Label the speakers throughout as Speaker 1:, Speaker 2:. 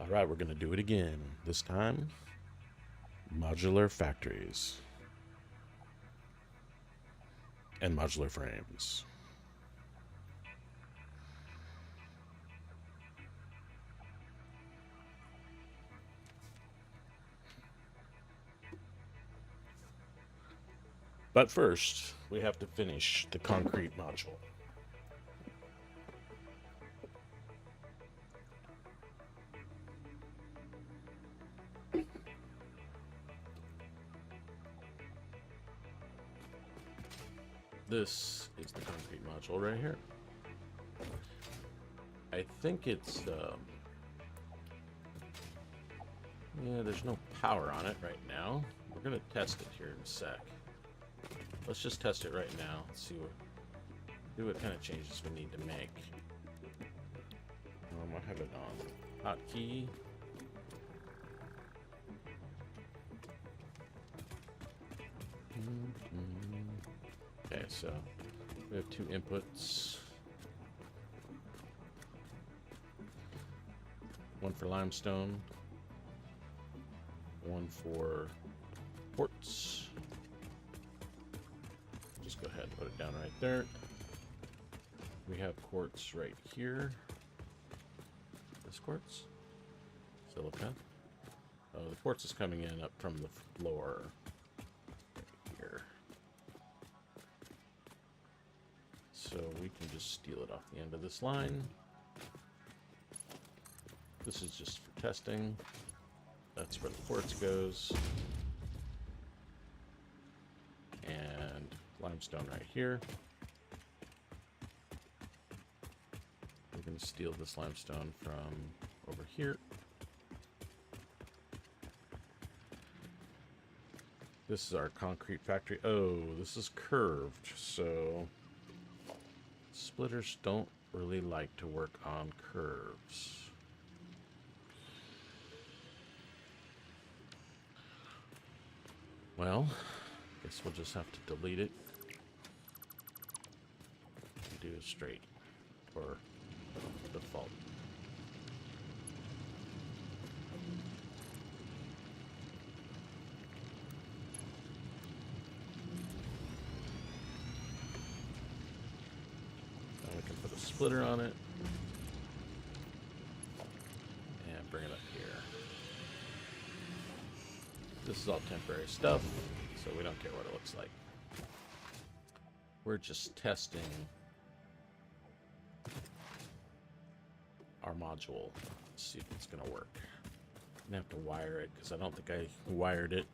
Speaker 1: Right, we're going to do it again. This time, modular factories and modular frames. But first, we have to finish the concrete module. This is the concrete module right here. I think it's, yeah, there's no power on it right now. We're going to test it here in a sec. Let's just test it right now. Let's see what kind of changes we need to make. I have it on hotkey. Okay, so we have two inputs. One for limestone, one for quartz. Just go ahead and put it down right there. We have quartz right here. This quartz? Silica. Oh, the quartz is coming in up from the floor. Right here. So we can just steal it off the end of this line. This is just for testing. That's where the quartz goes. And limestone right here. We're going to steal this limestone from over here. This is our concrete factory. Oh, this is curved, so splitters don't really like to work on curves. Well, guess we'll just have to delete it and do it straight for default. Now we can put a splitter on it and bring it up here. This is all temporary stuff, so we don't care what it looks like. We're just testing our module. Let's see if it's going to work. I'm going to have to wire it because I don't think I wired it.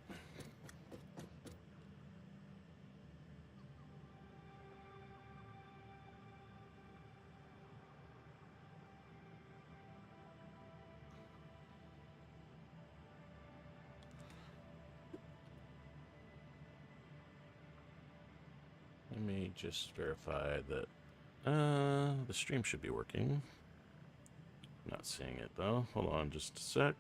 Speaker 1: Let me just verify that the stream should be working. Not seeing it though. Hold on just a sec.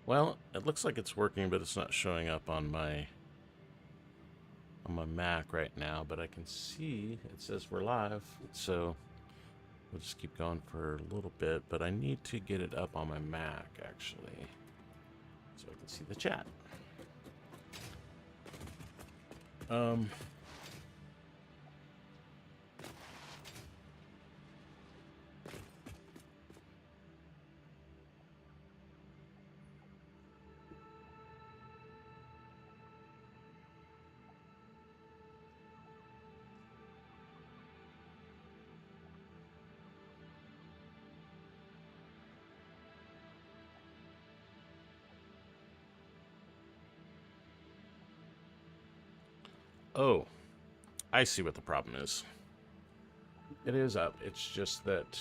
Speaker 1: Well, it looks like it's working, but it's not showing up on my Mac right now, but I can see it says we're live, so we'll just keep going for a little bit, but I need to get it up on my Mac actually so I can see the chat. Oh, I see what the problem is. It is up. It's just that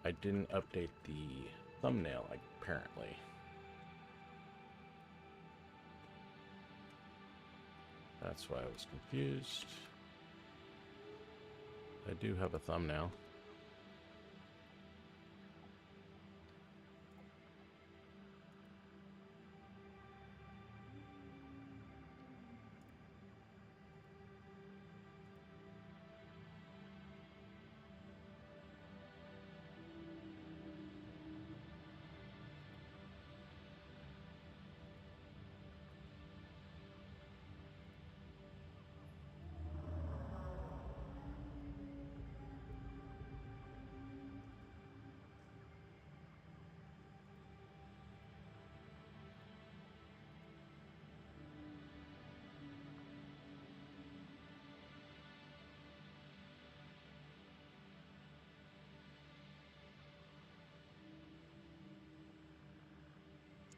Speaker 1: I didn't update the thumbnail, like, apparently. That's why I was confused. I do have a thumbnail.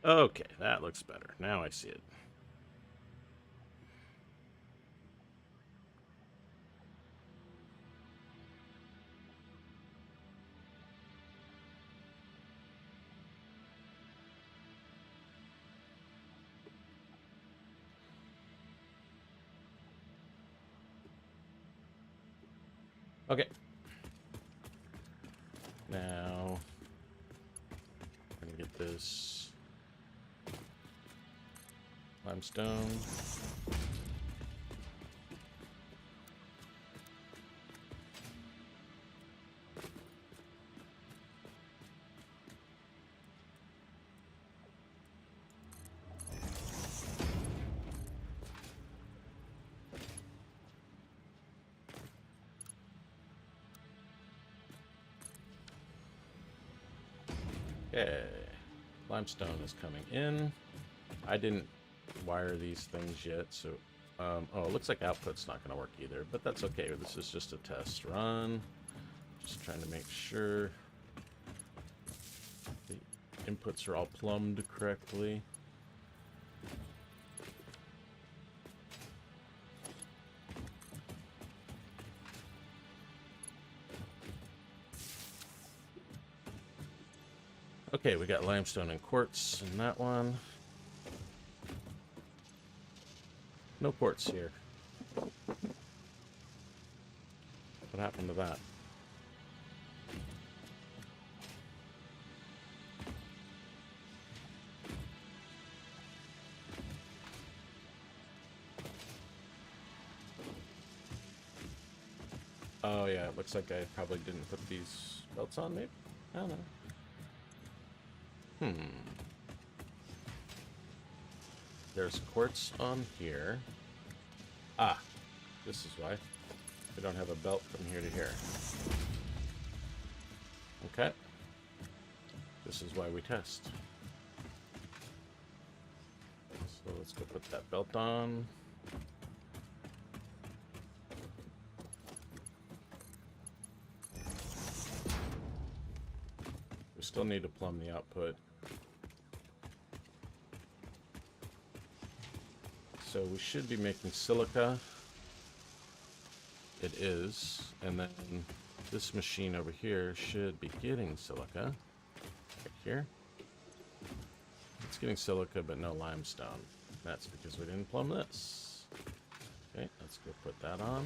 Speaker 1: Okay, that looks better. Now I see it. Okay. Now, I'm going to get this limestone. Okay. Limestone is coming in. I didn't wire these things yet, so... oh, it looks like output's not going to work either, but that's okay. This is just a test run. Just trying to make sure the inputs are all plumbed correctly. Okay, we got limestone and quartz in that one. No quartz here. What happened to that? Oh yeah, it looks like I probably didn't put these belts on, maybe? I don't know. There's quartz on here. Ah, this is why. We don't have a belt from here to here. Okay. This is why we test. So let's go put that belt on. We still need to plumb the output. So we should be making silica. It is. And then this machine over here should be getting silica. Right here. It's getting silica, but no limestone. That's because we didn't plumb this. Okay, let's go put that on.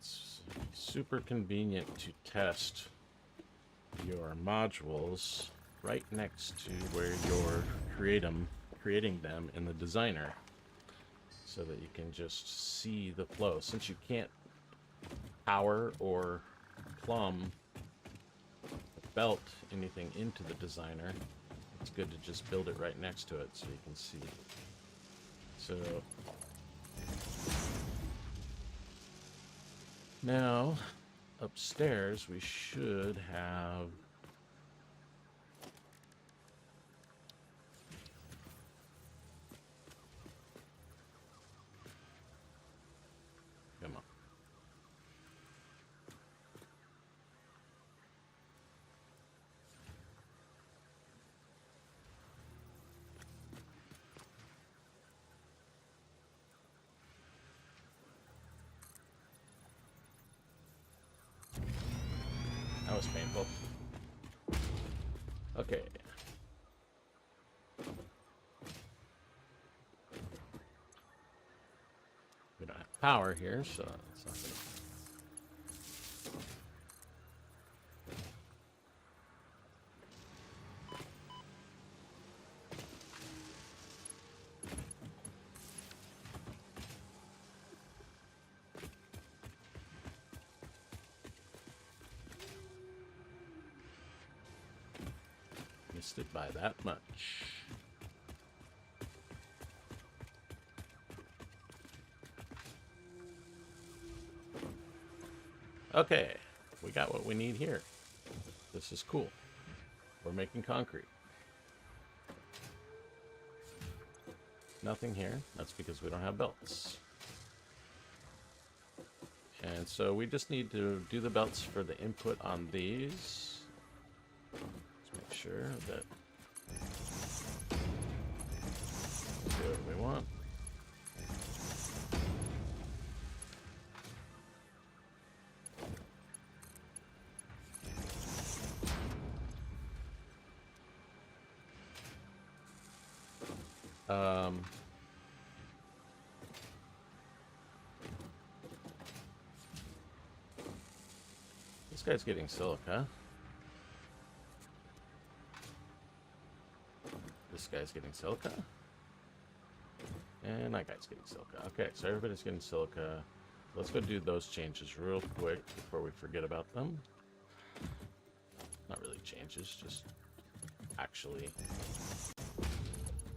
Speaker 1: It's super convenient to test your modules right next to where you're creating them in the designer, so that you can just see the flow. Since you can't power or plumb, belt anything into the designer, it's good to just build it right next to it so you can see. So now upstairs we should have power here, so it's not gonna... Missed it by that much. Okay, we got what we need here. This is cool. We're making concrete. Nothing here. That's because we don't have belts. And so we just need to do the belts for the input on these. Let's make sure that we do what we want. This guy's getting silica. This guy's getting silica. And that guy's getting silica. Okay, so everybody's getting silica. Let's go do those changes real quick before we forget about them. Not really changes, just actually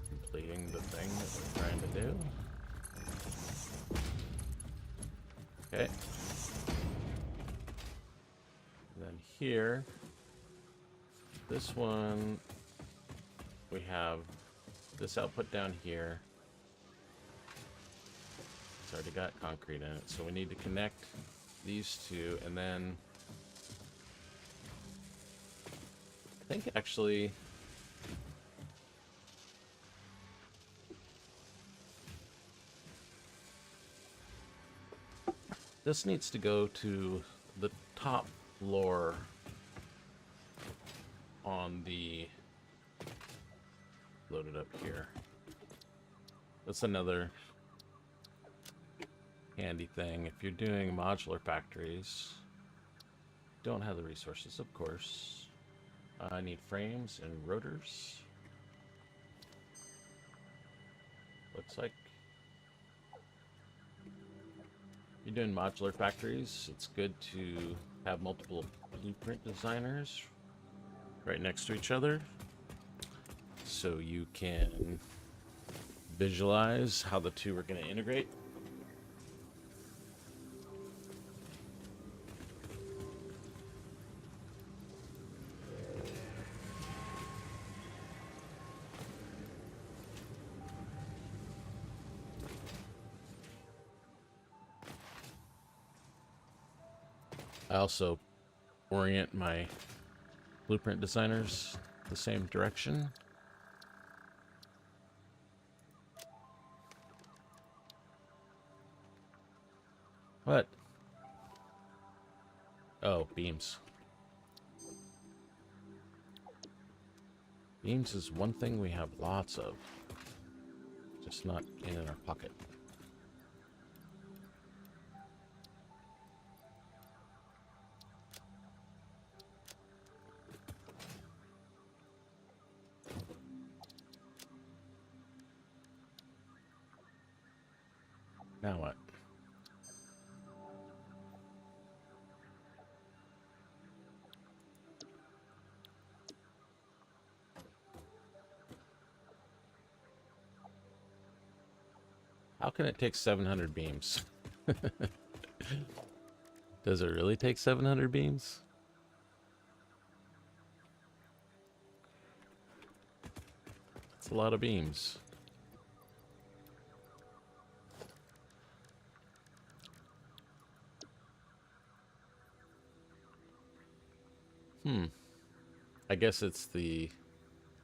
Speaker 1: completing the thing that we're trying to do. Okay. And then here, this one, we have this output down here. It's already got concrete in it, so we need to connect these two, and then I think actually this needs to go to the top floor on the loaded up here. That's another handy thing. If you're doing modular factories, don't have the resources, of course. I need frames and rotors. Looks like you're doing modular factories, it's good to have multiple blueprint designers right next to each other so you can visualize how the two are going to integrate. I also orient my blueprint designers the same direction. What? Oh, beams. Beams is one thing we have lots of, just not in our pocket. Now what? How can it take 700 beams? Does it really take 700 beams? That's a lot of beams. I guess it's the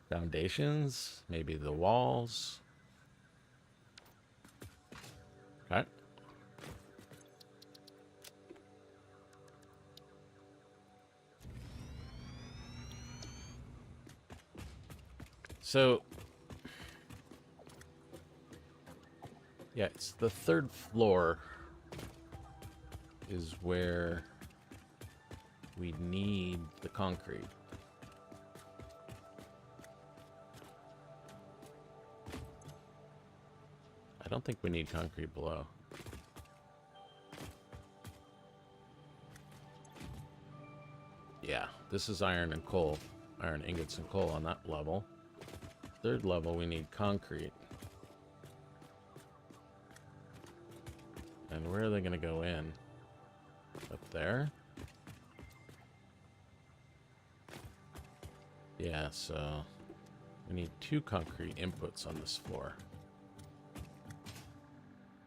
Speaker 1: foundations, maybe the walls. Okay. So, yeah, it's the third floor is where we need the concrete. I don't think we need concrete below. Yeah, this is iron and coal. Iron ingots and coal on that level. Third level, we need concrete. And where are they going to go in? Up there? Yeah, so we need 2 concrete inputs on this floor.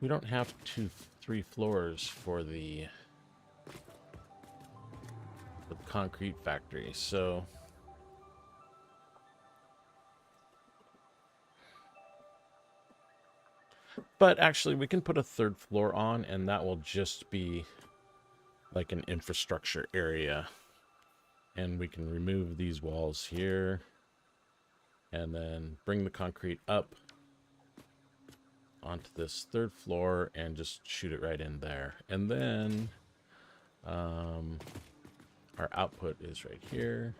Speaker 1: We don't have 3 floors for the concrete factory, so but actually we can put a 3rd floor on, and that will just be like an infrastructure area, and we can remove these walls here and then bring the concrete up onto this 3rd floor and just shoot it right in there. And then our output is right here.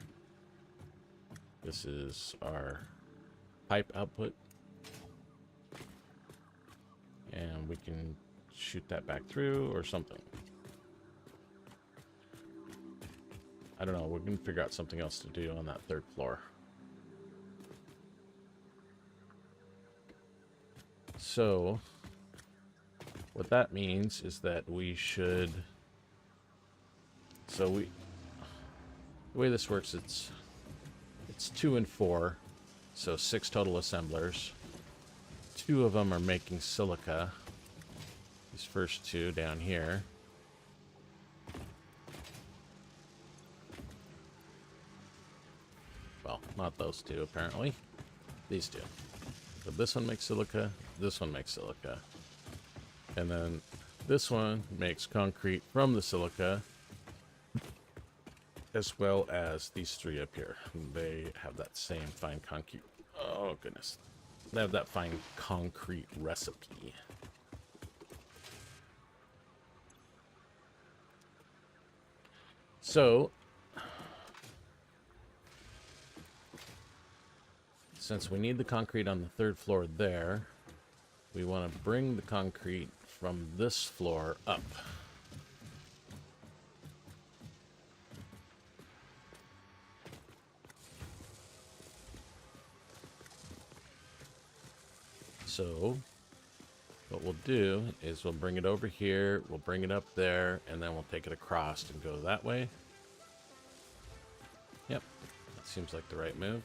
Speaker 1: This is our pipe output. And we can shoot that back through or something. I don't know. We're going to figure out something else to do on that 3rd floor. So what that means is that we should... the way this works, it's 2 and 4, so 6 total assemblers. 2 of them are making silica. These first 2 down here. Well, not those 2 apparently. These 2. So this one makes silica, this one makes silica. And then this one makes concrete from the silica, as well as these 3 up here. They have that same fine concrete. Oh, goodness. They have that fine concrete recipe. So, since we need the concrete on the 3rd floor there, we want to bring the concrete from this floor up. So what we'll do is we'll bring it over here, we'll bring it up there, and then we'll take it across and go that way. Yep, that seems like the right move.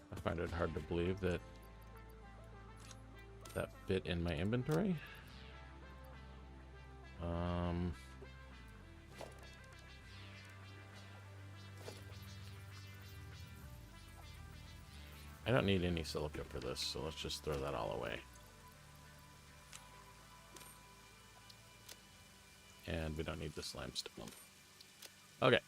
Speaker 1: I find it hard to believe that that fit in my inventory. I don't need any silica for this, so let's just throw that all away. And we don't need this limestone. Okay.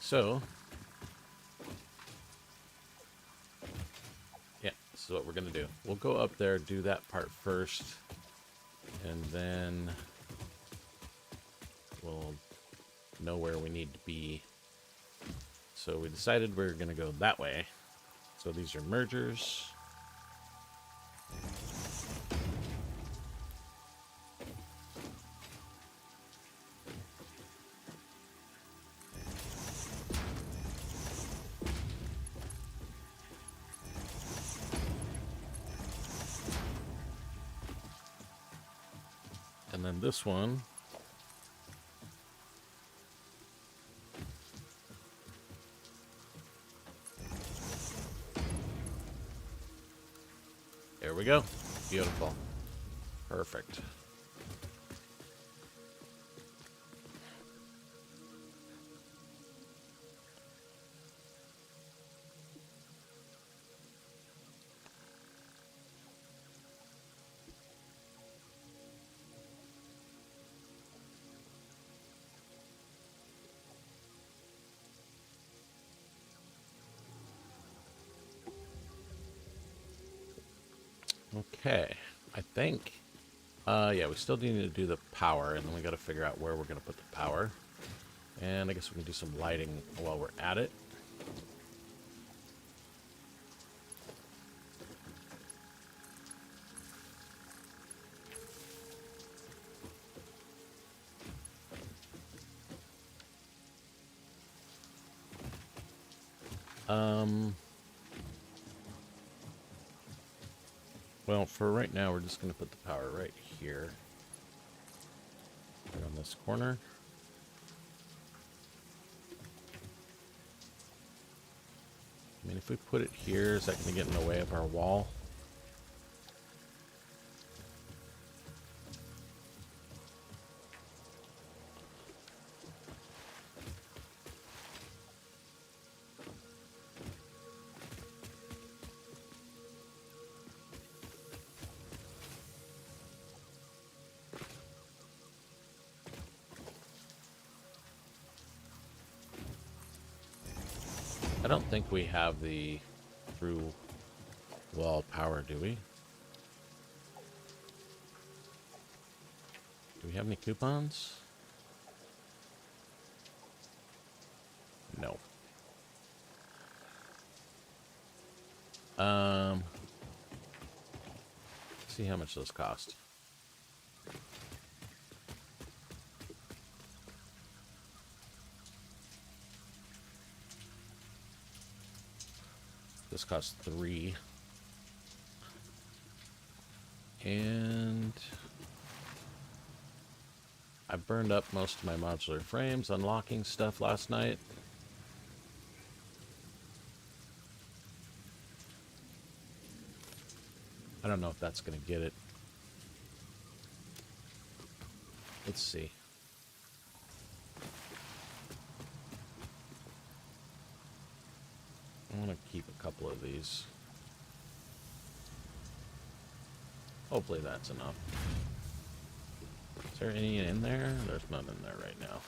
Speaker 1: So, yeah, this is what we're going to do. We'll go up there, do that part first, and then we'll know where we need to be. So we decided we're going to go that way. So these are mergers. And then this one there we go. Beautiful. Perfect. Okay, I think, yeah, we still need to do the power, and then we got to figure out where we're going to put the power. And I guess we can do some lighting while we're at it. Well, for right now, we're just going to put the power right here. Right on this corner. I mean, if we put it here, is that going to get in the way of our wall? I don't think we have the through wall power, do we? Do we have any coupons? No. Let's see how much those cost. This costs 3. And I burned up most of my modular frames unlocking stuff last night. I don't know if that's going to get it. Let's see. I want to keep a couple of these. Hopefully that's enough. Is there any in there? There's none in there right now.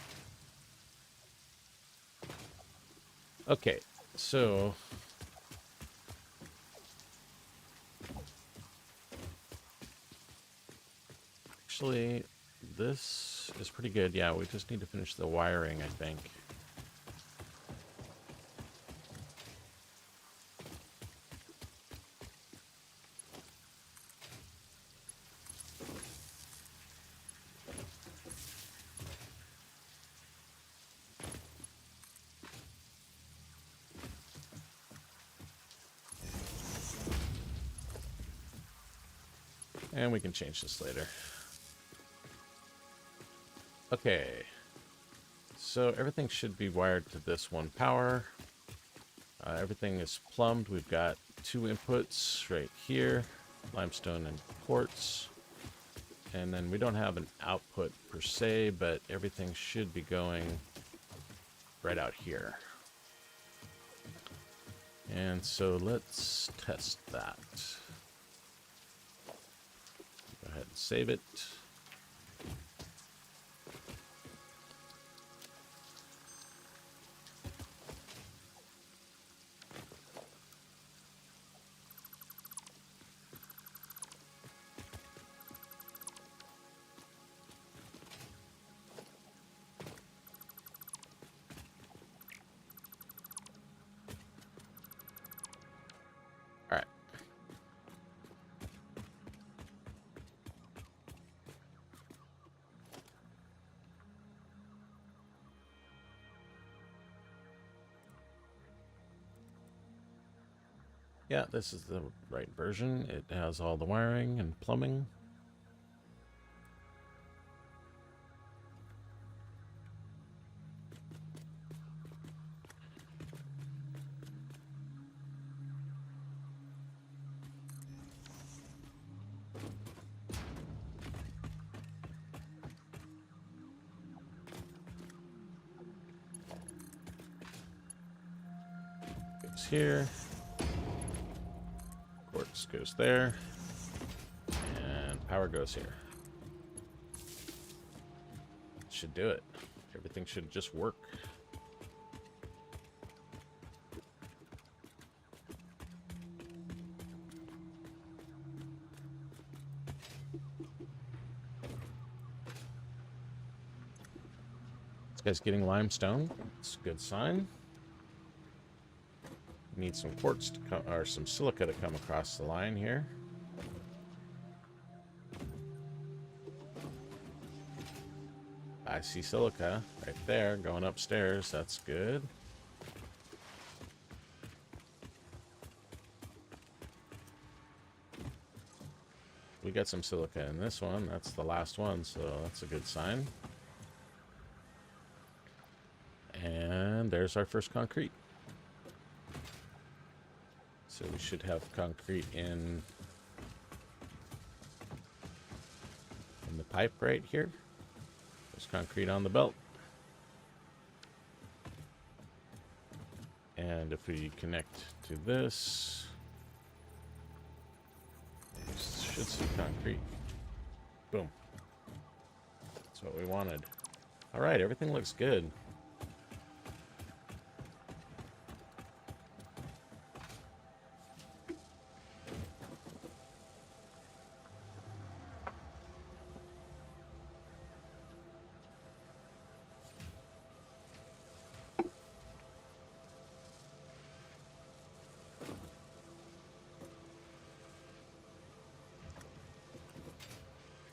Speaker 1: Okay, so actually this is pretty good. Yeah, we just need to finish the wiring, I think. And we can change this later. Okay. So everything should be wired to this one power. Everything is plumbed. We've got 2 inputs right here. Limestone and quartz. And then we don't have an output per se, but everything should be going right out here. And so let's test that. Go ahead and save it. All right. Yeah, this is the right version. It has all the wiring and plumbing. Goes here. Quartz goes there. And power goes here. Should do it. Everything should just work. This guy's getting limestone. It's a good sign. Need some quartz to come, or some silica to come across the line here. I see silica right there going upstairs. That's good. We got some silica in this one. That's the last one, so that's a good sign. And there's our first concrete. So we should have concrete in the pipe right here. There's concrete on the belt. And if we connect to this, we should see concrete. Boom. That's what we wanted. All right, everything looks good.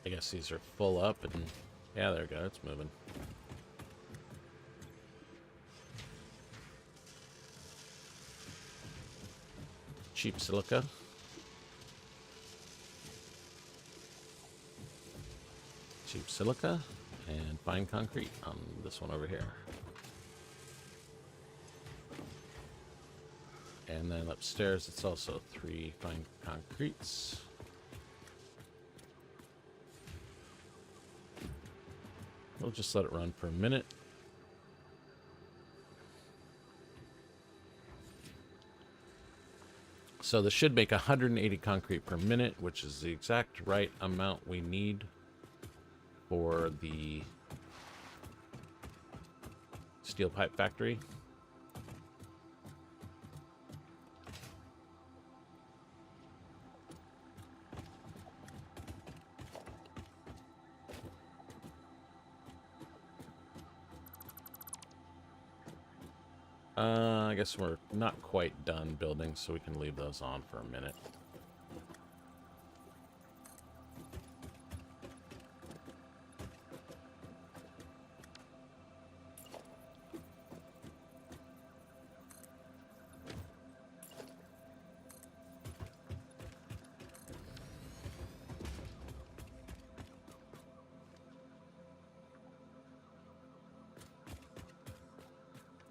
Speaker 1: I guess these are full up, and yeah, there we go. It's moving. Cheap silica. Cheap silica and fine concrete on this one over here. And then upstairs, it's also 3 fine concretes. We'll just let it run for a minute. So this should make 180 concrete per minute, which is the exact right amount we need for the steel pipe factory. I guess we're not quite done building, so we can leave those on for a minute.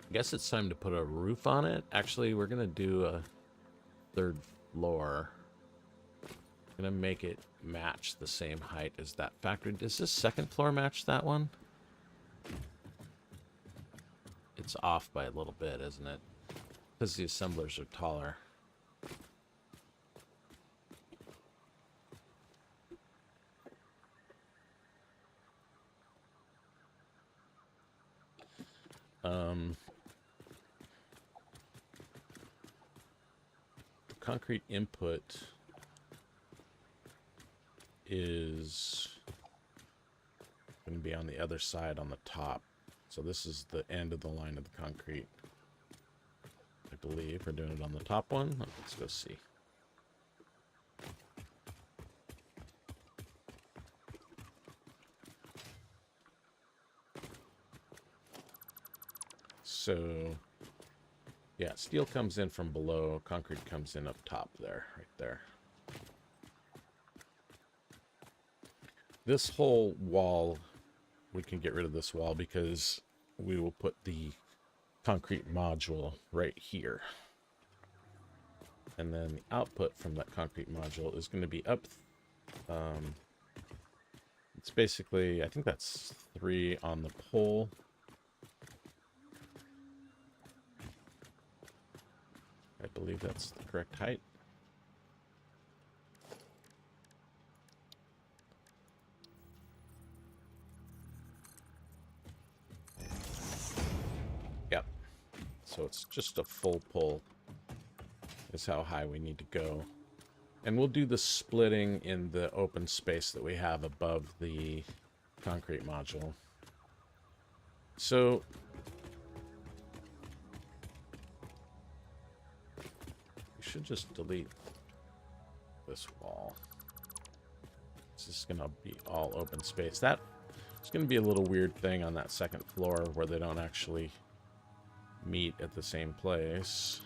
Speaker 1: I guess it's time to put a roof on it. Actually, we're gonna do a 3rd floor. Gonna make it match the same height as that factory. Does this 2nd floor match that one? It's off by a little bit, isn't it? Because the assemblers are taller. Concrete input is going to be on the other side on the top. So this is the end of the line of the concrete. I believe we're doing it on the top one. Let's go see. So yeah, steel comes in from below, concrete comes in up top there, right there. This whole wall, we can get rid of this wall because we will put the concrete module right here. And then the output from that concrete module is going to be up. It's basically, I think that's 3 on the pole. I believe that's the correct height. Yep. So it's just a full pull is how high we need to go. And we'll do the splitting in the open space that we have above the concrete module. So we should just delete this wall. This is gonna be all open space. That it's gonna be a little weird thing on that second floor where they don't actually meet at the same place.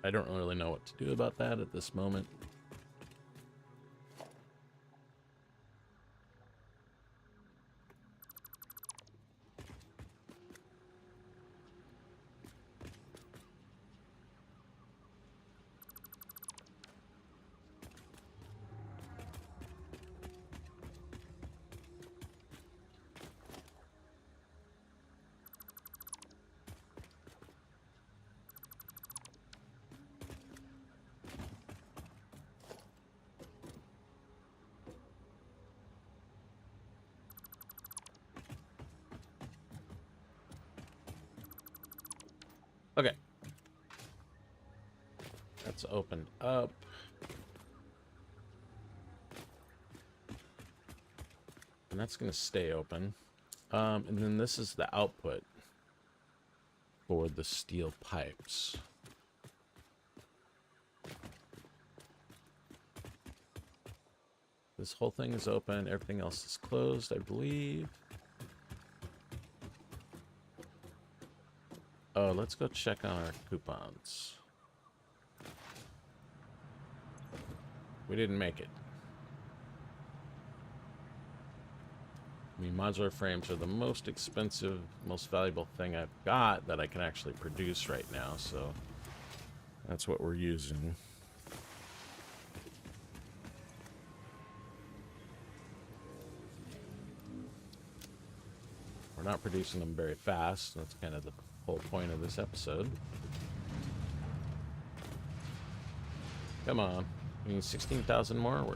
Speaker 1: I don't really know what to do about that at this moment. Okay. That's opened up. And that's going to stay open. And then this is the output for the steel pipes. This whole thing is open. Everything else is closed, I believe. Oh, let's go check on our coupons. We didn't make it. I mean, modular frames are the most expensive, most valuable thing I've got that I can actually produce right now, so that's what we're using. We're not producing them very fast. That's kind of the whole point of this episode. Come on. We need 16,000 more. We're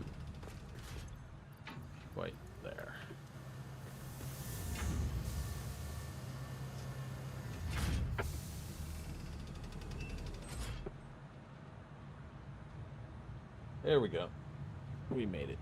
Speaker 1: quite there. There we go. We made it.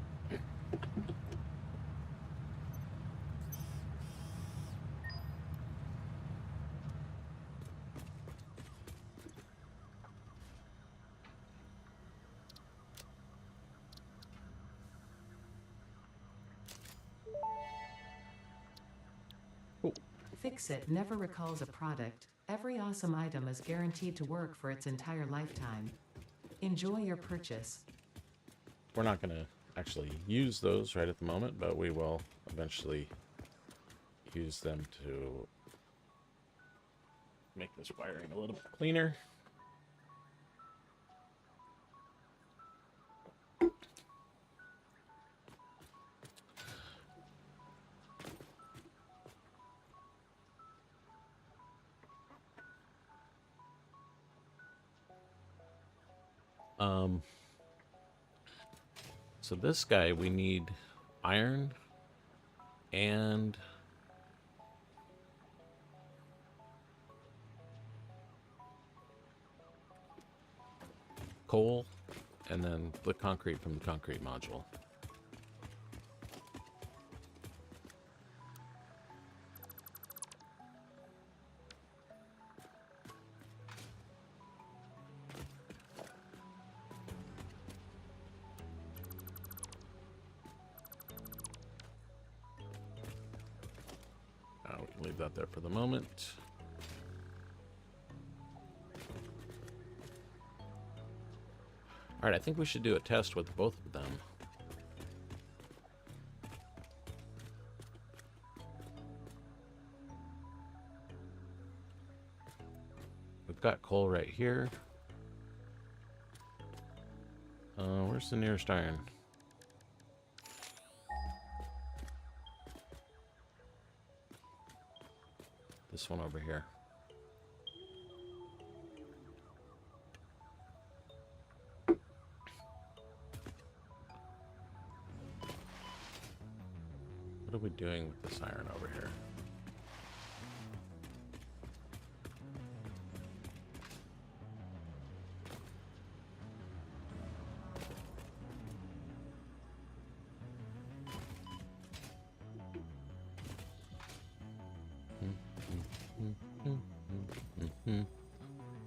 Speaker 2: Fix-It never recalls a product. Every awesome item is guaranteed to work for its entire lifetime. Enjoy your purchase.
Speaker 1: We're not going to actually use those right at the moment, but we will eventually use them to make this wiring a little bit cleaner. So this guy, we need iron and coal, and then the concrete from the concrete module. We can leave that there for the moment. All right, I think we should do a test with both of them. We've got coal right here. Where's the nearest iron? This one over here. are we doing with this iron over here?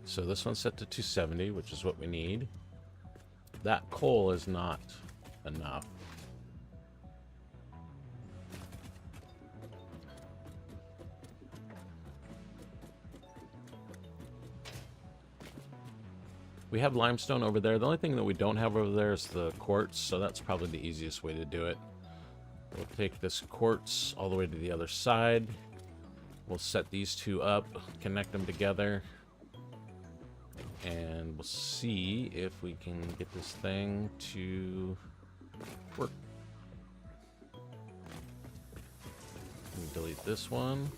Speaker 1: So this one's set to 270, which is what we need. That coal is not enough. We have limestone over there. The only thing that we don't have over there is the quartz, so that's probably the easiest way to do it. We'll take this quartz all the way to the other side. We'll set these two up, connect them together, and we'll see if we can get this thing to work. Delete this one.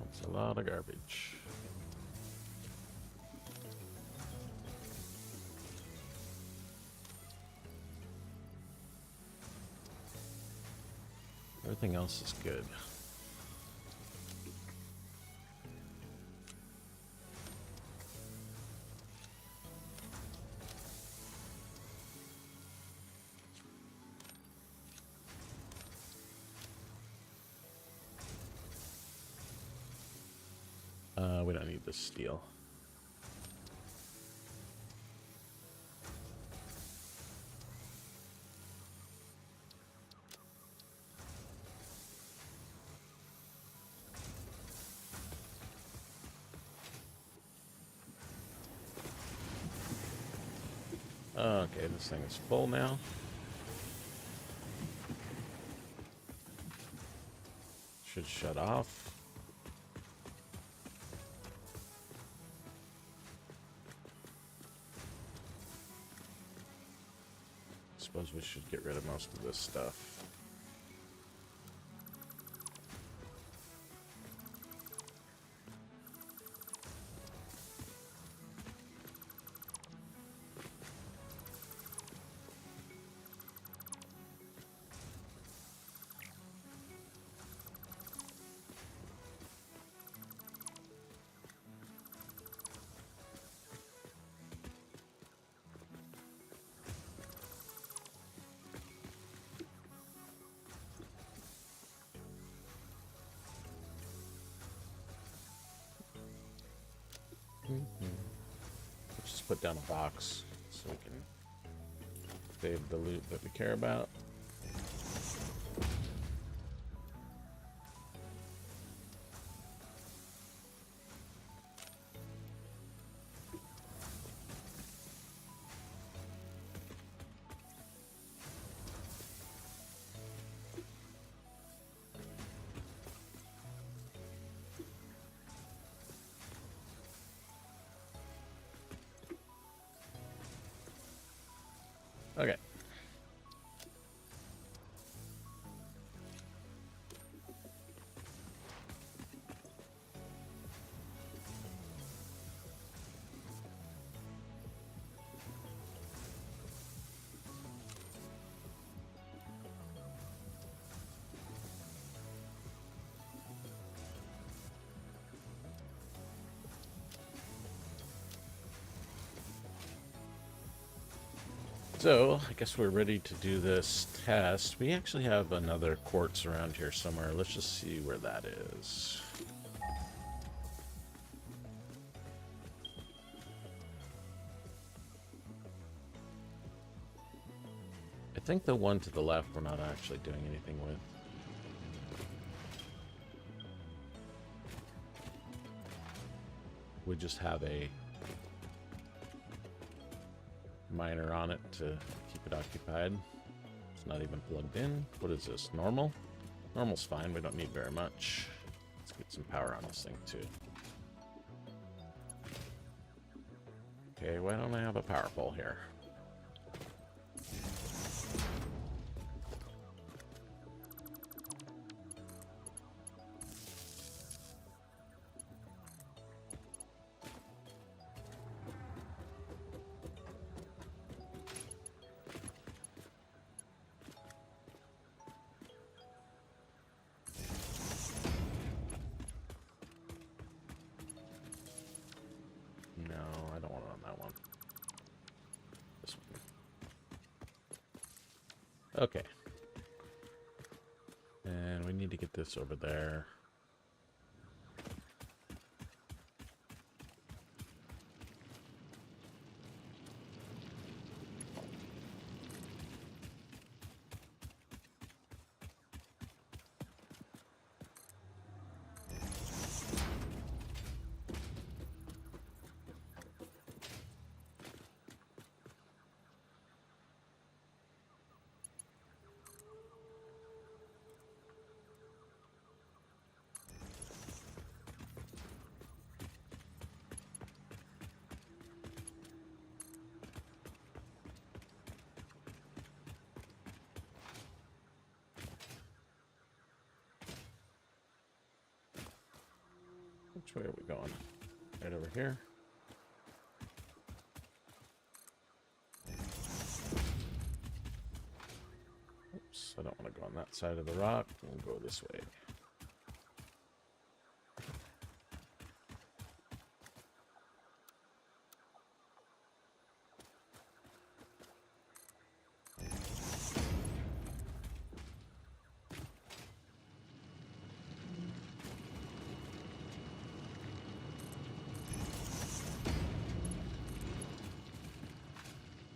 Speaker 1: That's a lot of garbage. Everything else is good. We don't need this steel. Okay, this thing is full now. Should shut off. Suppose we should get rid of most of this stuff. Let's just put down a box so we can save the loot that we care about. Okay. So, I guess we're ready to do this test. We actually have another quartz around here somewhere. Let's just see where that is. I think the one to the left we're not actually doing anything with. We just have a miner on it to keep it occupied. It's not even plugged in. What is this? Normal? Normal's fine. We don't need very much. Let's get some power on this thing too. Okay, why don't I have a power pole here? Okay. And we need to get this over there. Which way are we going? Right over here. Oops, I don't want to go on that side of the rock. We'll go this way.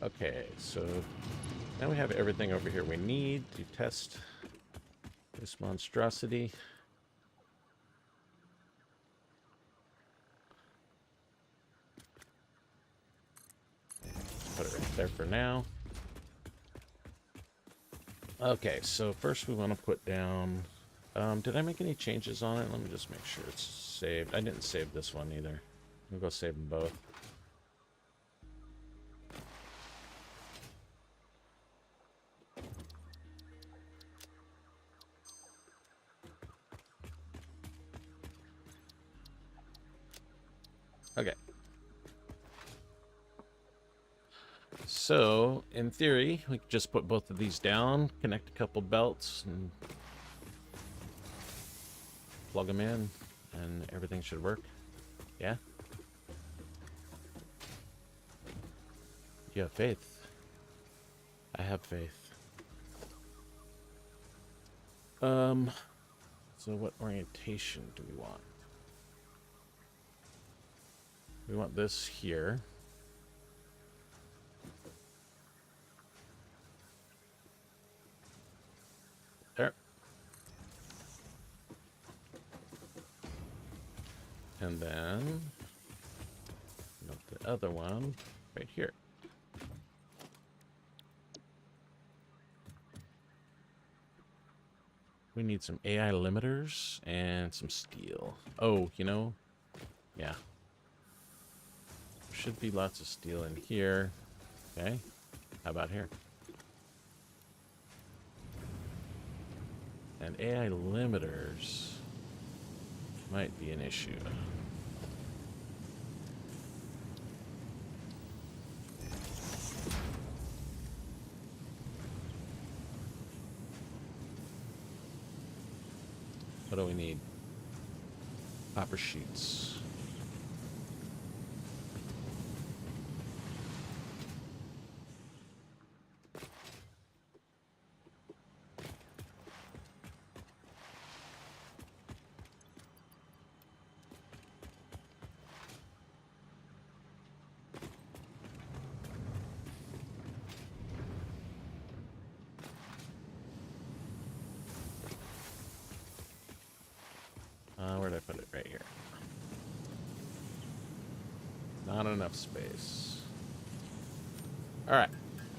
Speaker 1: Okay, so now we have everything over here we need to test this monstrosity. Let's put it right there for now. Okay, so first we want to put down... did I make any changes on it? Let me just make sure it's saved. I didn't save this one either. We'll go save them both. Okay. So, in theory, we could just put both of these down, connect a couple belts, and plug them in, and everything should work. Yeah? You have faith. I have faith. So what orientation do we want? We want this here. There. And then the other one right here. We need some AI limiters and some steel. Oh, you know, yeah. Should be lots of steel in here. Okay. How about here? And AI limiters might be an issue. What do we need? Copper sheets. Where did I put it? Right here. Not enough space. Alright.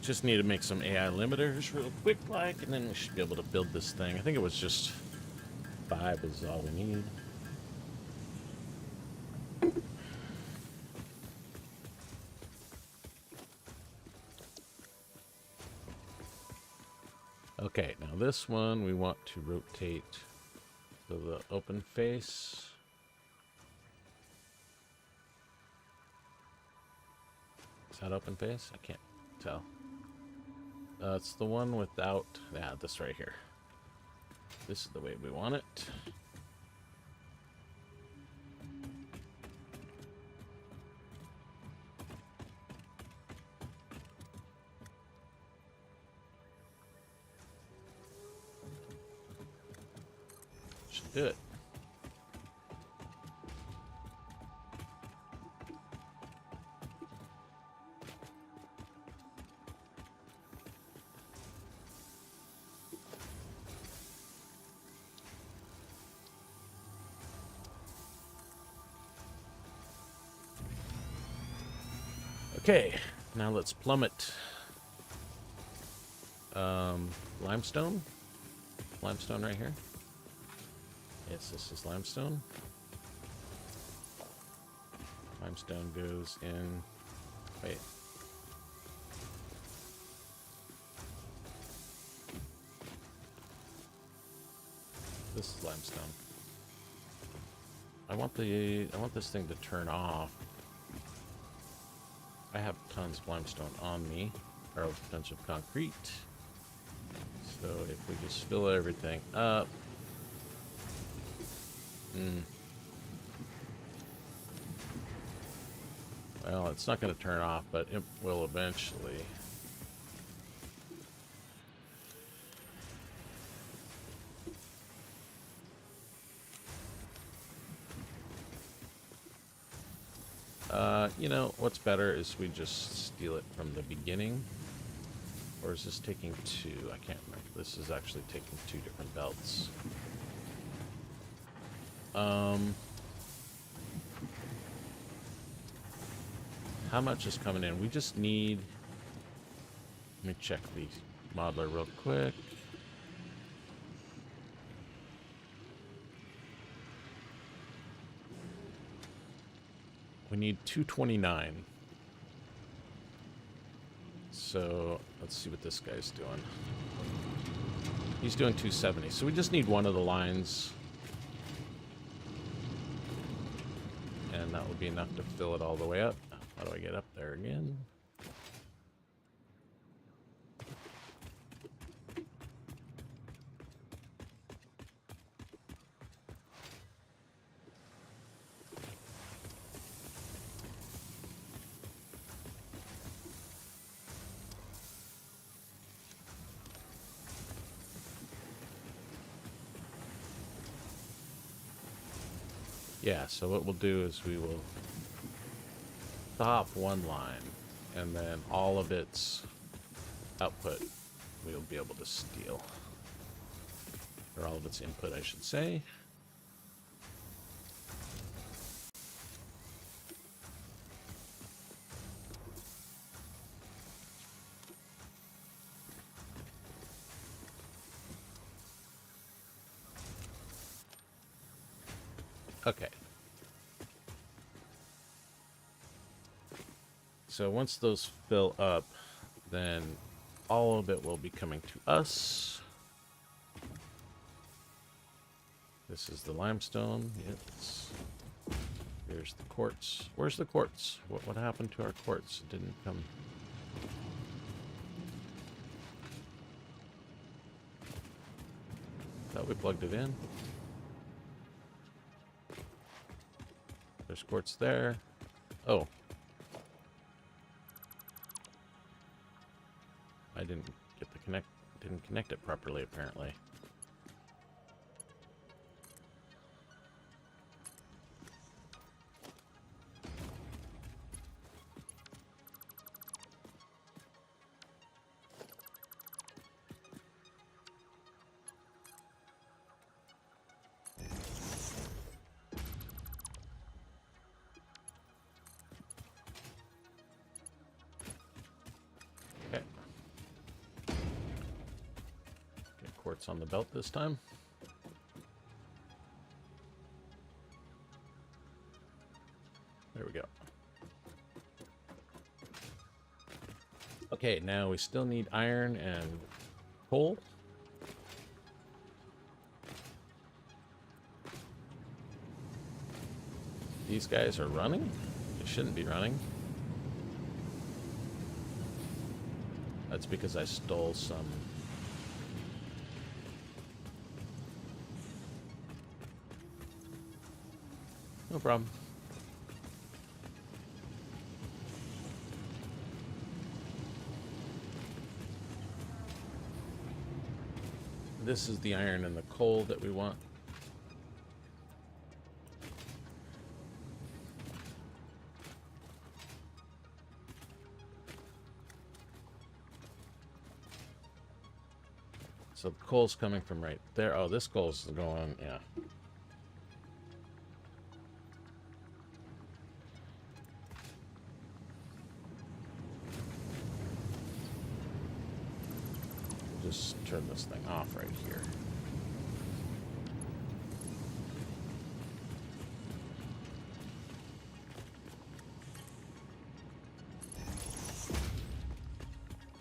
Speaker 1: Just need to make some AI limiters real quick like, and then we should be able to build this thing. I think it was just 5 is all we need. Okay, now this one we want to rotate to the open face. Is that open face? I can't tell. It's the one without... Yeah, this right here. This is the way we want it. should do it. Okay, now let's plummet. Limestone? Limestone right here. Yes, this is limestone. Limestone goes in... Wait. This is limestone. I want this thing to turn off. I have tons of limestone on me, or a bunch of concrete. So if we just fill everything up. Well, it's not going to turn off, but it will eventually. You know, what's better is we just steal it from the beginning. Or is this taking two? I can't remember. This is actually taking two different belts. How much is coming in? We just need... Let me check the modular real quick. We need 229. So let's see what this guy's doing. He's doing 270. So we just need one of the lines. And that would be enough to fill it all the way up. How do I get up there again? Yeah, so what we'll do is we will stop one line, and then all of its output we'll be able to steal. Or all of its input, I should say. Okay. So once those fill up, then all of it will be coming to us. This is the limestone. It's... Here's the quartz. Where's the quartz? What happened to our quartz? It didn't come... Thought we plugged it in. There's quartz there. Oh. I didn't get the didn't connect it properly, apparently. On the belt this time. There we go. Okay, now we still need iron and coal. These guys are running? They shouldn't be running. That's because I stole some... No problem. This is the iron and the coal that we want. So the coal's coming from right there. Oh, this coal's going, yeah. Just turn this thing off right here.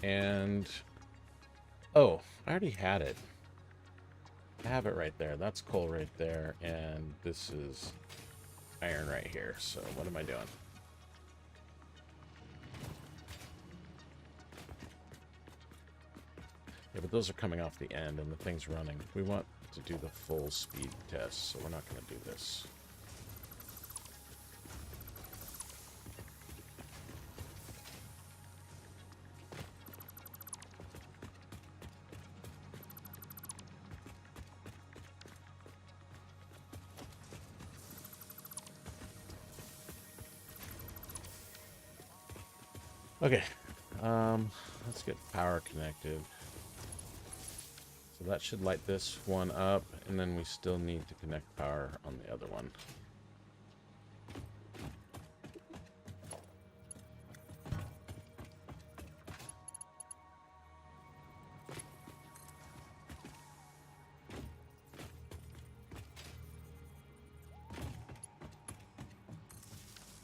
Speaker 1: And oh, I already had it. I have it right there. That's coal right there, and this is iron right here. So what am I doing? Yeah, but those are coming off the end, and the thing's running. We want to do the full speed test, so we're not going to do this. Okay, let's get power connected. So that should light this one up, and then we still need to connect power on the other one.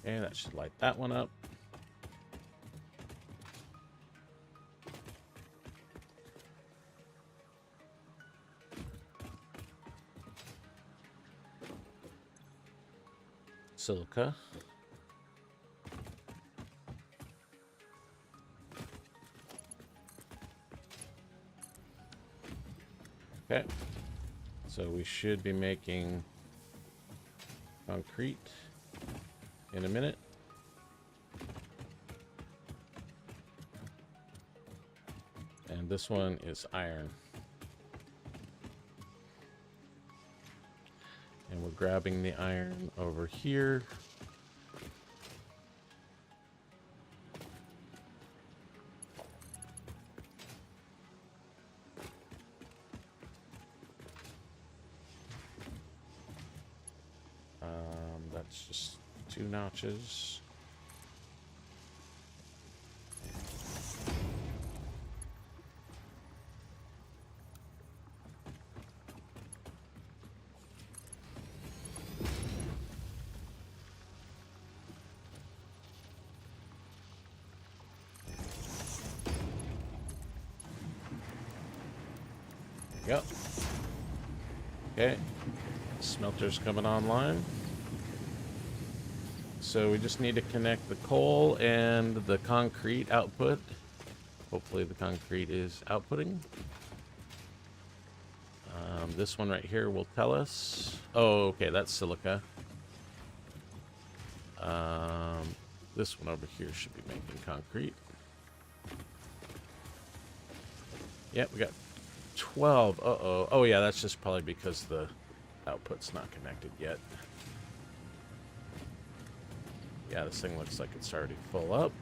Speaker 1: Okay, that should light that one up. Silica. Okay, so we should be making concrete in a minute. And this one is iron. And we're grabbing the iron over here. That's just 2 notches. Yep. Okay. Smelter's coming online. So we just need to connect the coal and the concrete output. Hopefully the concrete is outputting. This one right here will tell us. Oh, okay, that's silica. This one over here should be making concrete. Yep, we got 12. Uh-oh. Oh, yeah, that's just probably because the output's not connected yet. Yeah, this thing looks like it's already full up.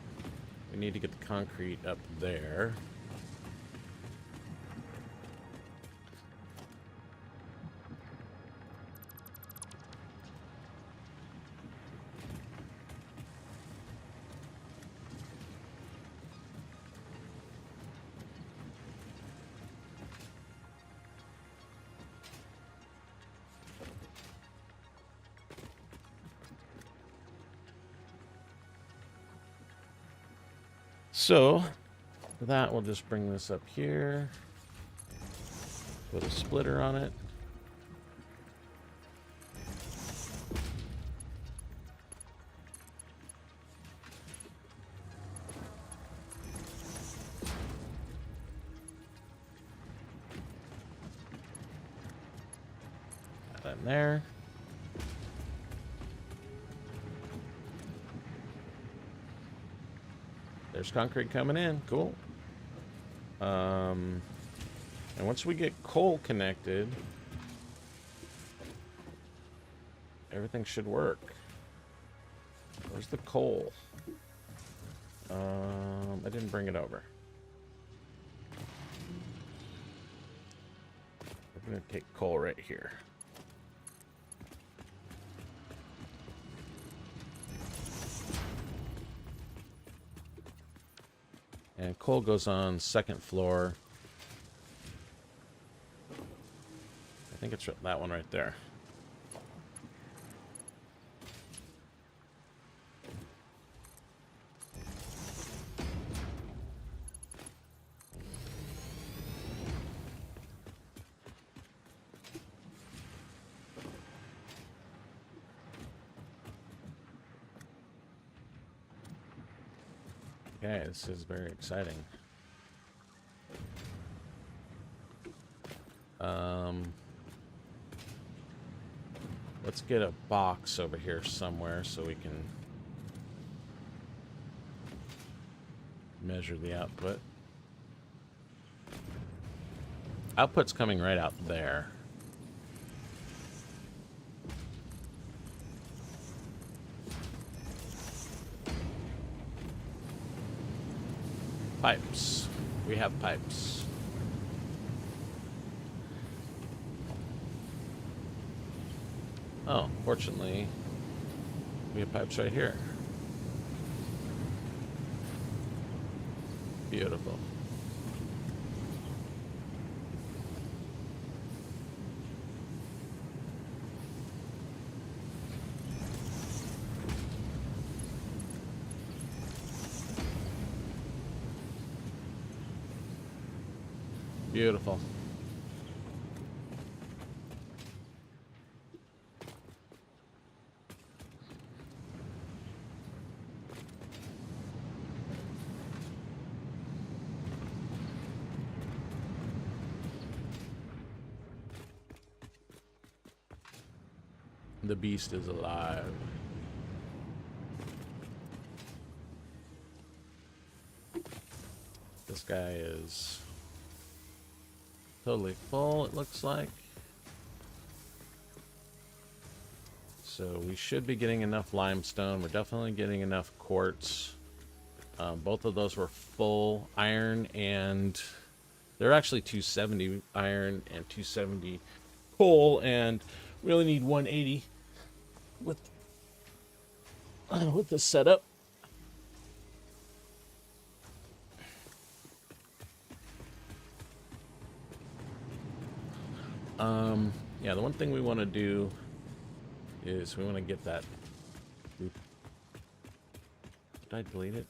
Speaker 1: We need to get the concrete up there. So, for that, we'll just bring this up here. Put a splitter on it. Got that in there. There's concrete coming in. Cool. And once we get coal connected, everything should work. Where's the coal? I didn't bring it over. We're going to take coal right here. And coal goes on second floor. I think it's that one right there. Okay, this is very exciting. Let's get a box over here somewhere so we can measure the output. Output's coming right out there. Pipes. We have pipes. Oh, fortunately, we have pipes right here. Beautiful. Beautiful. The beast is alive. This guy is totally full, it looks like. So we should be getting enough limestone. We're definitely getting enough quartz. Both of those were full iron, and they're actually 270 iron and 270 coal, and we only need 180 with this setup. Yeah, the one thing we want to do is we want to get that. Did I delete it?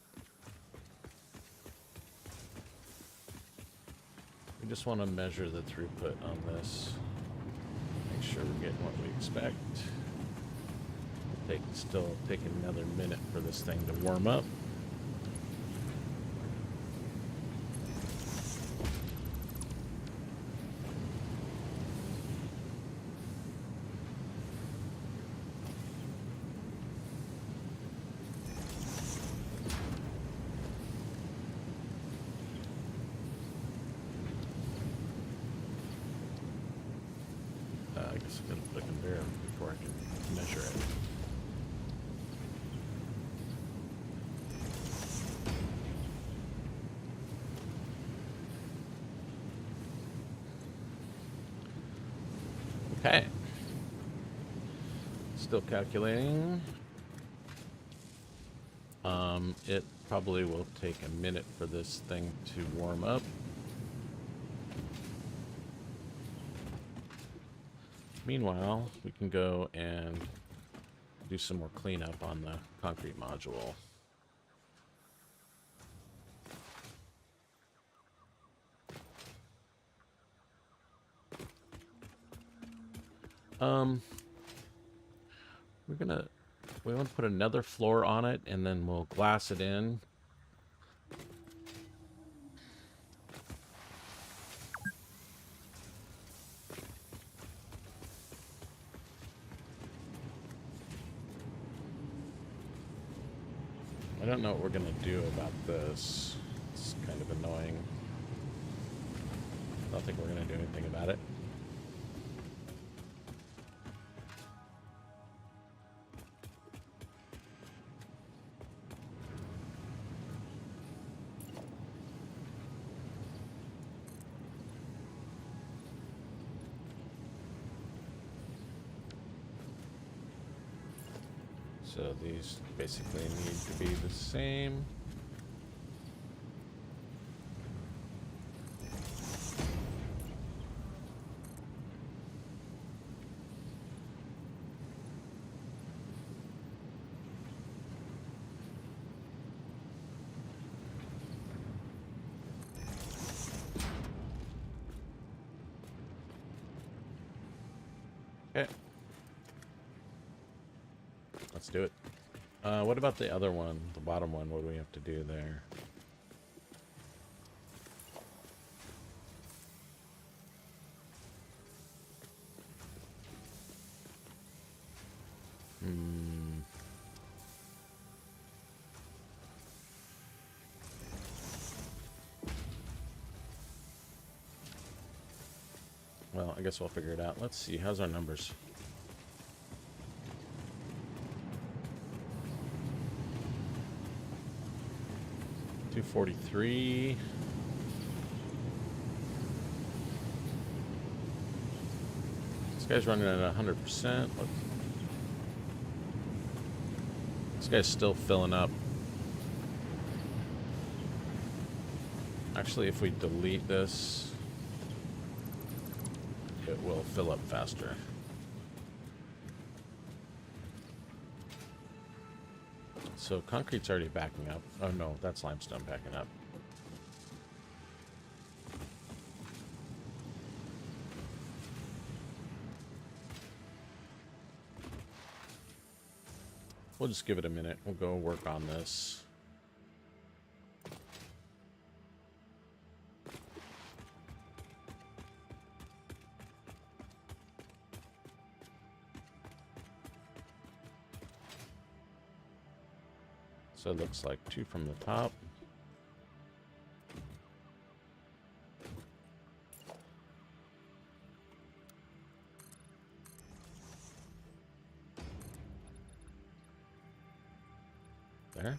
Speaker 1: We just want to measure the throughput on this. Make sure we're getting what we expect. Still taking another minute for this thing to warm up. I guess I'm going to put a conveyor before I can measure it. Okay. Still calculating. It probably will take a minute for this thing to warm up. Meanwhile, we can go and do some more cleanup on the concrete module. We want to put another floor on it, and then we'll glass it in. I don't know what we're going to do about this. It's kind of annoying. I don't think we're going to do anything about it. So these basically need to be the same. Okay. Let's do it. What about the other one? The bottom one, what do we have to do there? Well, I guess we'll figure it out. Let's see. How's our numbers? $243. This guy's running at 100%. Look. This guy's still filling up. Actually, if we delete this, it will fill up faster. So concrete's already backing up. Oh no, that's limestone backing up. We'll just give it a minute. We'll go work on this. So it looks like 2 from the top. There.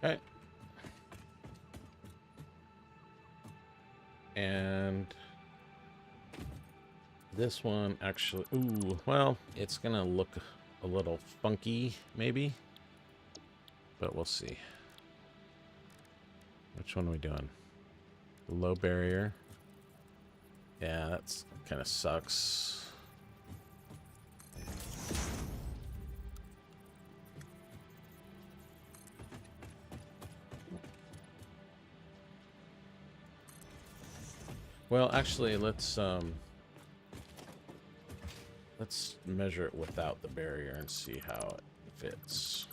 Speaker 1: Okay. And this one actually, ooh, well, it's gonna look a little funky, maybe, but we'll see. Which one are we doing? Low barrier. Yeah, that's kind of sucks. Well, actually, let's measure it without the barrier and see how it fits.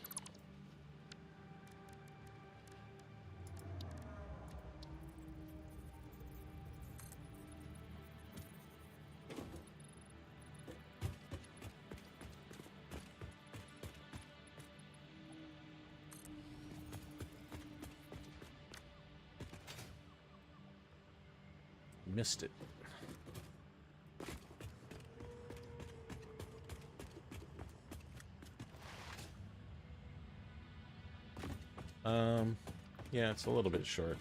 Speaker 1: Missed it. Yeah, it's a little bit short.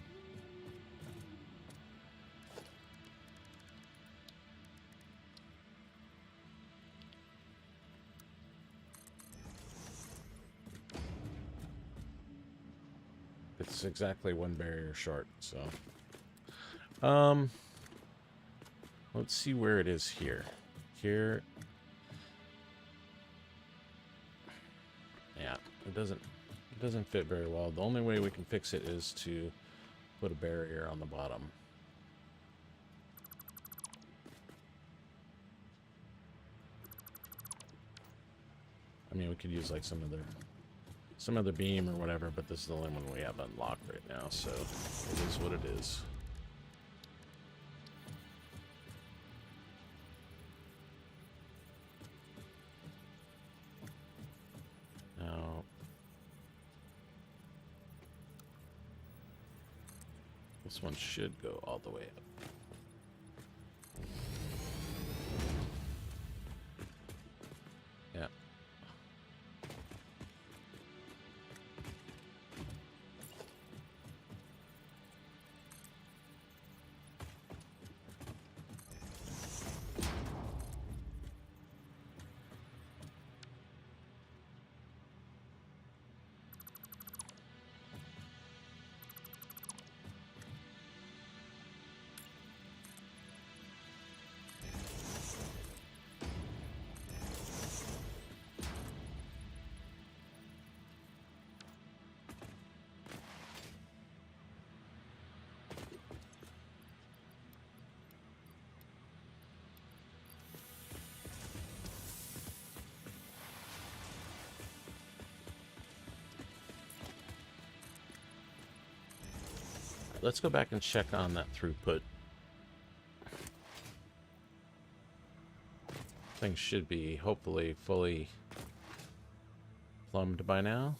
Speaker 1: It's exactly one barrier short, so. Let's see where it is here. Here. Yeah, it doesn't fit very well. The only way we can fix it is to put a barrier on the bottom. I mean, we could use like some of the some other beam or whatever, but this is the only one we have unlocked right now, so it is what it is. Now, this one should go all the way up. Yeah. Let's go back and check on that throughput. Things should be hopefully fully plumbed by now.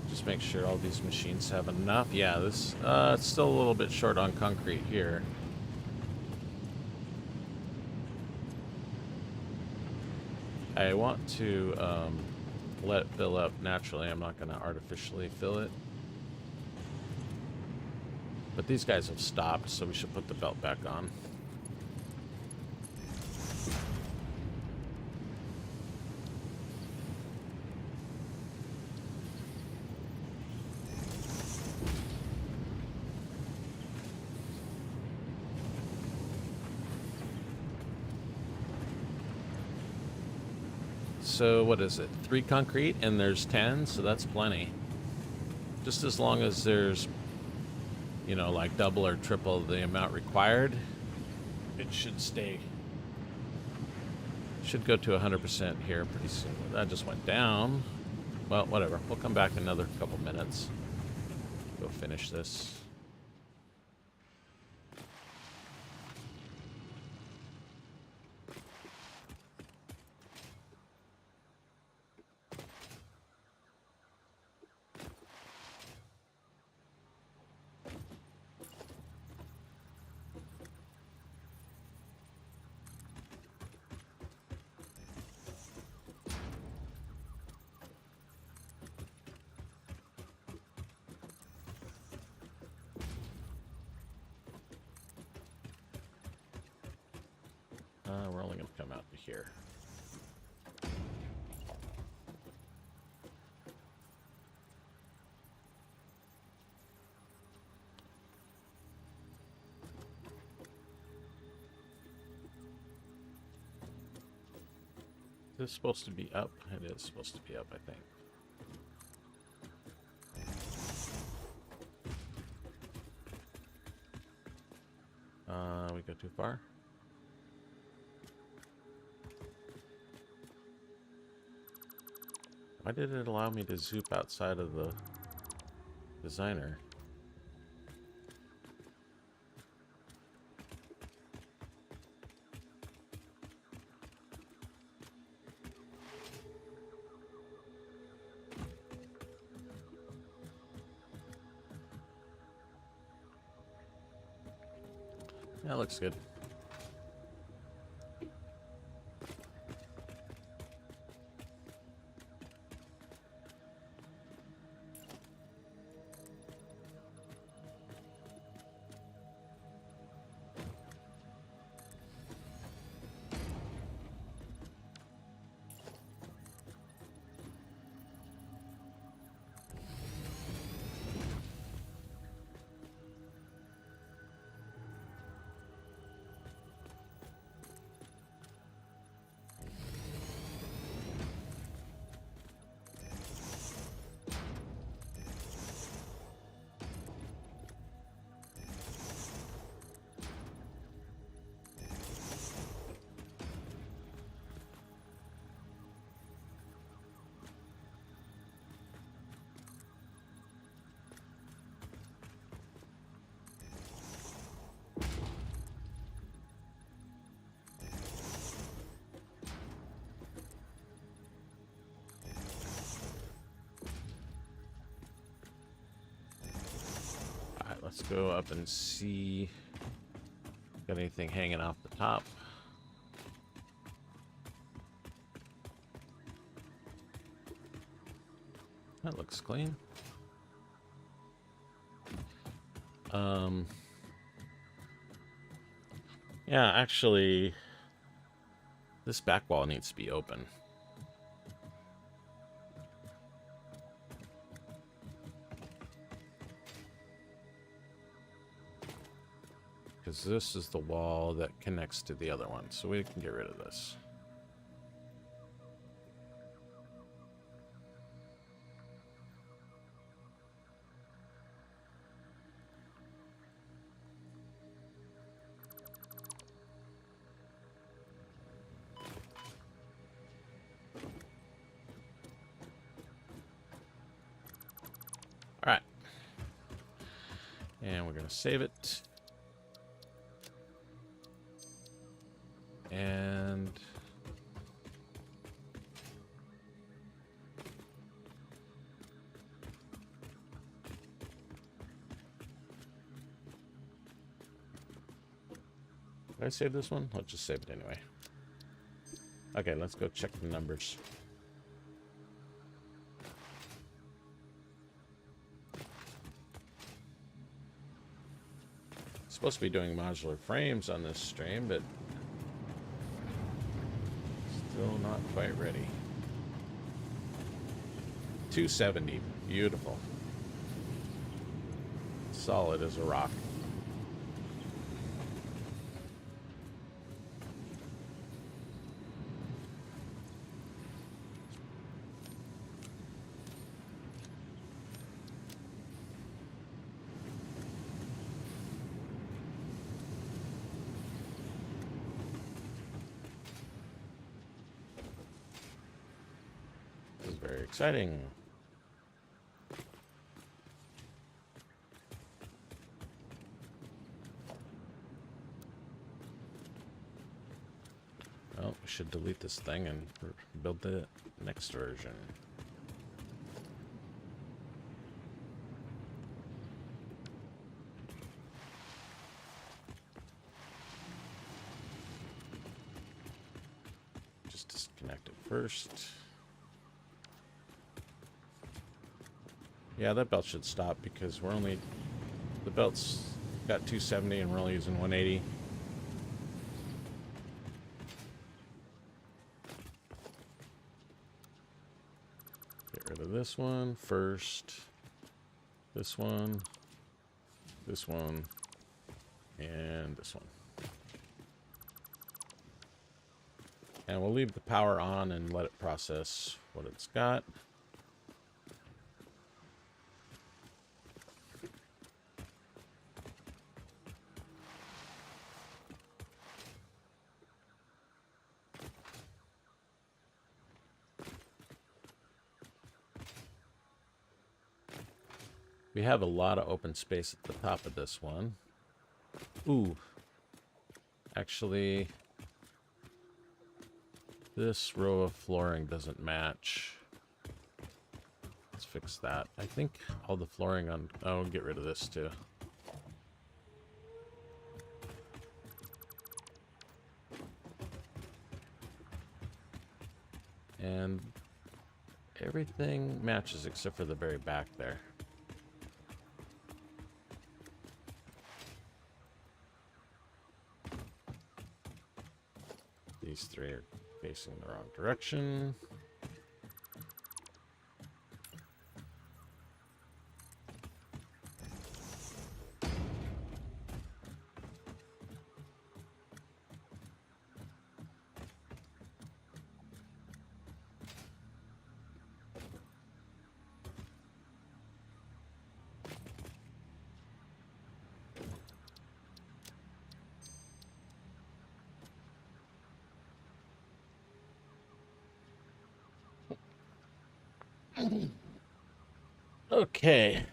Speaker 1: Just make sure all these machines have enough. Yeah, this it's still a little bit short on concrete here. I want to let it fill up naturally. I'm not going to artificially fill it. But these guys have stopped, so we should put the belt back on. So what is it? 3 concrete and there's 10, so that's plenty. Just as long as there's, you know, like double or triple the amount required, it should stay. Should go to 100% here pretty soon. That just went down. Well, whatever. We'll come back in another couple minutes. Go finish this. We're only going to come out to here. Is this supposed to be up? It is supposed to be up, I think. We go too far? Why did it allow me to zoom outside of the designer? That looks good. let's go up and see. Got anything hanging off the top? That looks clean. Yeah, actually, this back wall needs to be open. Because this is the wall that connects to the other one, so we can get rid of this. All right. And we're going to save it. And did I save this one? Let's just save it anyway. Okay, let's go check the numbers. Supposed to be doing modular frames on this stream, but still not quite ready. 270, beautiful. Solid as a rock. This is very exciting. Well, we should delete this thing and build the next version. Just disconnect it first. Yeah, that belt should stop because we're only... The belt's got 270 and we're only using 180. Get rid of this one first. This one. This one. And this one. And we'll leave the power on and let it process what it's got. We have a lot of open space at the top of this one. Ooh. Actually, this row of flooring doesn't match. Let's fix that. I think all the flooring on... Oh, get rid of this too. And everything matches except for the very back there. These three are facing the wrong direction. Okay.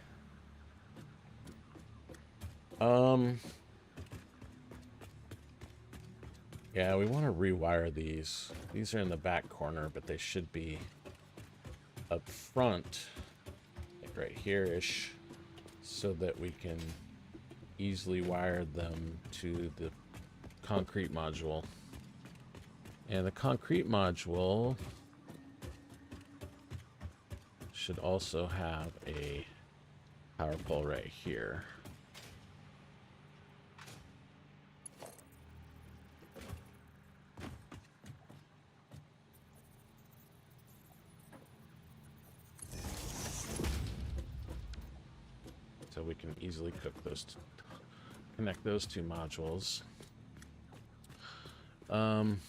Speaker 1: Yeah, we want to rewire these. These are in the back corner, but they should be up front, like right here-ish, so that we can easily wired them to the concrete module. And the concrete module should also have a power pole right here. So we can easily connect those two modules. And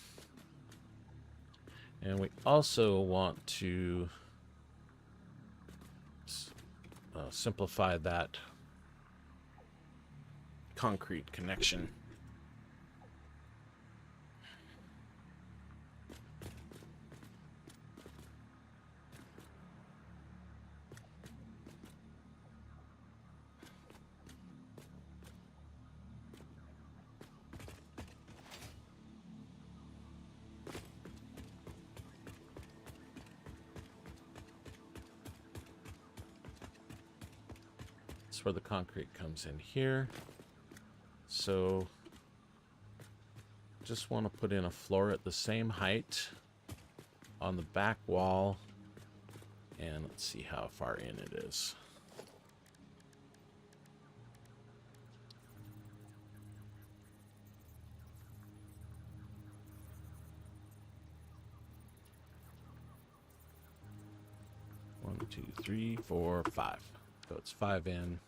Speaker 1: we also want to simplify that concrete connection. That's where the concrete comes in here. So just want to put in a floor at the same height on the back wall, and let's see how far in it is. One, two, three, four, five. So it's 5 in.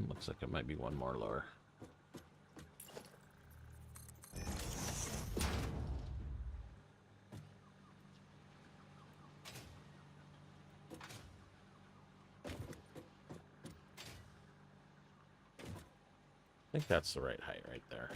Speaker 1: Looks like it might be one more lower. I think that's the right height right there.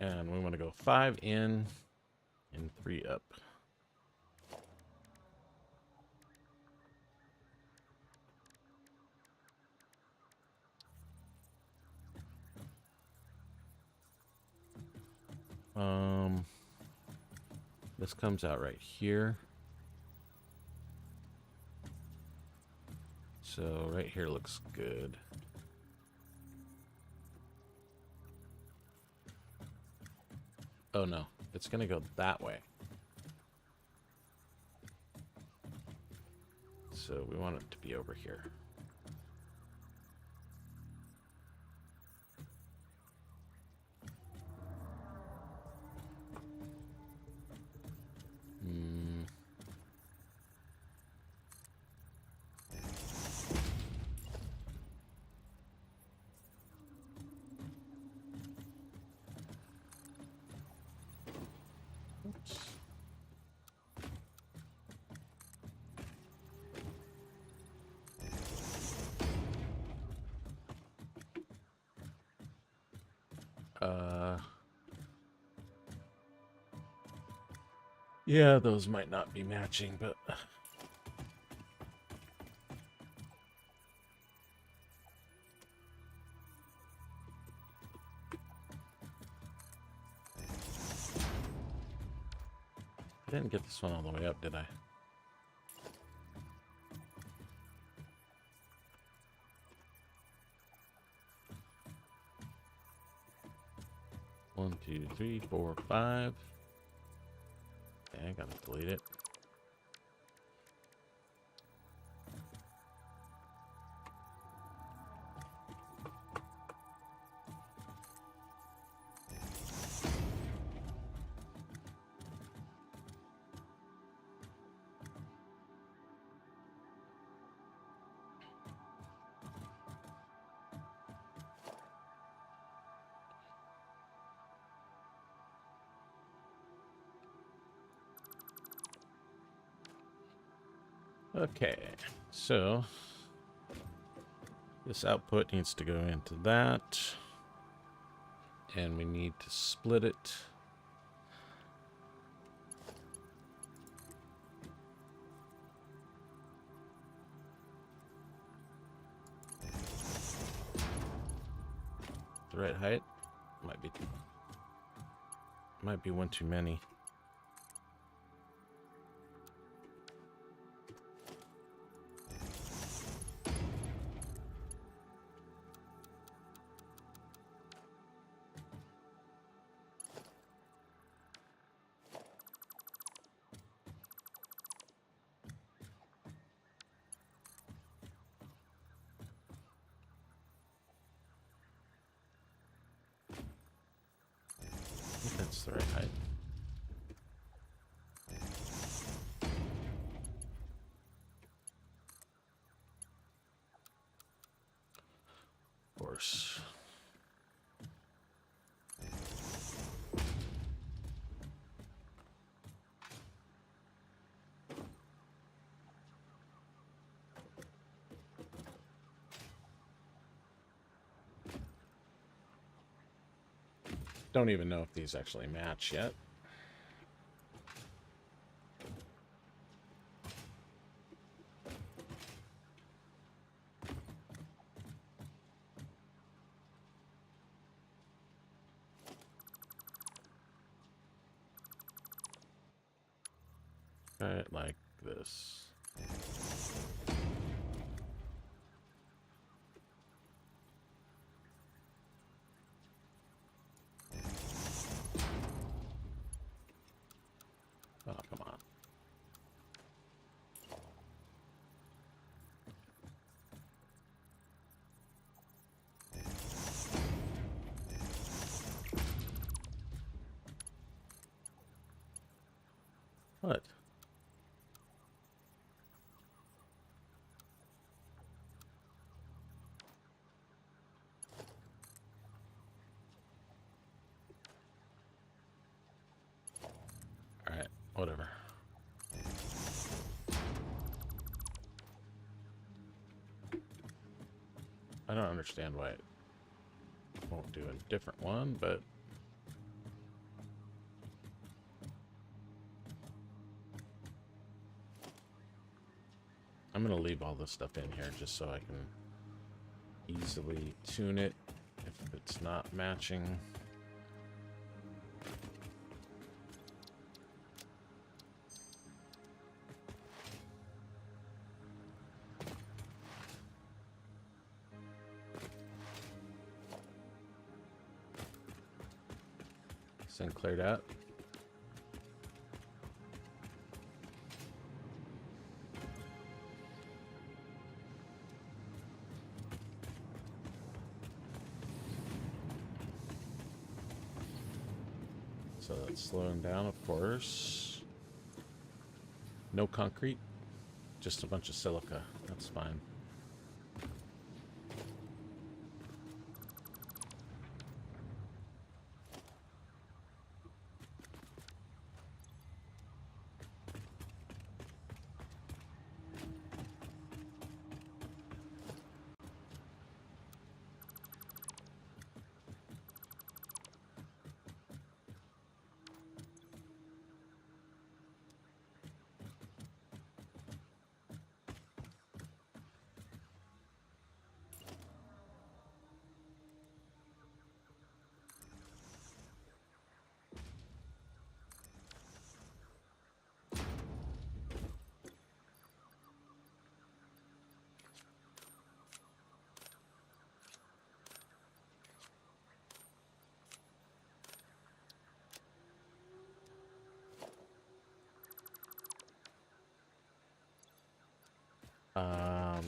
Speaker 1: And we want to go 5 in and 3 up. This comes out right here. So right here looks good. Oh no, it's gonna go that way. So we want it to be over here. Oops. Yeah, those might not be matching, but I didn't get this one all the way up, did I? One, two, three, four, 5. Okay, I gotta delete it. Okay, so this output needs to go into that, and we need to split it. The right height might be one too many. I think that's the right height. Of course. Don't even know if these actually match yet. Try it like this. Oh, come on. What? Alright, whatever. I don't understand why it won't do a different one, but I'm going to leave all this stuff in here just so I can easily tune it if it's not matching. This thing cleared out. So that's slowing down, of course. No concrete, just a bunch of silica. That's fine.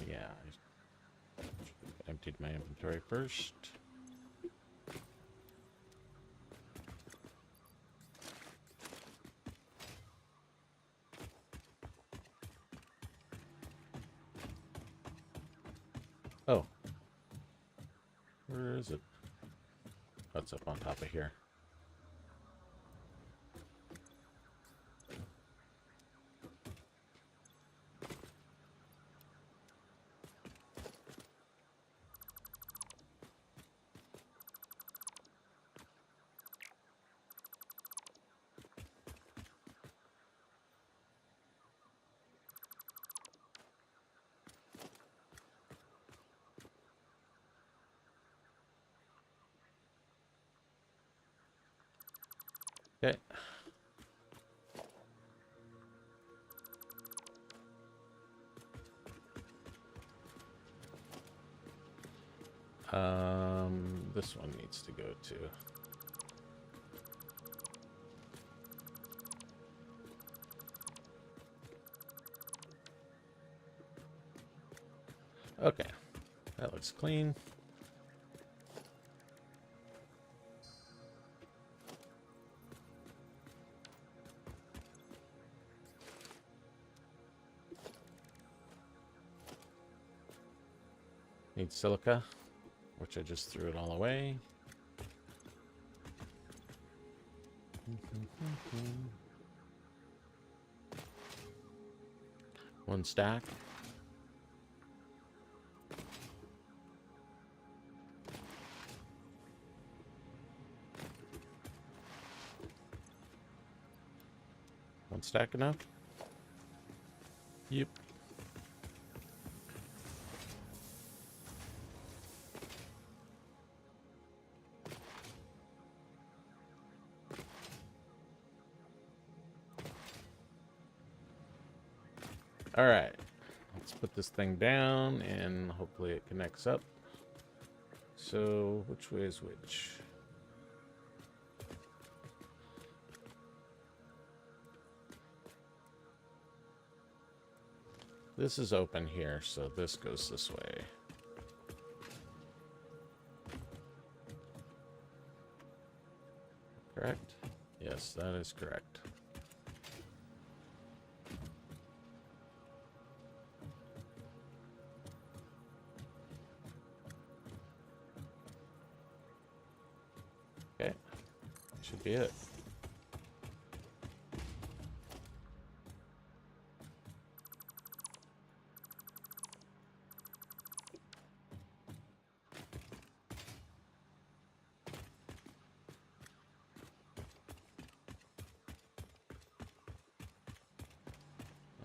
Speaker 1: Yeah. I emptied my inventory first. Oh. Where is it? Oh, it's up on top of here. Okay. This one needs to go too. Okay, that looks clean. Need silica, which I just threw it all away. One stack. One stack enough? Yep. All right, let's put this thing down and hopefully it connects up. So which way is which? This is open here, so this goes this way. Correct? Yes, that is correct. Okay, should be it.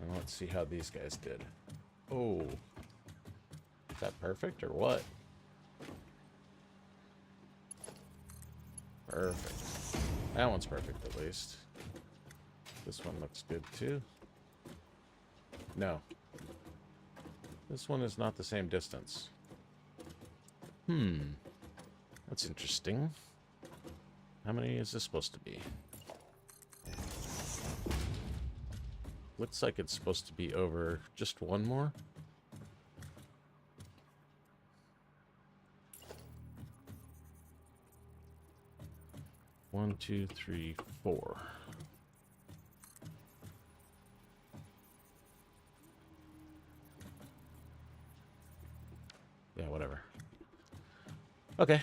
Speaker 1: And let's see how these guys did. Oh, is that perfect or what? Perfect. That one's perfect at least. This one looks good too. No. This one is not the same distance. That's interesting. How many is this supposed to be? Looks like it's supposed to be over just one more. One, two, three, four. Yeah, whatever. Okay.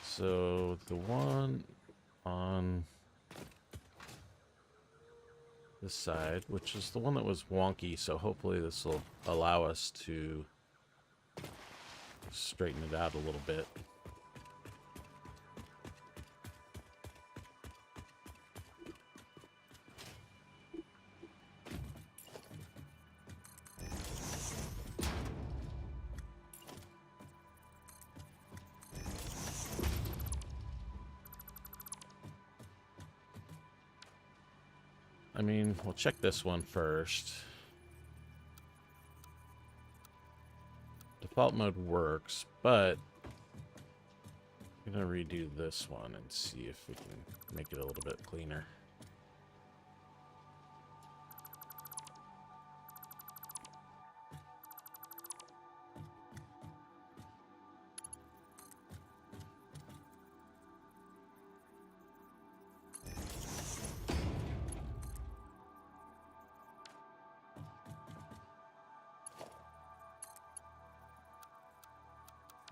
Speaker 1: So the one on this side, which is the one that was wonky, so hopefully this will allow us to straighten it out a little bit. I mean, we'll check this one first. Default mode works, but I'm gonna redo this one and see if we can make it a little bit cleaner.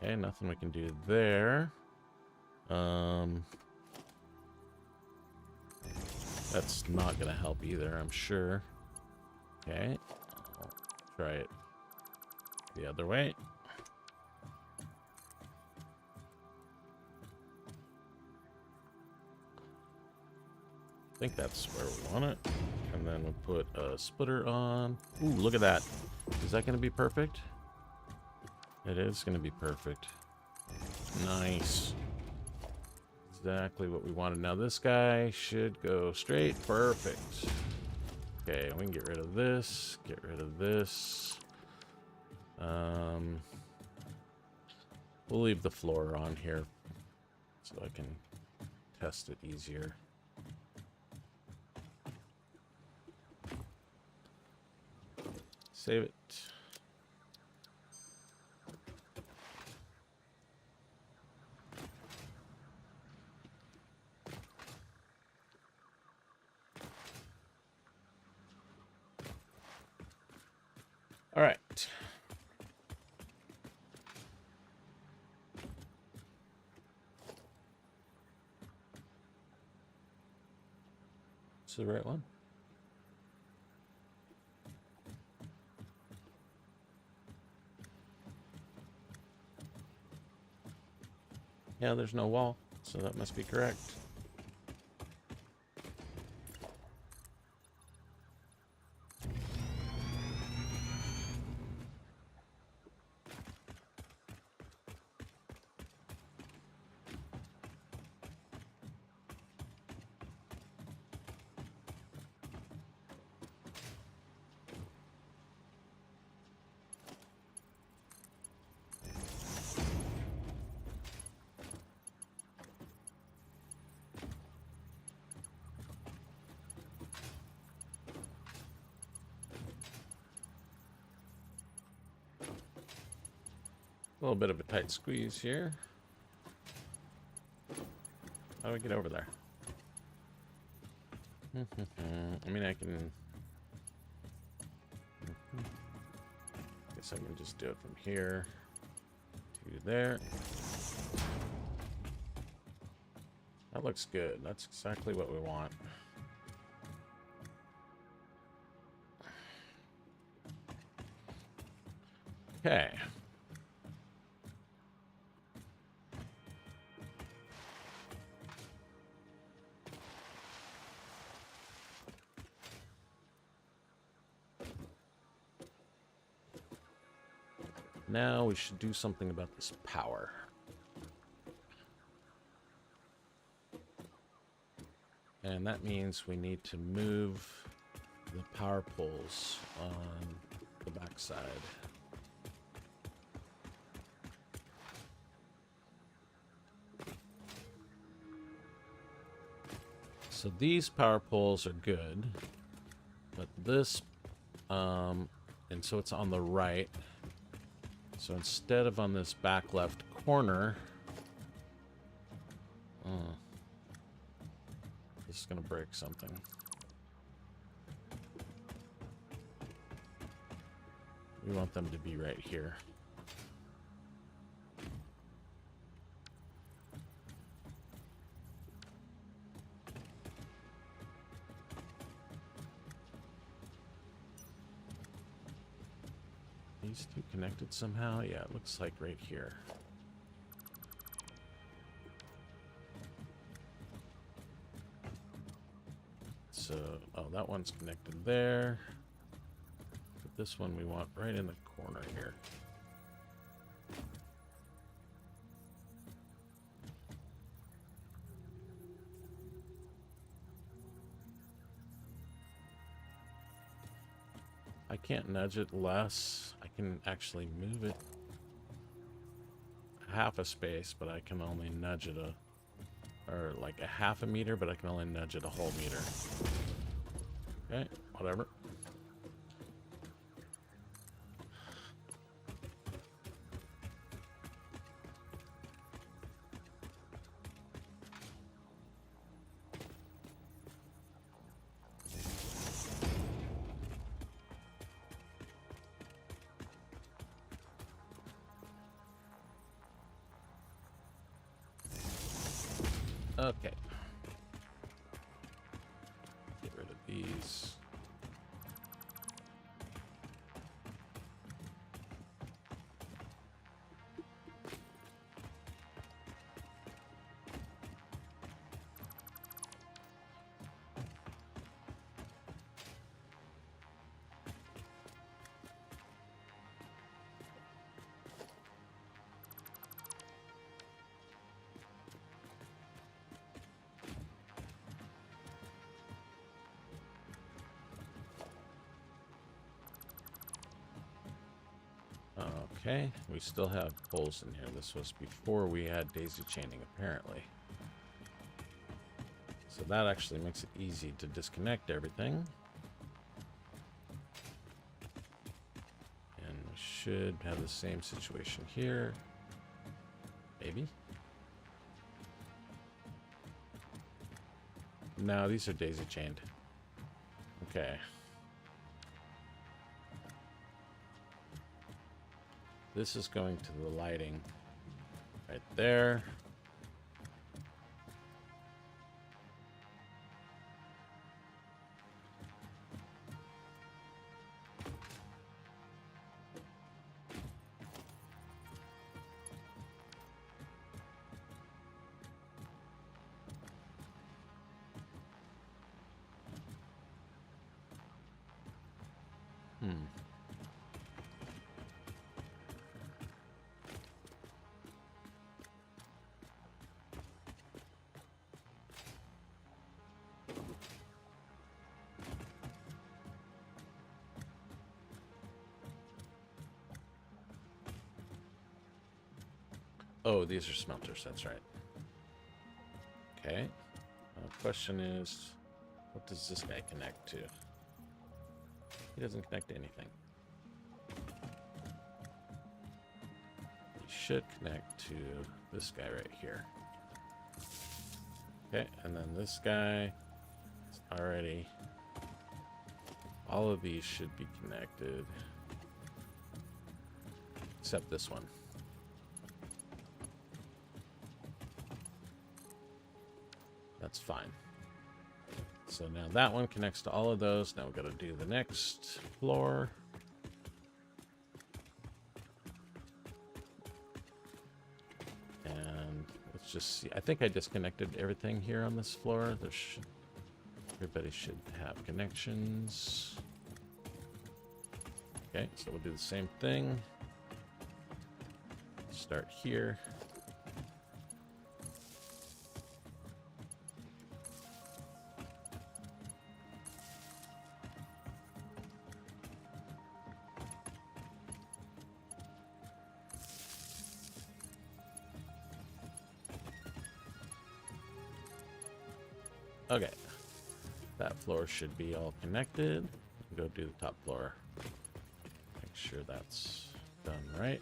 Speaker 1: Okay, nothing we can do there. That's not gonna help either, I'm sure. Okay, I'll try it the other way. think that's where we want it. And then we'll put a splitter on. Ooh, look at that. Is that going to be perfect? It is going to be perfect. Nice. Exactly what we wanted. Now this guy should go straight. Perfect. Okay, we can get rid of this. Get rid of this. We'll leave the floor on here so I can test it easier. Save it. All right. It's the right one. Yeah, there's no wall, so that must be correct. A little bit of a tight squeeze here. How do we get over there? I mean, I can... Guess I can just do it from here to there. That looks good. That's exactly what we want. Okay. Now we should do something about this power. And that means we need to move the power poles on the backside. So these power poles are good, but this, and so it's on the right. So instead of on this back left corner, this is going to break something. We want them to be right here. These two connected somehow? Yeah, it looks like right here. So, oh, that one's connected there. But this one we want right in the corner here. I can't nudge it less. I can actually move it half a space, but I can only nudge it or like a half a meter, but I can only nudge it a whole meter. Okay, whatever. Okay. Get rid of these. Okay, we still have holes in here. This was before we had daisy chaining, apparently. So that actually makes it easy to disconnect everything. And we should have the same situation here. Maybe. No, these are daisy chained. Okay. This is going to the lighting right there. Oh, these are smelters, that's right. Okay. Question is, what does this guy connect to? He doesn't connect to anything. He should connect to this guy right here. Okay, and then this guy is already... All of these should be connected. Except this one. That's fine. So now that one connects to all of those. Now we've got to do the next floor. And let's just see. I think I disconnected everything here on this floor. Everybody should have connections. Okay, so we'll do the same thing. Start here. Okay, that floor should be all connected. Go do the top floor. Make sure that's done right.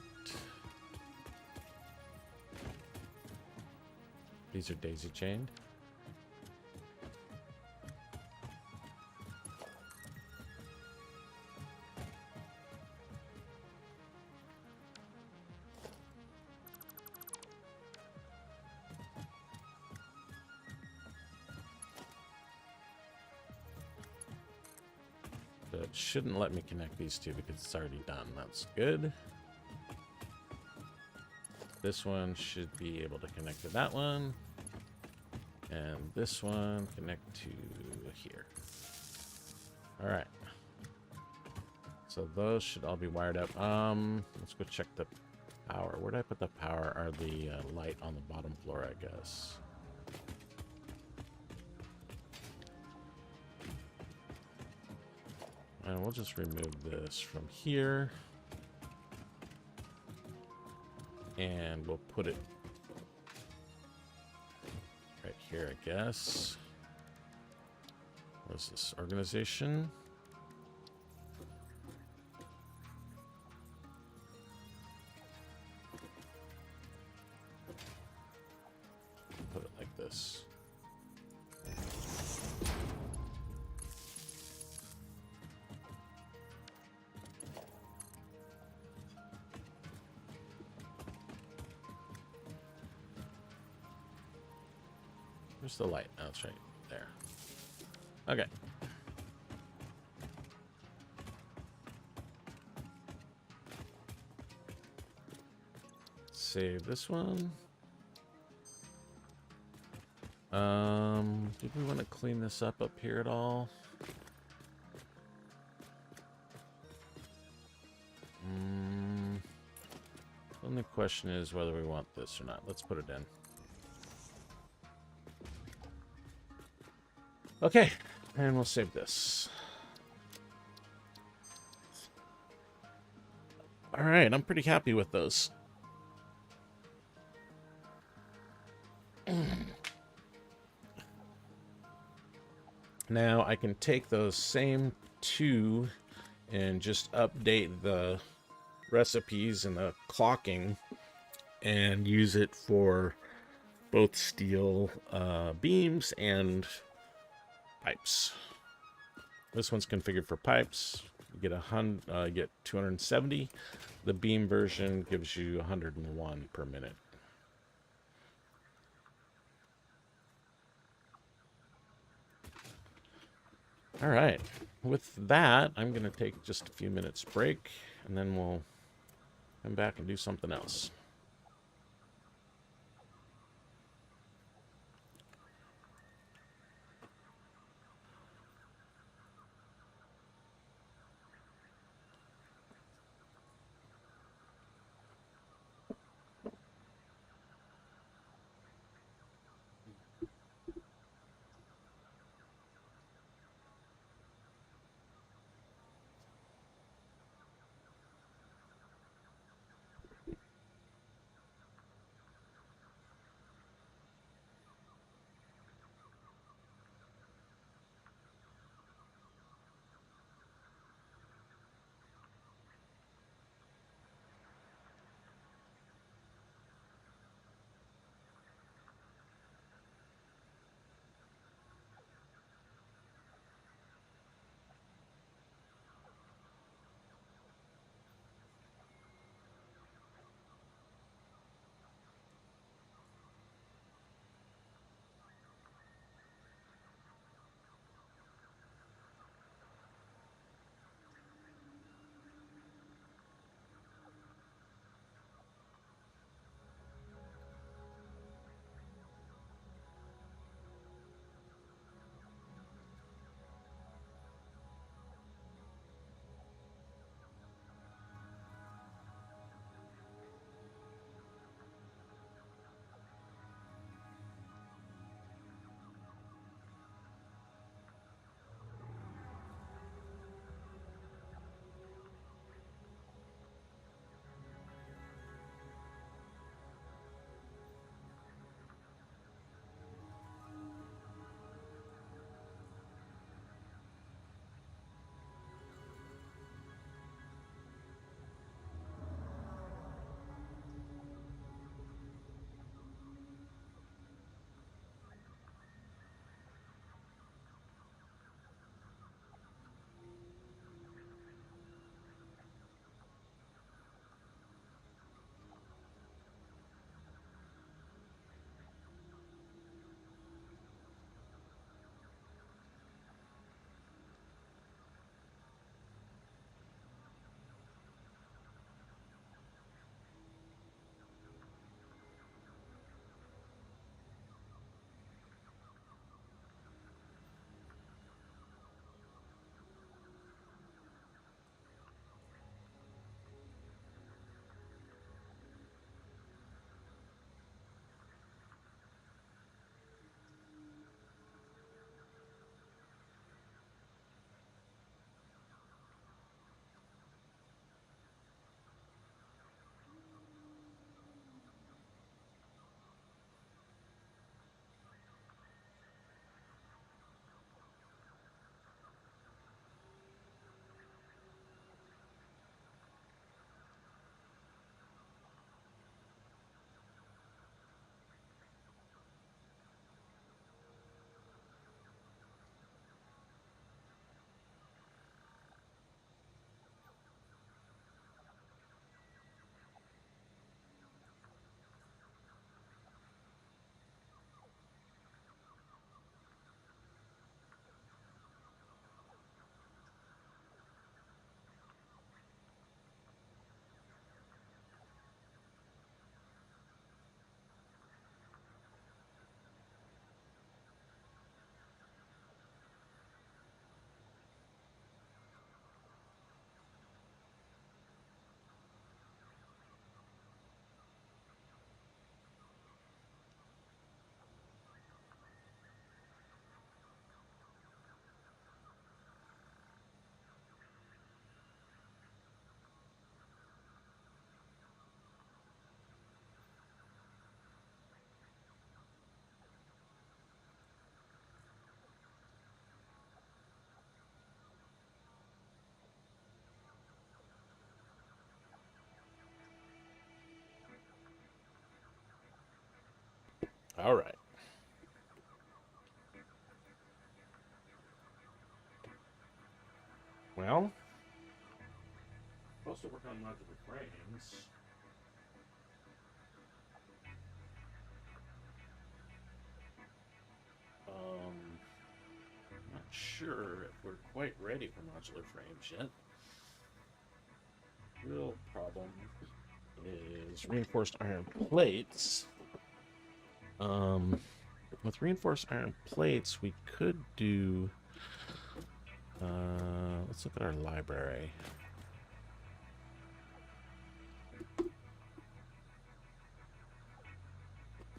Speaker 1: These are daisy chained. So it shouldn't let me connect these two because it's already done. That's good. This one should be able to connect to that one. And this one connect to here. All right. So those should all be wired up. Let's go check the power. Where did I put the power? Or the light on the bottom floor, I guess. And we'll just remove this from here. And we'll put it right here, I guess. What is this? Organization? Put it like this. Where's the light? Oh, it's right there. Okay. Save this one. Did we want to clean this up here at all? Only question is whether we want this or not. Let's put it in. Okay, and we'll save this. All right, I'm pretty happy with those. Now I can take those same two and just update the recipes and the clocking and use it for both steel beams and pipes. This one's configured for pipes. You get 270. The beam version gives you 101 per minute. All right. With that, I'm going to take just a few minutes break, and then we'll come back and do something else. All right. Well, supposed to work on modular frames. Not sure if we're quite ready for modular frames yet. Real problem is reinforced iron plates. With reinforced iron plates, we could do. Let's look at our library.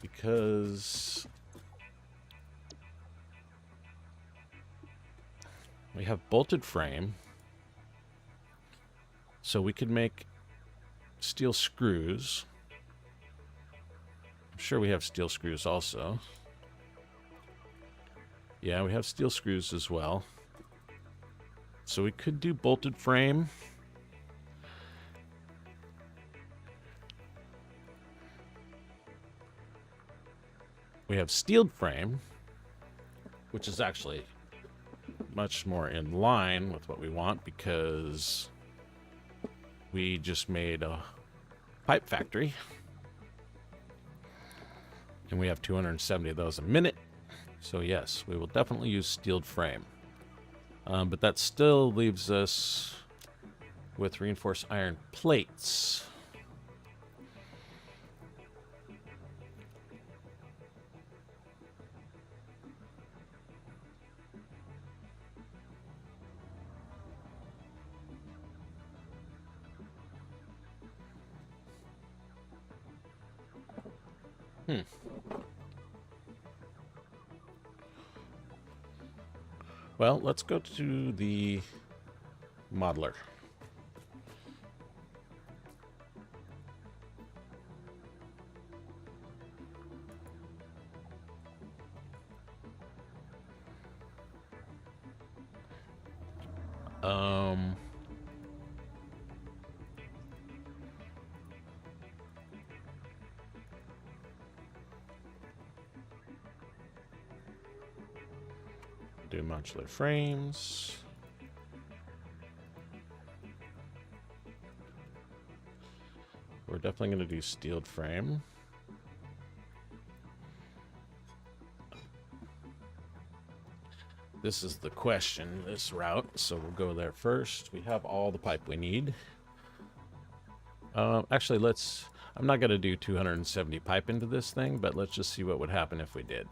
Speaker 1: Because we have bolted frame, so we could make steel screws. I'm sure we have steel screws also. Yeah, we have steel screws as well. So we could do bolted frame. We have steeled frame, which is actually much more in line with what we want because we just made a pipe factory. And we have 270 of those a minute. So yes, we will definitely use steeled frame. But that still leaves us with reinforced iron plates. Well, let's go to the modeler. Do modular frames. We're definitely going to do steeled frame. This is the question, this route, so we'll go there first. We have all the pipe we need. Actually, I'm not going to do 270 pipe into this thing, but let's just see what would happen if we did.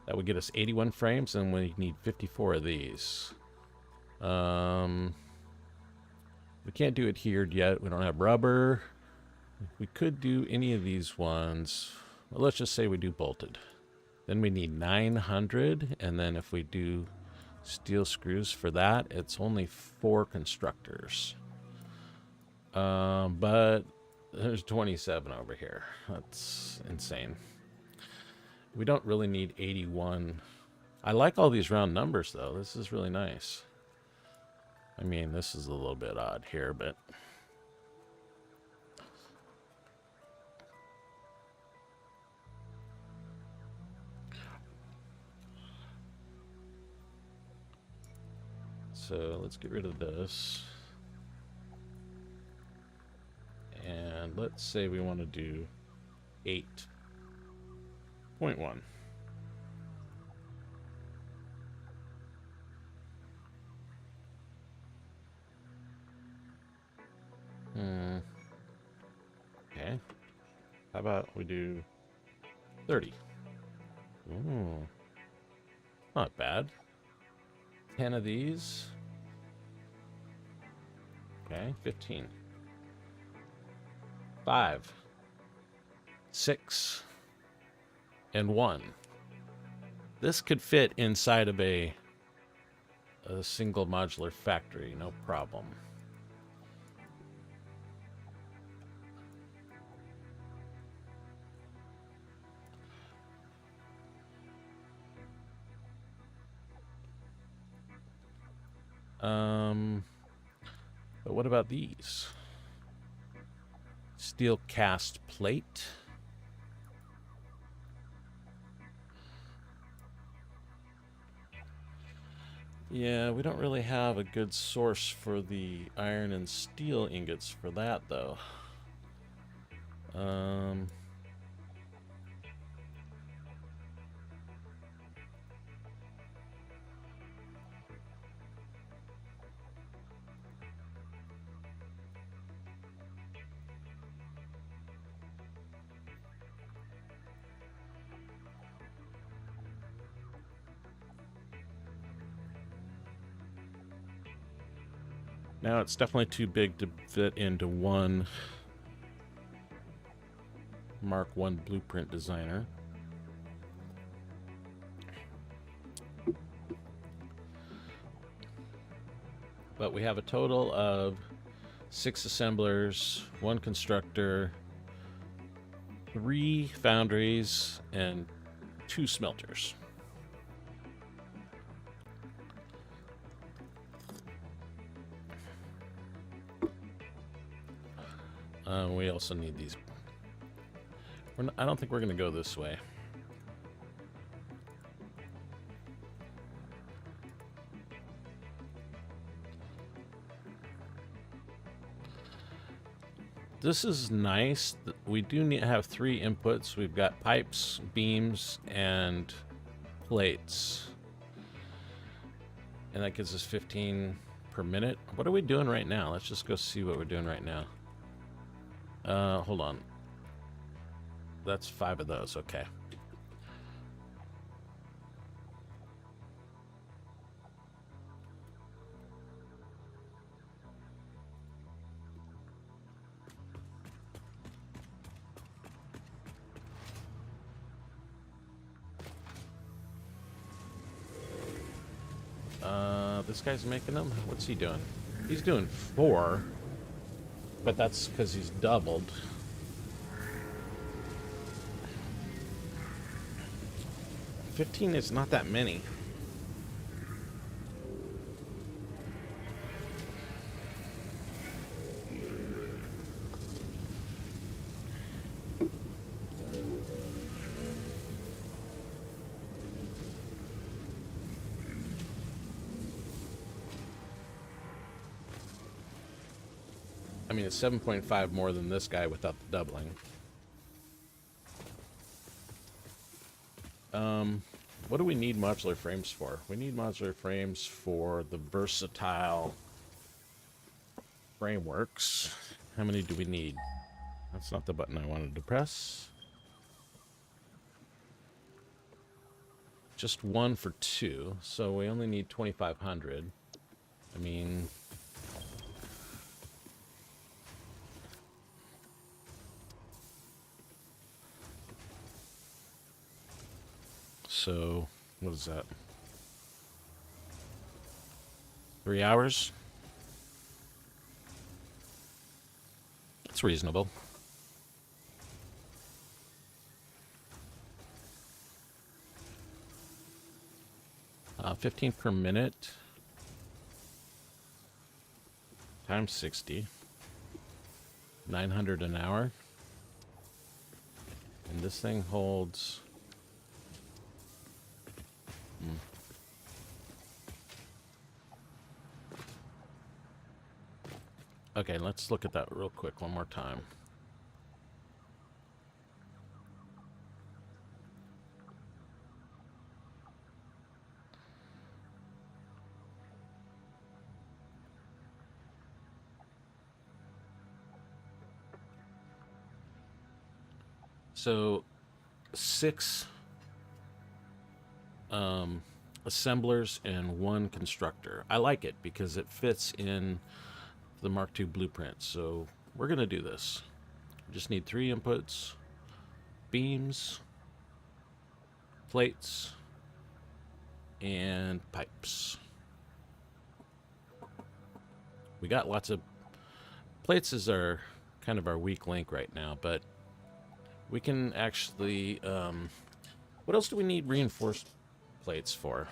Speaker 1: That would get us 81 frames, and we need 54 of these. We can't do it here yet. We don't have rubber. We could do any of these ones. Well, let's just say we do bolted. Then we need 900, and then if we do steel screws for that, it's only 4 constructors. But there's 27 over here. That's insane. We don't really need 81. I like all these round numbers, though. This is really nice. I mean, this is a little bit odd here, but... So let's get rid of this. And let's say we want to do 8.1. Okay. How about we do 30? Ooh. Not bad. 10 of these. Okay, 15. 5. 6. And 1. This could fit inside of a single modular factory, no problem. But what about these? Steel cast plate. Yeah, we don't really have a good source for the iron and steel ingots for that, though. Now it's definitely too big to fit into one Mark I blueprint designer. But we have a total of 6 assemblers, 1 constructor, 3 foundries, and 2 smelters. We also need these. I don't think we're going to go this way. This is nice. We do need to have 3 inputs. We've got pipes, beams, and plates. And that gives us 15 per minute. What are we doing right now? Let's just go see what we're doing right now. Hold on. That's 5 of those. Okay. This guy's making them? What's he doing? He's doing 4, but that's because he's doubled. $15 is not that many. I mean, it's 7.5 more than this guy without the doubling. What do we need modular frames for? We need modular frames for the versatile frameworks. How many do we need? That's not the button I wanted to press. Just 1 for 2, so we only need 2,500. I mean... So, what is that? 3 hours? That's reasonable. $15 per minute times 60. 900 an hour. And this thing holds... Okay, let's look at that real quick one more time. So, 6 assemblers and 1 constructor. I like it because it fits in the Mark II blueprint. So we're going to do this. We just need 3 inputs, beams, plates, and pipes. We got lots of plates is our kind of our weak link right now, but we can actually what else do we need reinforced plates for?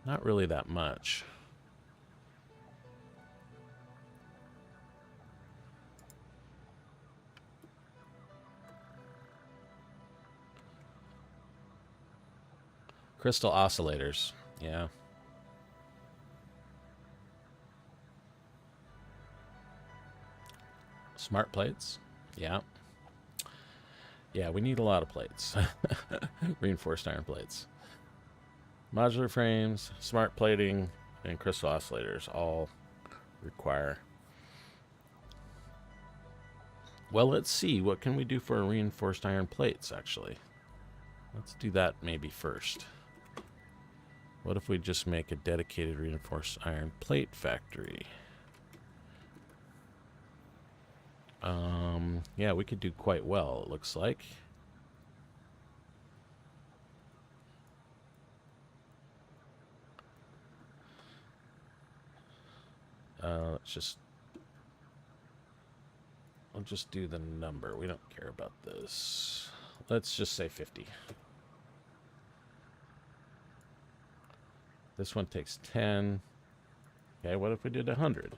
Speaker 1: Not really that much. Crystal oscillators. Yeah. Smart plates. Yeah. Yeah, we need a lot of plates. Reinforced iron plates. Modular frames, smart plating, and crystal oscillators all require. Well, let's see. What can we do for reinforced iron plates, actually? Let's do that maybe first. What if we just make a dedicated reinforced iron plate factory? Yeah, we could do quite well, it looks like. Let's just... I'll just do the number. We don't care about this. Let's just say 50. This one takes 10. Okay, what if we did 100?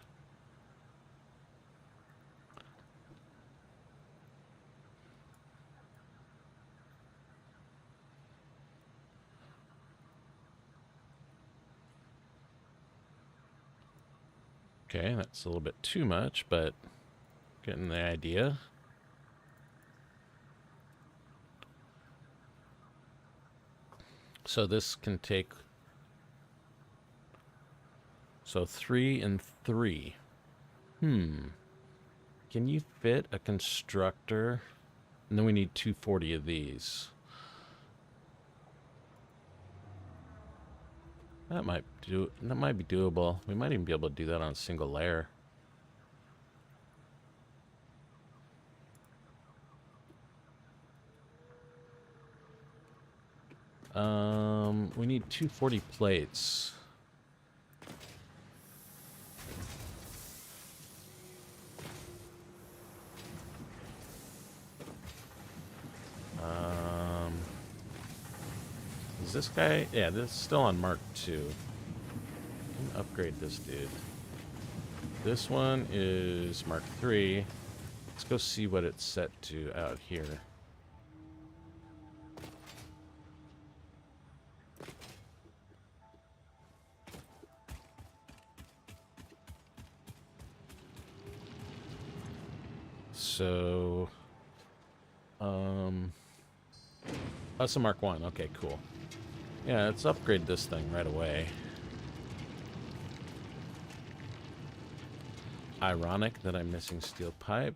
Speaker 1: Okay, that's a little bit too much, but getting the idea. So this can take... So 3 and 3. Can you fit a constructor? And then we need 240 of these. That might be doable. We might even be able to do that on a single layer. We need 240 plates. Is this guy? Yeah, this is still on Mark II. Upgrade this dude. This one is Mark III. Let's go see what it's set to out here. So, that's a Mark I. Okay, cool. Yeah, let's upgrade this thing right away. Ironic that I'm missing steel pipe.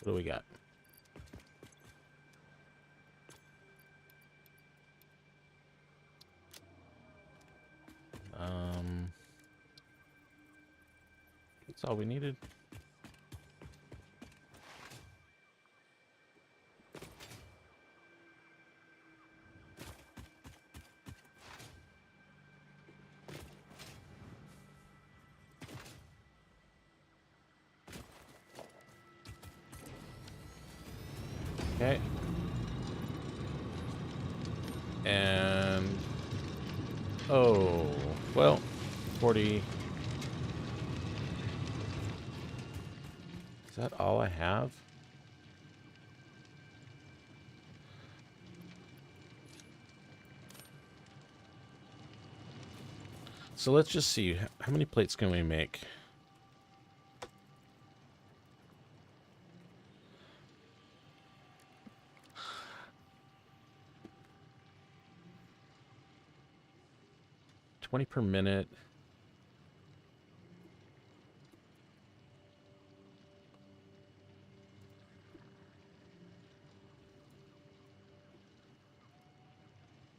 Speaker 1: What do we got? That's all we needed. Okay. And... oh, well, 40... Is that all I have? So let's just see. How many plates can we make? $20 per minute.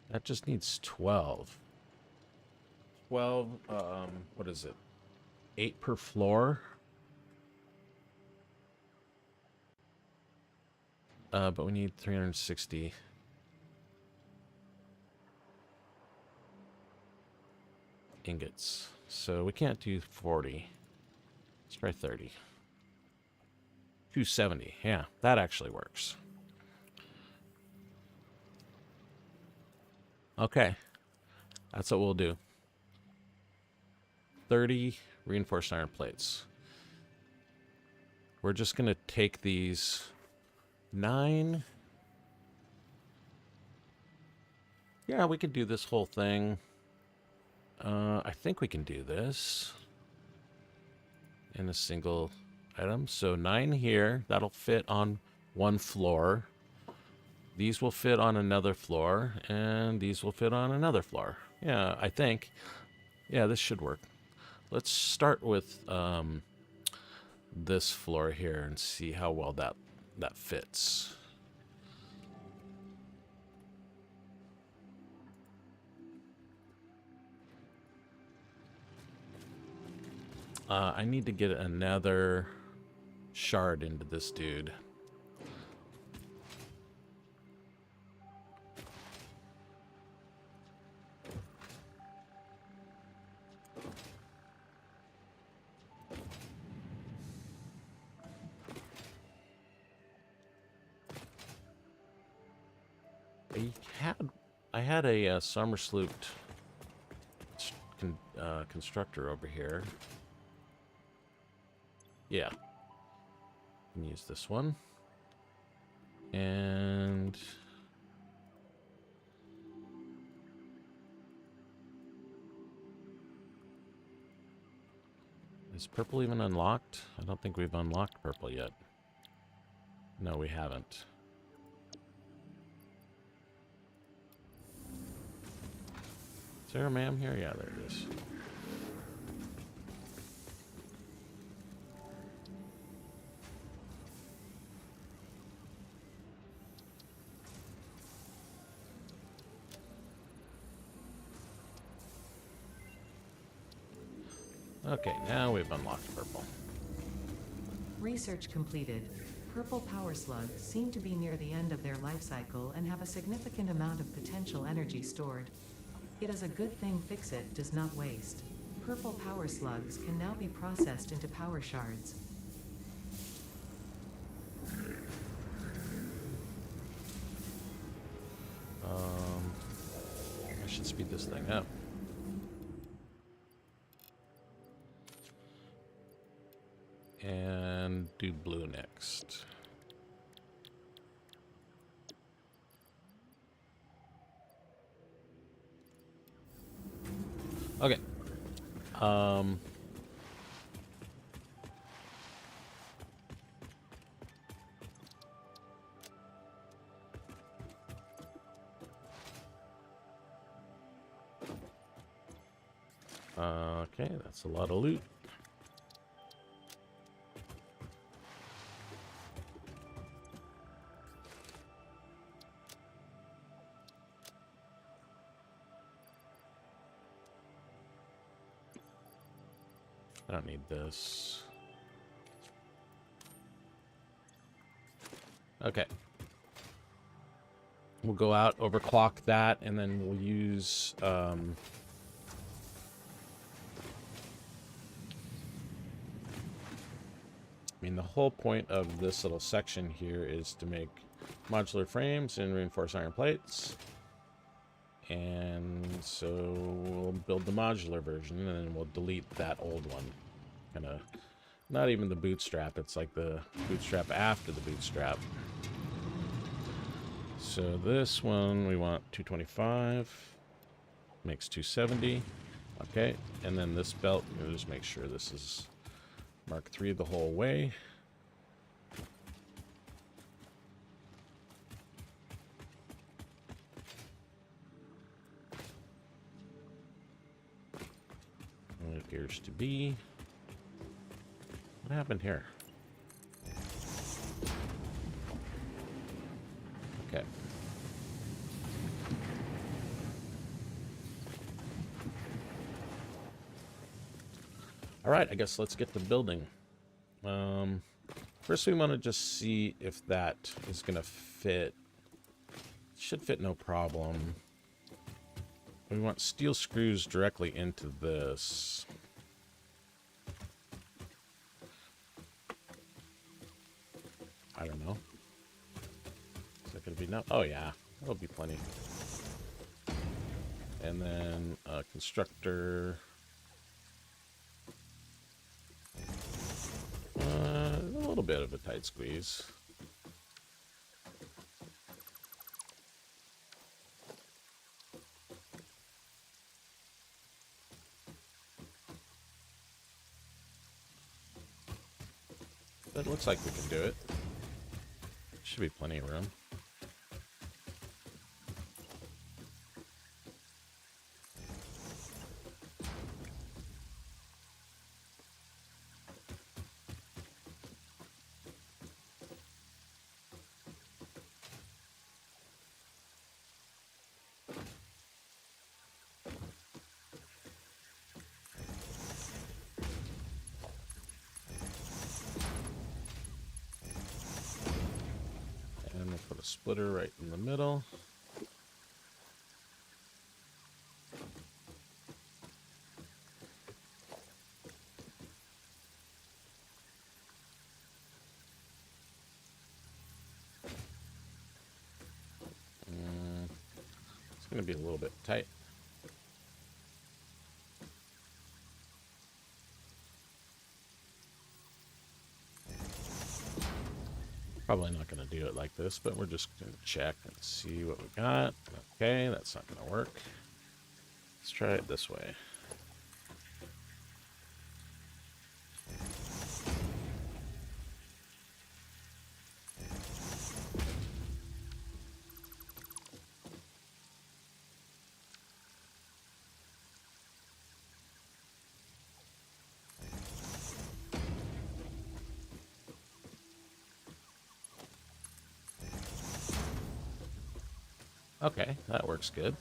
Speaker 1: That just needs 12. 12, what is it? 8 per floor? But we need 360. Ingots. So we can't do 40. Let's try 30. 270. Yeah, that actually works. Okay. That's what we'll do. 30 reinforced iron plates. We're just going to take these 9. Yeah, we could do this whole thing. I think we can do this in a single item. So 9 here. That'll fit on one floor. These will fit on another floor. And these will fit on another floor. Yeah, I think. Yeah, this should work. Let's start with this floor here and see how well that fits. I need to get another shard into this dude. I had a summer slooped constructor over here. Yeah. Can use this one. And is purple even unlocked? I don't think we've unlocked purple yet. No, we haven't. Is there a ma'am here? Yeah, there it is. Okay, now we've unlocked purple.
Speaker 2: Research completed. Purple power slugs seem to be near the end of their life cycle and have a significant amount of potential energy stored. It is a good thing Fix-It does not waste. Purple power slugs can now be processed into power shards.
Speaker 1: I should speed this thing up. And do blue next. Okay. Okay, that's a lot of loot. I don't need this. Okay. We'll go out, overclock that, and then we'll use... I mean, the whole point of this little section here is to make modular frames and reinforce iron plates. And so we'll build the modular version, and then we'll delete that old one. Kind of, not even the bootstrap, it's like the bootstrap after the bootstrap. So this one, we want 225, makes 270. Okay, and then this belt, we'll just make sure this is Mark III the whole way. It appears to be. What happened here? Okay. All right, I guess let's get to building. First we want to just see if that is going to fit. It should fit no problem. We want steel screws directly into this. I don't know. Is that going to be enough? Oh yeah, that'll be plenty. And then constructor. little bit of a tight squeeze. But it looks like we can do it. Should be plenty of room. And we'll put a splitter right in the middle. It's going to be a little bit tight. Probably not going to do it like this, but we're just going to check and see what we got. Okay, that's not going to work. Let's try it this way. Okay, that works good.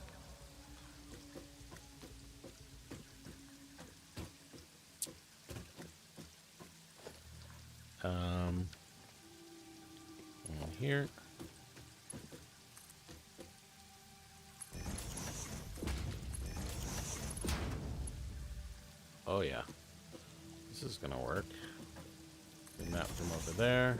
Speaker 1: And here. Oh yeah, this is gonna work. Bring that from over there.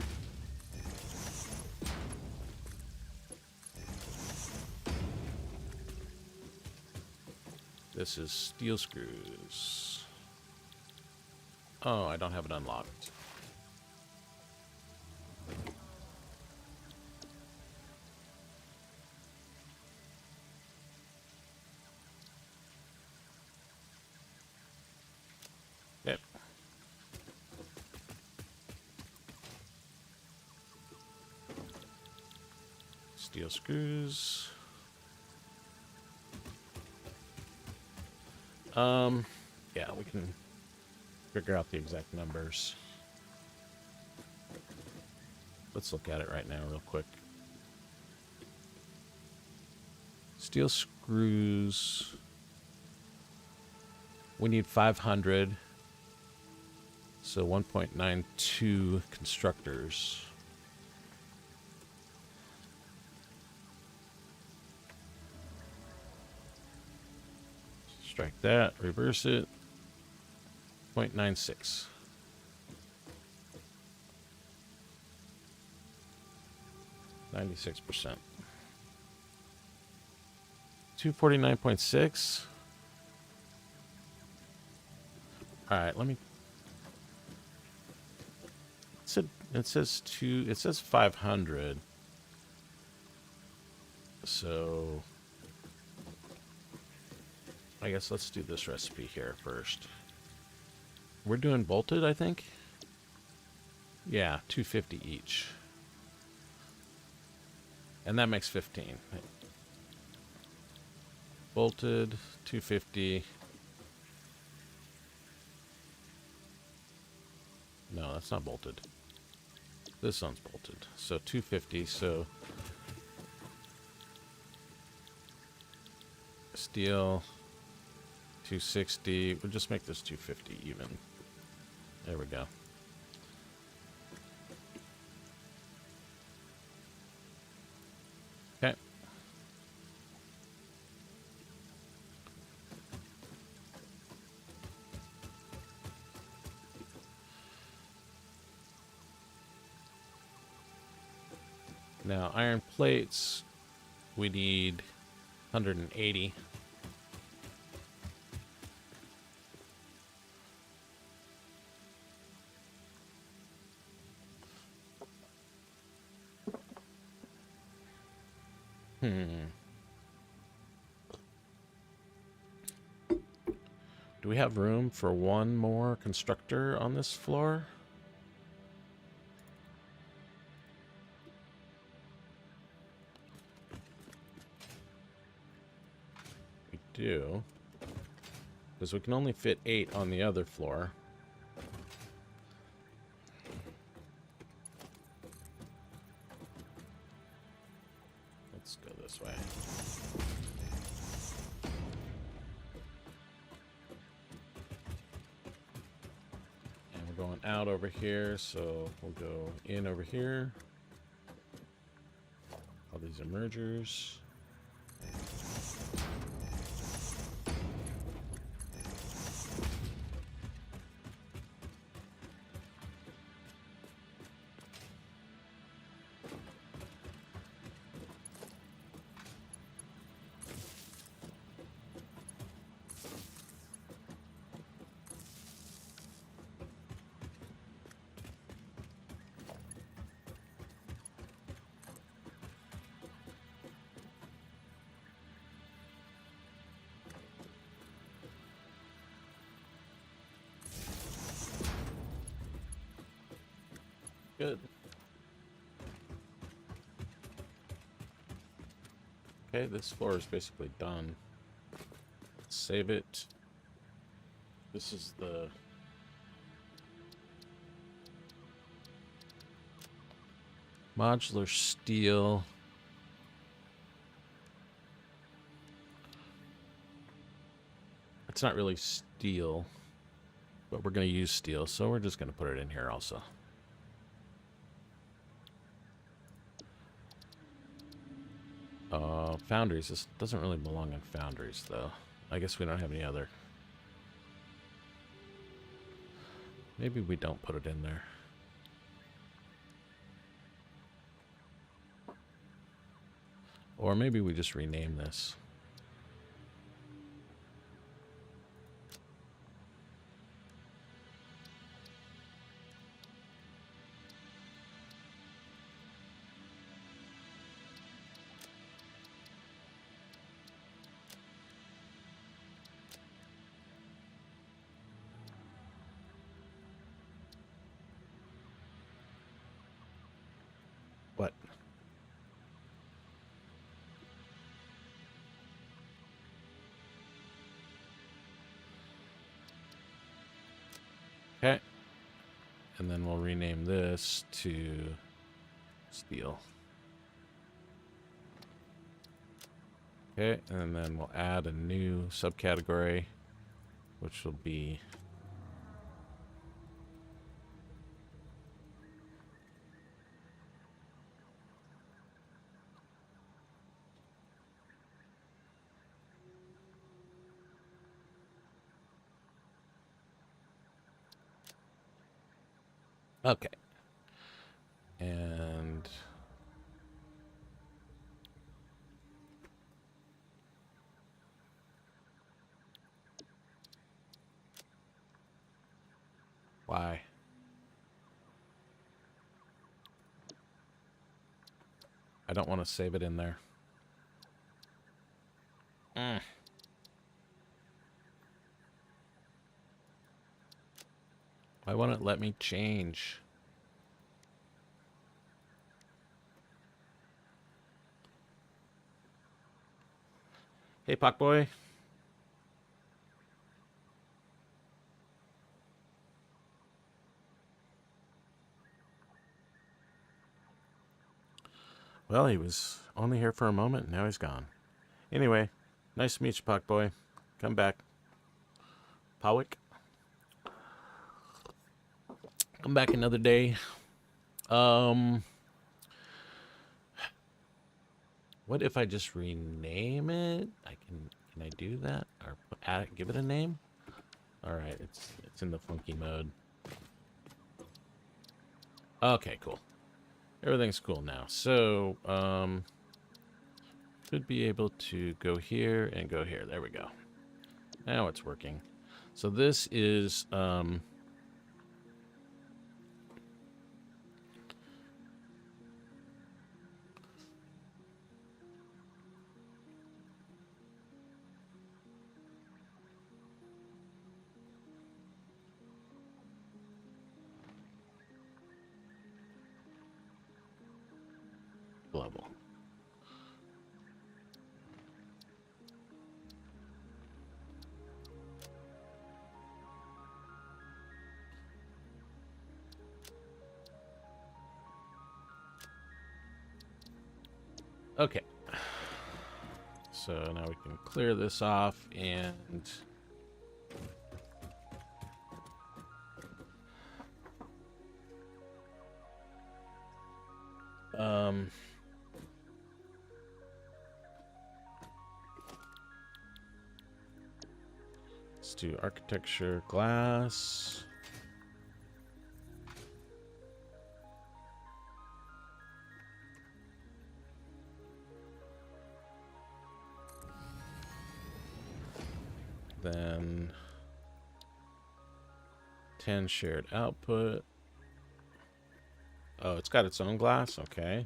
Speaker 1: This is steel screws. Oh, I don't have it unlocked. Yep. Steel screws. Yeah, we can figure out the exact numbers. Let's look at it right now real quick. Steel screws. We need 500. So 1.92 constructors. Strike that, reverse it. 0.96. %. 249.6. All right, let me. It says 500. So I guess let's do this recipe here first. We're doing bolted, I think. Yeah, 250 each. And that makes 15. Bolted, 250. No, that's not bolted. This one's bolted. So 250, so steel 260. We'll just make this 250 even. There we go. Okay. Now, iron plates, we need 180. Hmm. Do we have room for one more constructor on this floor? We do. Because we can only fit 8 on the other floor. Let's go this way. And we're going out over here, so we'll go in over here. All these emergers. Good. Okay, this floor is basically done. Let's save it. This is the modular steel. It's not really steel, but we're going to use steel, so we're just going to put it in here also. Foundries. This doesn't really belong in foundries, though. I guess we don't have any other. Maybe we don't put it in there. Or maybe we just rename this. What? Okay. And then we'll rename this to steel. Okay, and then we'll add a new subcategory, which will be okay. And why? I don't want to save it in there. Why won't it let me change? Hey, Pock Boy. Well, he was only here for a moment, and now he's gone. Anyway, nice to meet you, Pock Boy. Come back. Powick. Come back another day. What if I just rename it? Can I do that? Or give it a name? Alright, it's in the funky mode. Okay, cool. Everything's cool now. So, should be able to go here and go here. There we go. Now it's working. So this is, level. Okay. So now we can clear this off and let's do architecture glass. Then 10 shared output. Oh, it's got its own glass? Okay.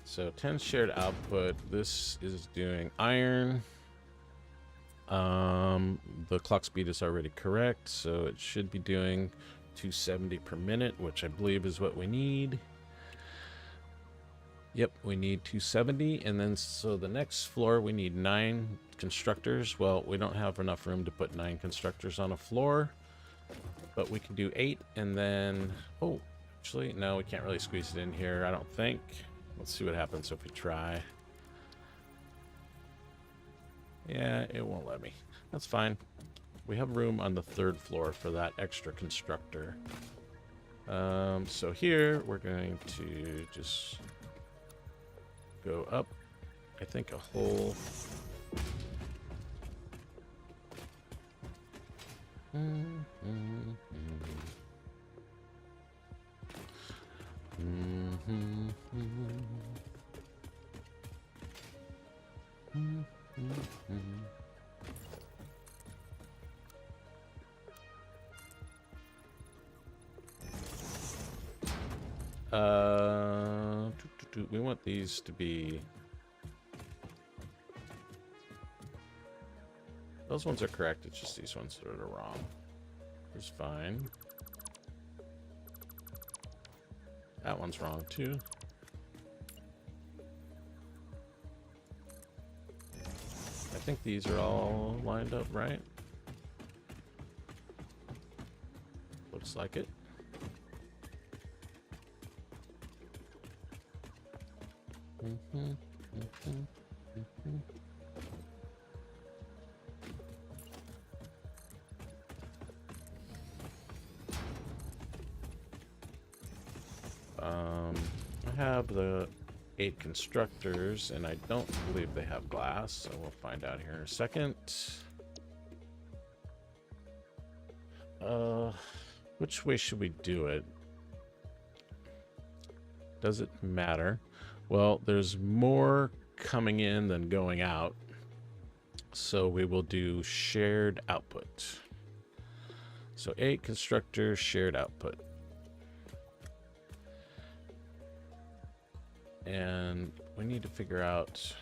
Speaker 1: So 10 shared output. This is doing iron. The clock speed is already correct, so it should be doing 270 per minute, which I believe is what we need. Yep, we need 270, and then so the next floor we need 9 constructors. Well, we don't have enough room to put 9 constructors on a floor, but we can do 8, and then actually no, we can't really squeeze it in here, I don't think. Let's see what happens if we try. Yeah, it won't let me. That's fine. We have room on the 3rd floor for that extra constructor. So here we're going to just go up, I think, a whole... We want these to be... Those ones are correct, it's just these ones that are wrong. It's fine. That one's wrong too. I think these are all lined up right. Looks like it. I have the 8 constructors, and I don't believe they have glass, so we'll find out here in a second. Which way should we do it? Does it matter? Well, there's more coming in than going out, so we will do shared output. So 8 constructors, shared output. And we need to figure out...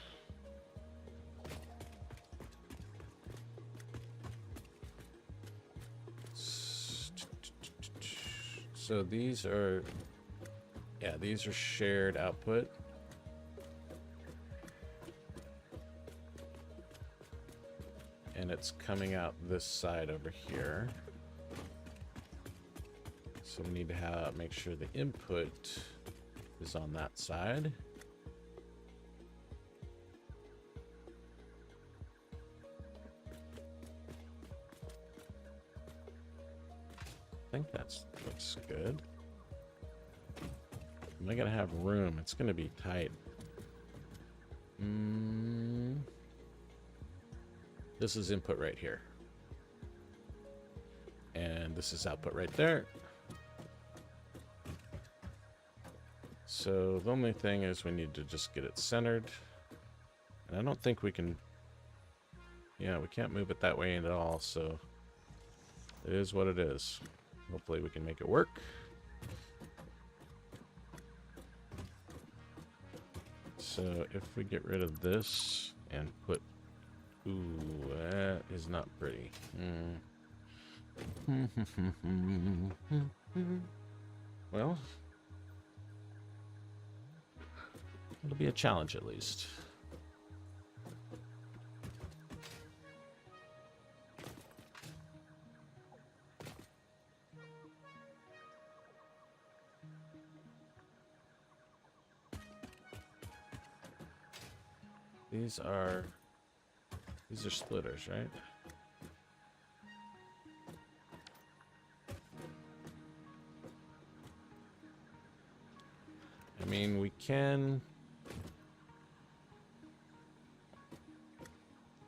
Speaker 1: So these are... Yeah, these are shared output. And it's coming out this side over here. So we need to make sure the input is on that side. I think that looks good. Am I gonna have room? It's gonna be tight. This is input right here. And this is output right there. So the only thing is we need to just get it centered. And I don't think we can... Yeah, we can't move it that way at all, so... It is what it is. Hopefully we can make it work. So if we get rid of this and put... Ooh, that is not pretty. Well, it'll be a challenge at least. These are splitters, right? I mean, we can...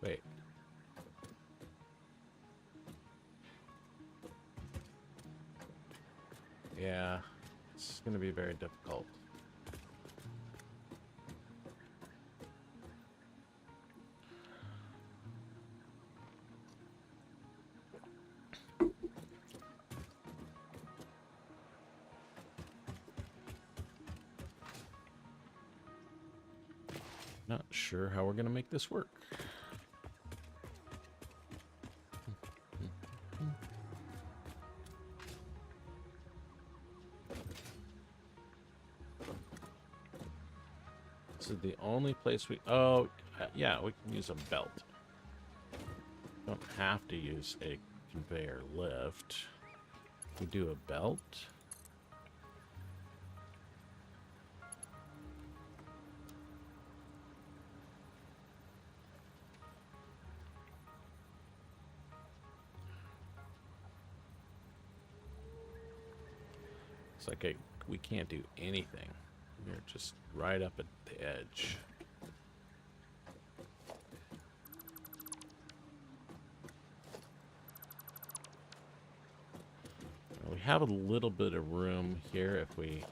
Speaker 1: Wait. Yeah, it's going to be very difficult. Not sure how we're going to make this work. This is the only place we... Oh, yeah, we can use a belt. Don't have to use a conveyor lift. We do a belt. It's like we can't do anything. We're just right up at the edge. We have a little bit of room here if we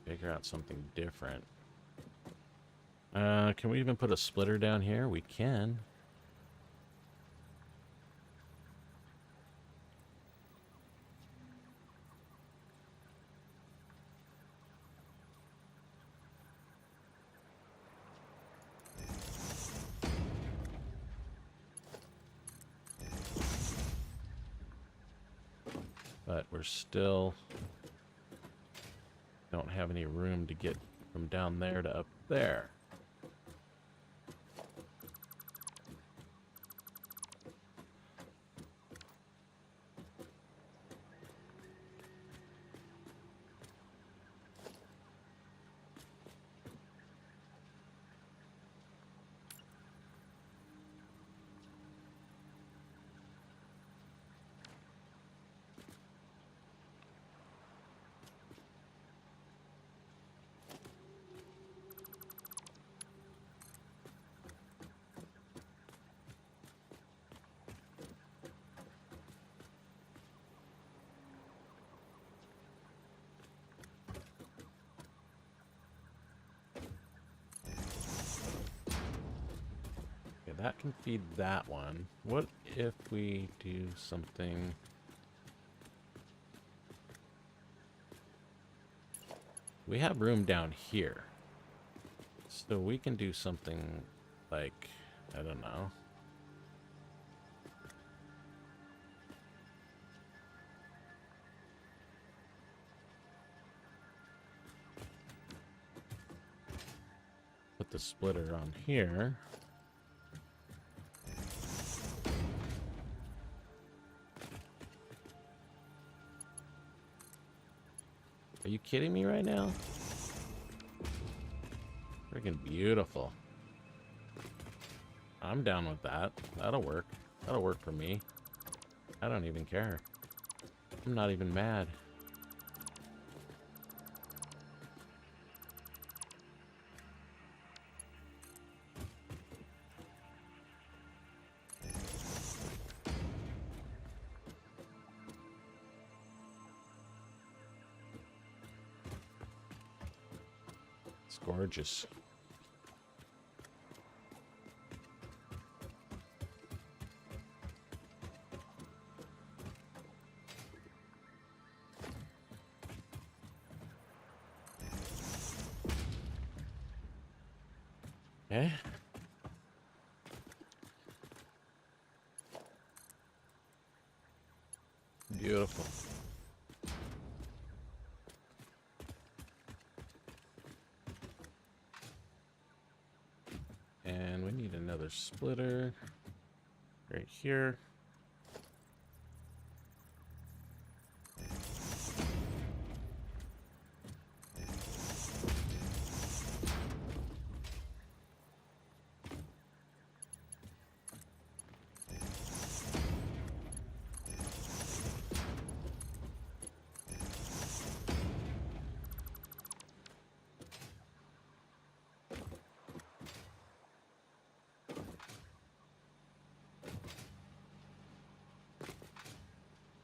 Speaker 1: figure out something different. Can we even put a splitter down here? We can. But we're still don't have any room to get from down there to up there. That can feed that one. What if we do something? We have room down here. So we can do something like, I don't know. Put the splitter on here. Are you kidding me right now? Freaking beautiful. I'm down with that. That'll work. That'll work for me. I don't even care. I'm not even mad. It's gorgeous. Okay. Beautiful. And we need another splitter right here.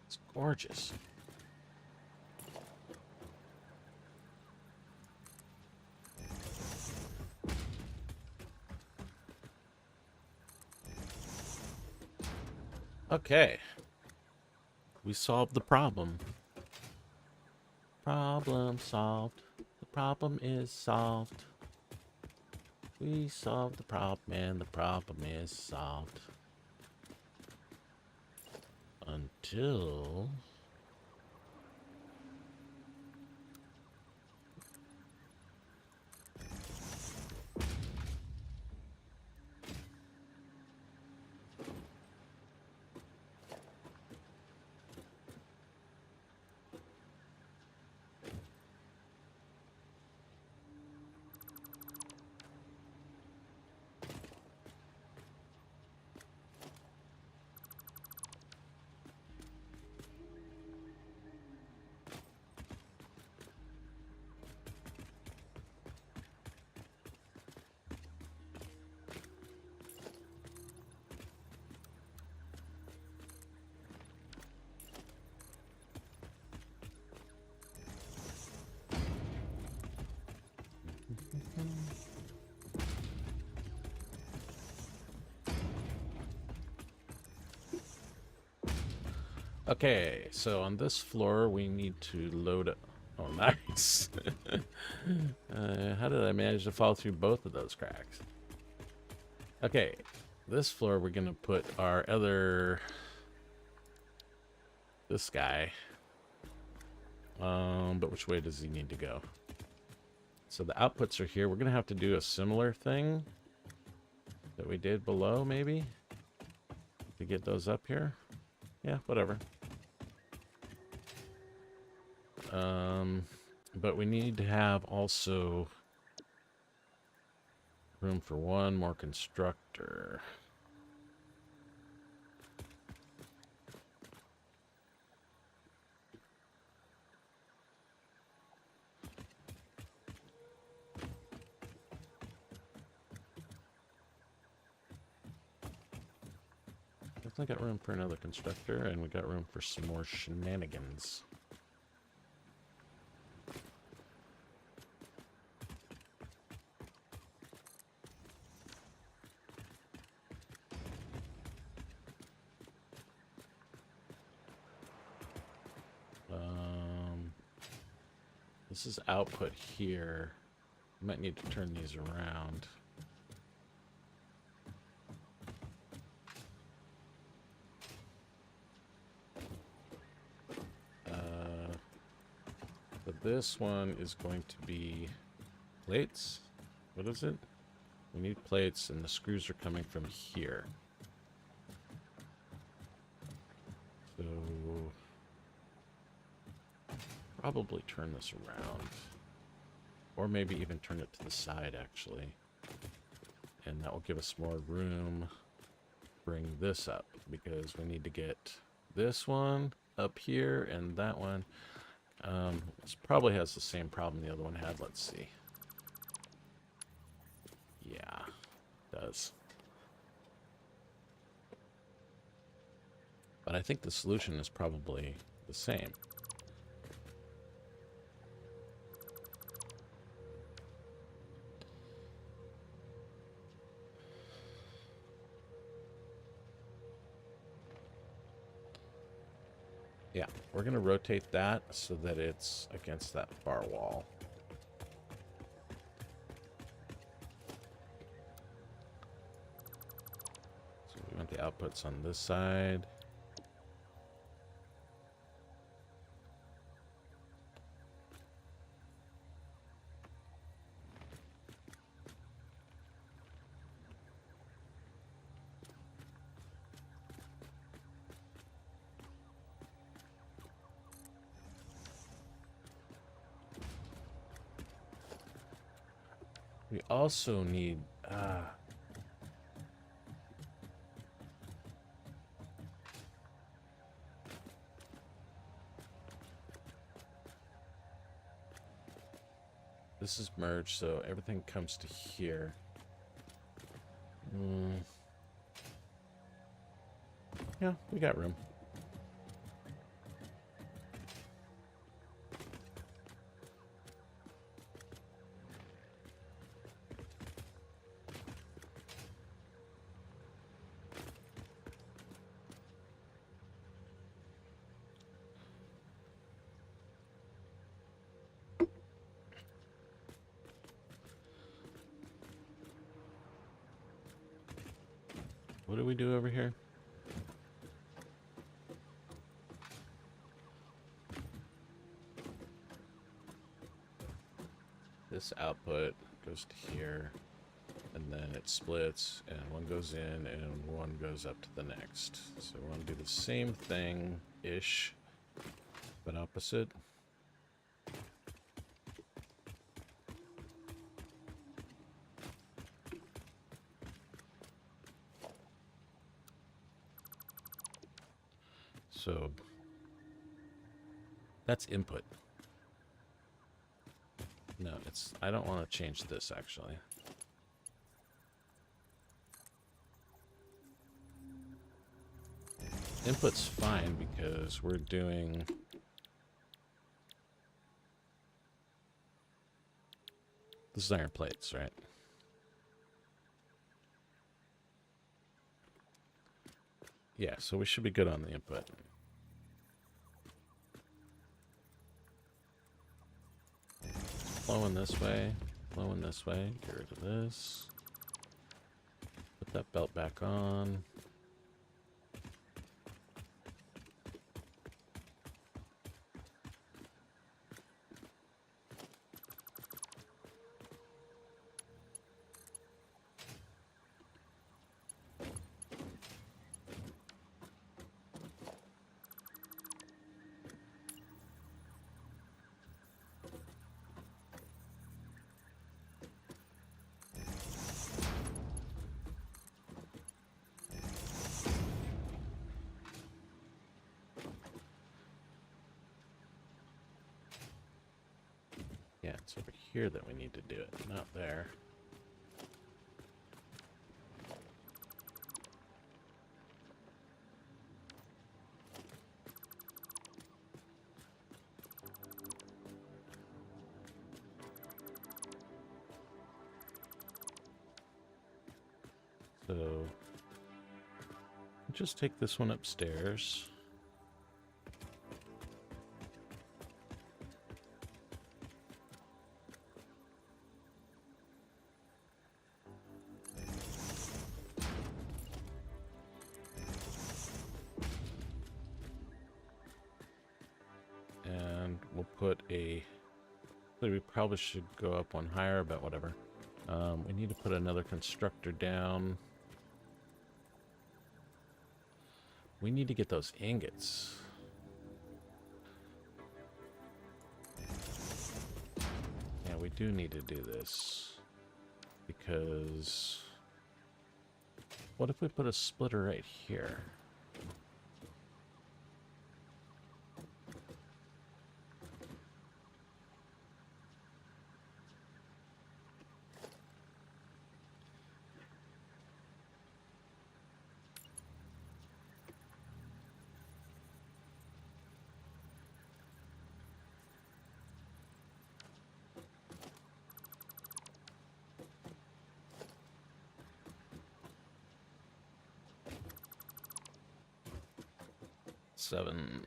Speaker 1: It's gorgeous. Okay. We solved the problem. Problem solved. The problem is solved. We solved the problem and the problem is solved. Until... Okay, so on this floor we need to load up. Oh, nice. How did I manage to fall through both of those cracks? Okay, this floor we're gonna put our other... this guy. But which way does he need to go? So the outputs are here. We're gonna have to do a similar thing that we did below, maybe? To get those up here? Yeah, whatever. But we need to have also room for one more constructor. Definitely got room for another constructor, and we got room for some more shenanigans. This is output here. Might need to turn these around. But this one is going to be plates. What is it? We need plates, and the screws are coming from here. So probably turn this around, or maybe even turn it to the side actually, and that will give us more room. Bring this up because we need to get this one up here and that one. This probably has the same problem the other one had. Let's see. Yeah, it does. But I think the solution is probably the same. Yeah, we're going to rotate that so that it's against that far wall. outputs on this side. We also need this is merged, so everything comes to here. Yeah, we got room. What do we do over here? This output goes to here, and then it splits, and one goes in, and one goes up to the next. So we want to do the same thing-ish, but opposite. So that's input. No, I don't want to change this actually. Input's fine because we're doing this is iron plates, right? Yeah, so we should be good on the input. Flowing this way, flowing this way. Get rid of this. Put that belt back on. Yeah, it's over here that we need to do it, not there. So, just take this one upstairs. And we'll put a... We probably should go up one higher, but whatever. We need to put another constructor down. We need to get those ingots. Yeah, we do need to do this. Because... what if we put a splitter right here? Seven.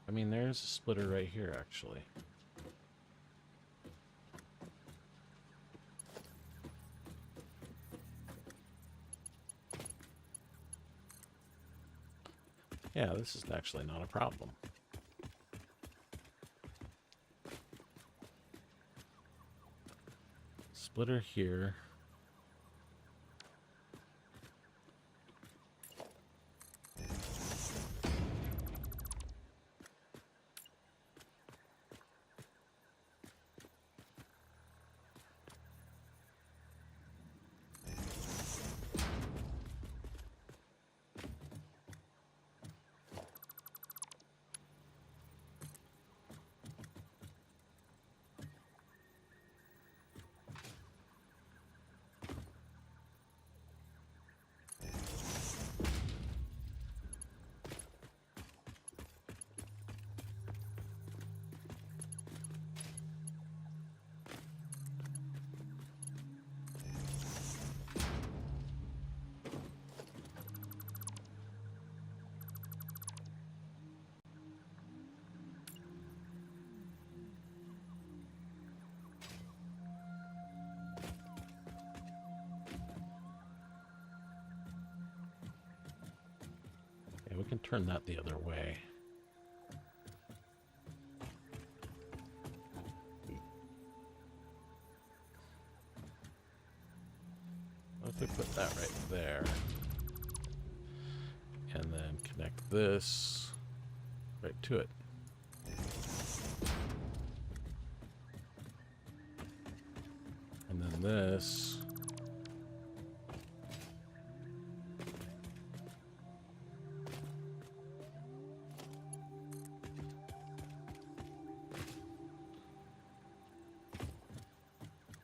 Speaker 1: I mean, there's a splitter right here, actually. Yeah, this is actually not a problem. Splitter here. Yeah, we can turn that the other way. What if we put that right there? And then connect this right to it. And then this.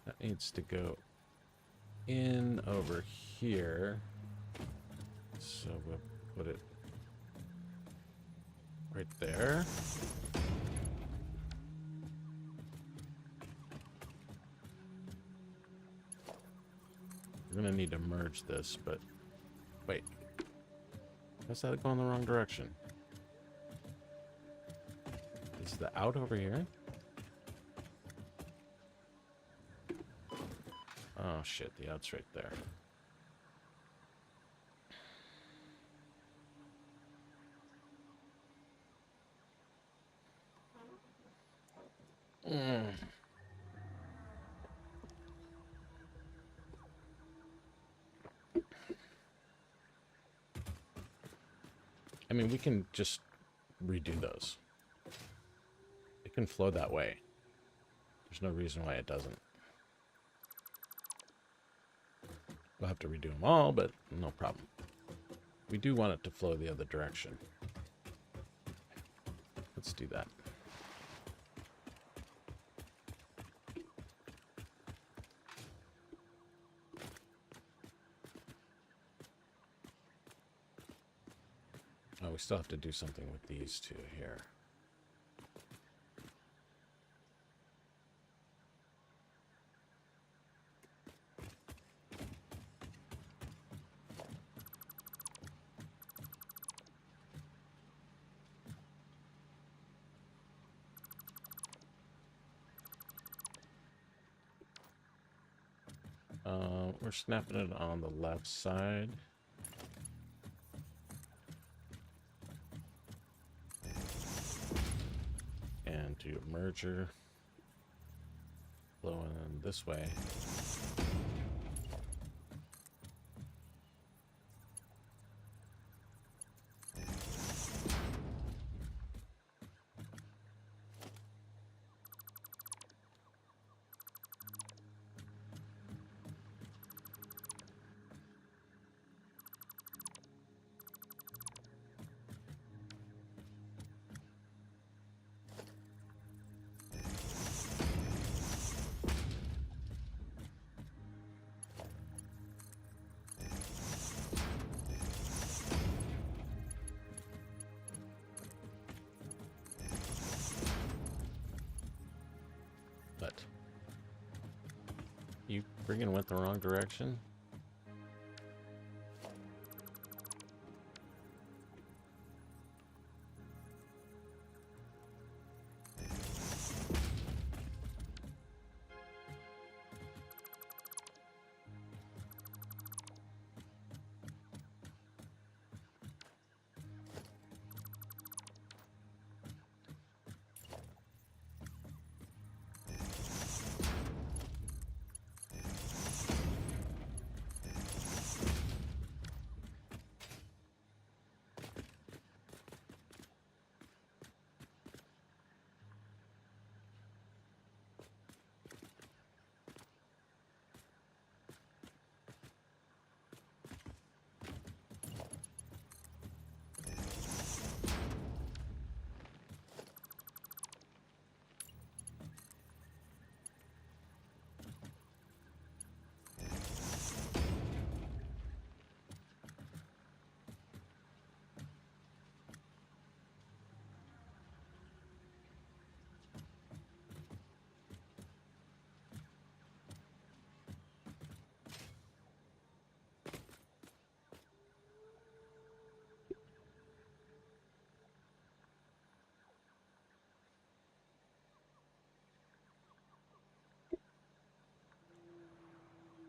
Speaker 1: That needs to go in over here. So we'll put it right there. We're gonna need to merge this, but wait. How's that going the wrong direction? Is the out over here? Oh shit, the out's right there. I mean, we can just redo those. It can flow that way. There's no reason why it doesn't. We'll have to redo them all, but no problem. We do want it to flow the other direction. Let's do that. Oh, we still have to do something with these two here. We're snapping it on the left side. And do a merger. Flowing this way. You friggin' went the wrong direction?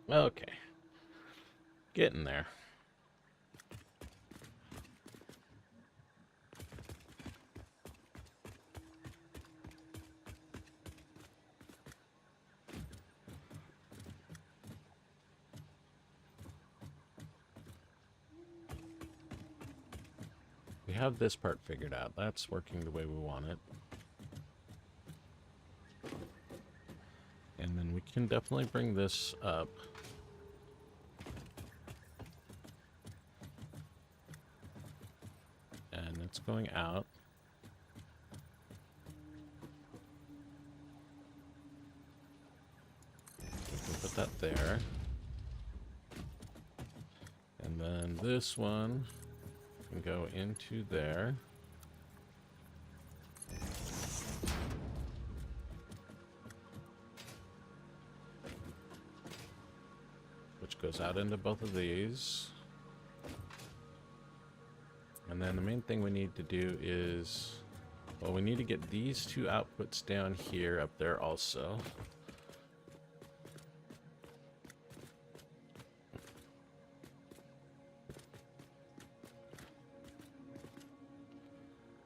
Speaker 1: Okay. Getting there. We have this part figured out. That's working the way we want it. And then we can definitely bring this up. And it's going out. We can put that there. And then this one can go into there. Which goes out into both of these. And then the main thing we need to do is, well, we need to get these two outputs down here, up there also.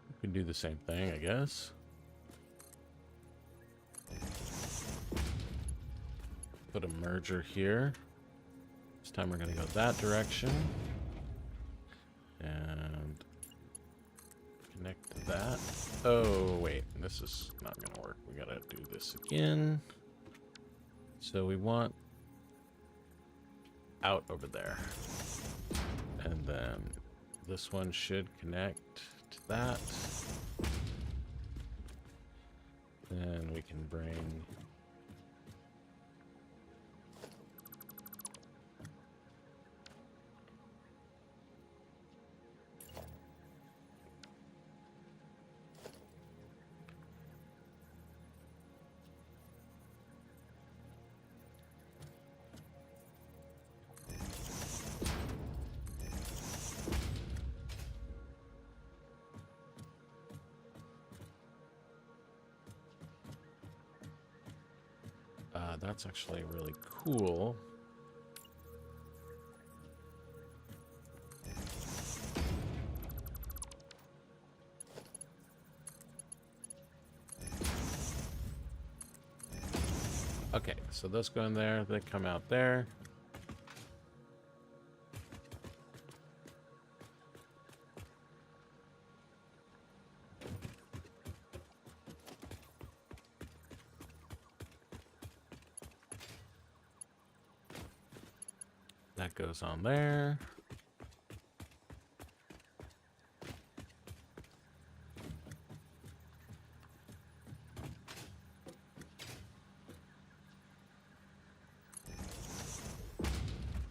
Speaker 1: We can do the same thing, I guess. Put a merger here. This time we're going to go that direction. And connect to that. Oh, wait. This is not going to work. We got to do this again. So we want out over there. And then this one should connect to that. Then we can bring that's actually really cool. Okay, so those go in there, they come out there. That goes on there.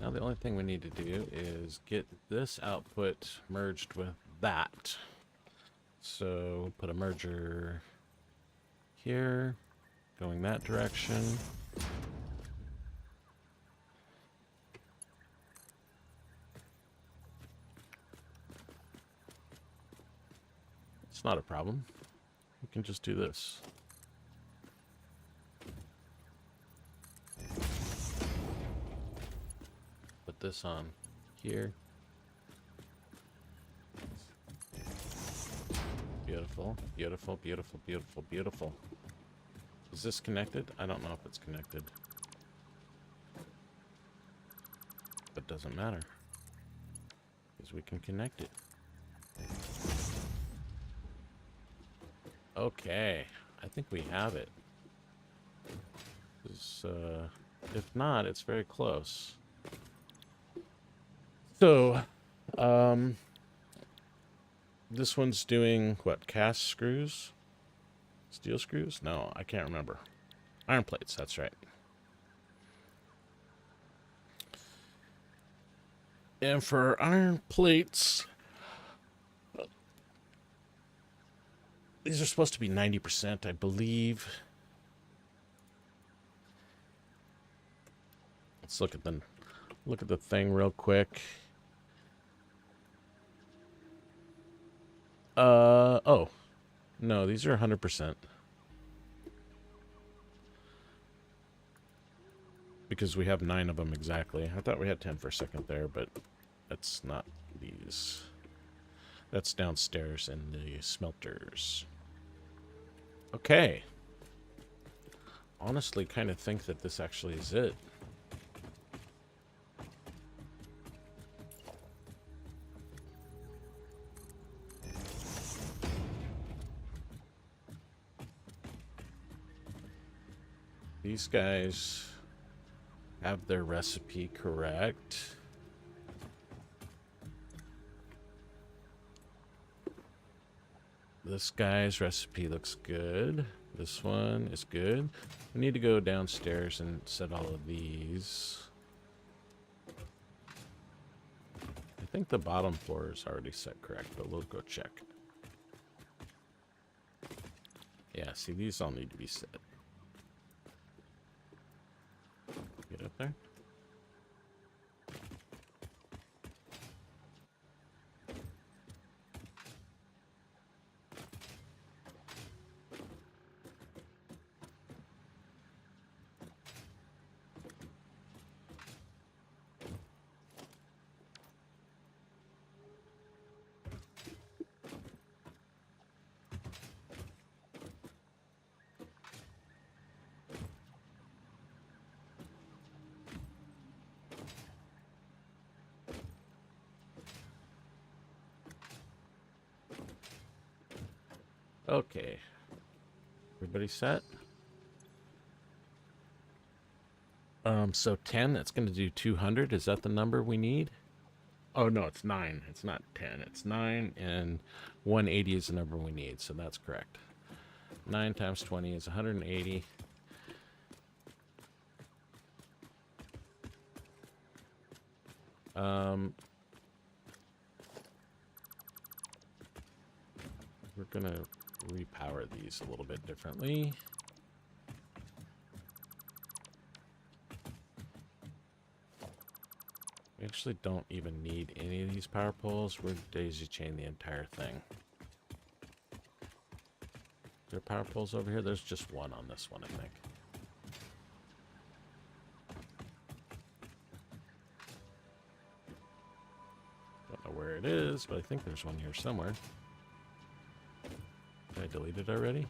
Speaker 1: Now the only thing we need to do is get this output merged with that. So put a merger here, going that direction. It's not a problem. We can just do this. Put this on here. Beautiful, beautiful, beautiful, beautiful, beautiful. Is this connected? I don't know if it's connected. But doesn't matter. Because we can connect it. Okay, I think we have it. If not, it's very close. So, this one's doing what? Cast screws? Steel screws? No, I can't remember. Iron plates, that's right. And for iron plates, these are supposed to be 90%, I believe. Let's look at the thing real quick. Oh. No, these are 100%. because we have 9 of them exactly. I thought we had 10 for a second there, but that's not these. That's downstairs in the smelters. Okay. Honestly, kind of think that this actually is it. These guys have their recipe correct. This guy's recipe looks good. This one is good. We need to go downstairs and set all of these. I think the bottom floor is already set correct, but we'll go check. Yeah, see, these all need to be set. Get up there. Okay. Everybody set? So 10, that's going to do 200. Is that the number we need? Oh, no, it's 9. It's not 10. It's 9, and 180 is the number we need, so that's correct. 9 times 20 is 180. We're going to repower these a little bit differently. We actually don't even need any of these power poles. We're daisy chain the entire thing. There are power poles over here. There's just one on this one, I think. Don't know where it is, but I think there's one here somewhere. Did I delete it already?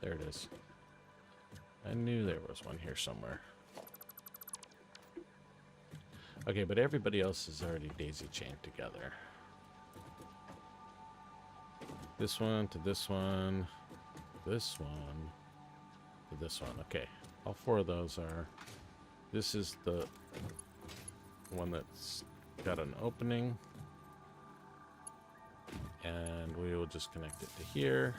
Speaker 1: There it is. I knew there was one here somewhere. Okay, but everybody else is already daisy chained together. This one to this one, this one to this one. Okay, all 4 of those are. This is the one that's got an opening. And we will just connect it to here.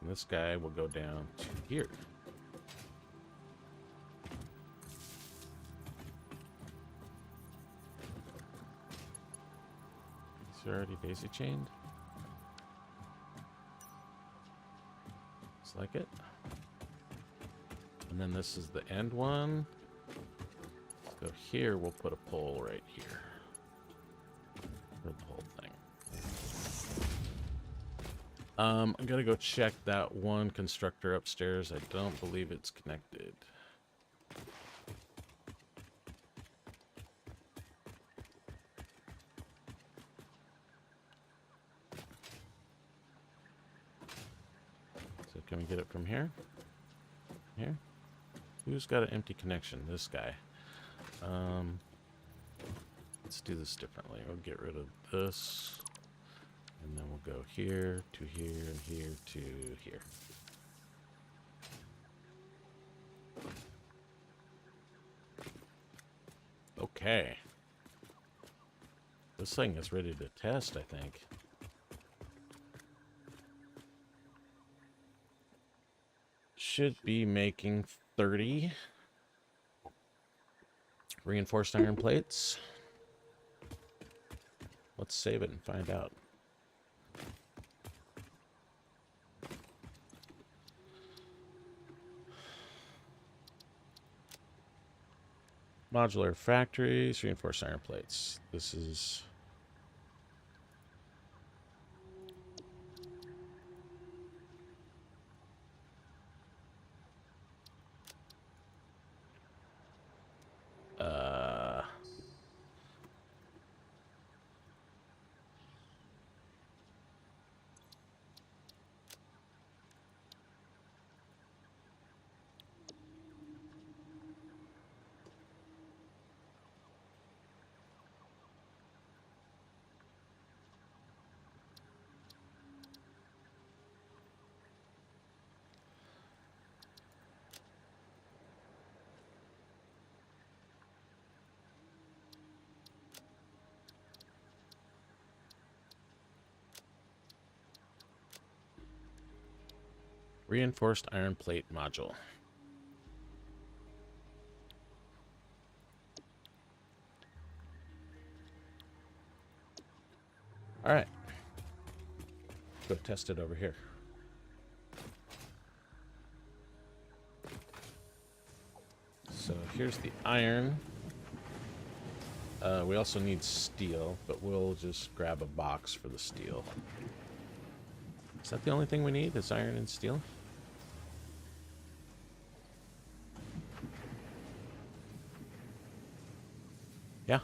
Speaker 1: This guy will go down to here. Is he already daisy chained? Looks like it. And then this is the end one. So here we'll put a pole right here for the whole thing. I'm gonna go check that one constructor upstairs. I don't believe it's connected. So can we get it from here? Here? Who's got an empty connection? This guy. Let's do this differently. We'll get rid of this. And then we'll go here to here and here to here. Okay. This thing is ready to test, I think. should be making 30 reinforced iron plates. Let's save it and find out. Modular factories, reinforced iron plates. This is... reinforced iron plate module. All right. Go test it over here. So here's the iron. We also need steel, but we'll just grab a box for the steel. Is that the only thing we need? Is iron and steel? Yeah.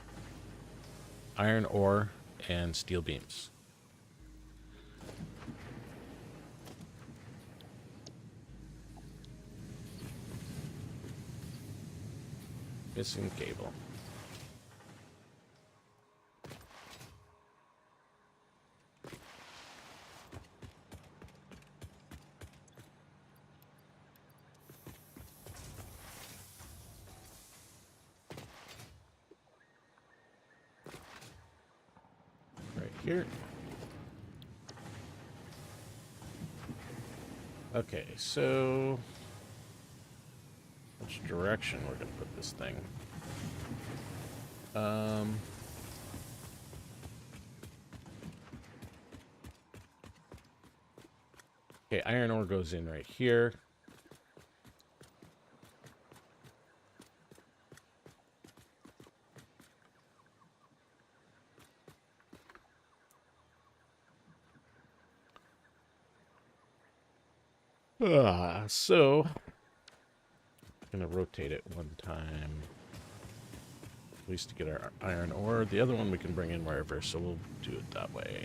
Speaker 1: Iron ore and steel beams. Missing cable. Right here. Okay, so which direction we're gonna put this thing? Okay, iron ore goes in right here. So I'm gonna rotate it one time, at least to get our iron ore. The other one we can bring in wherever, so we'll do it that way.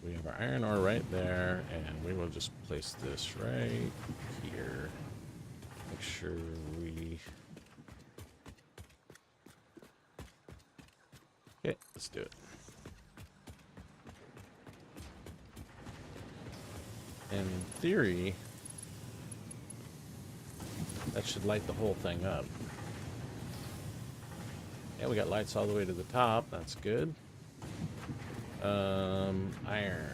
Speaker 1: We have our iron ore right there, and we will just place this right here. Make sure we... Okay, let's do it. In theory, that should light the whole thing up. Yeah, we got lights all the way to the top. That's good. Iron.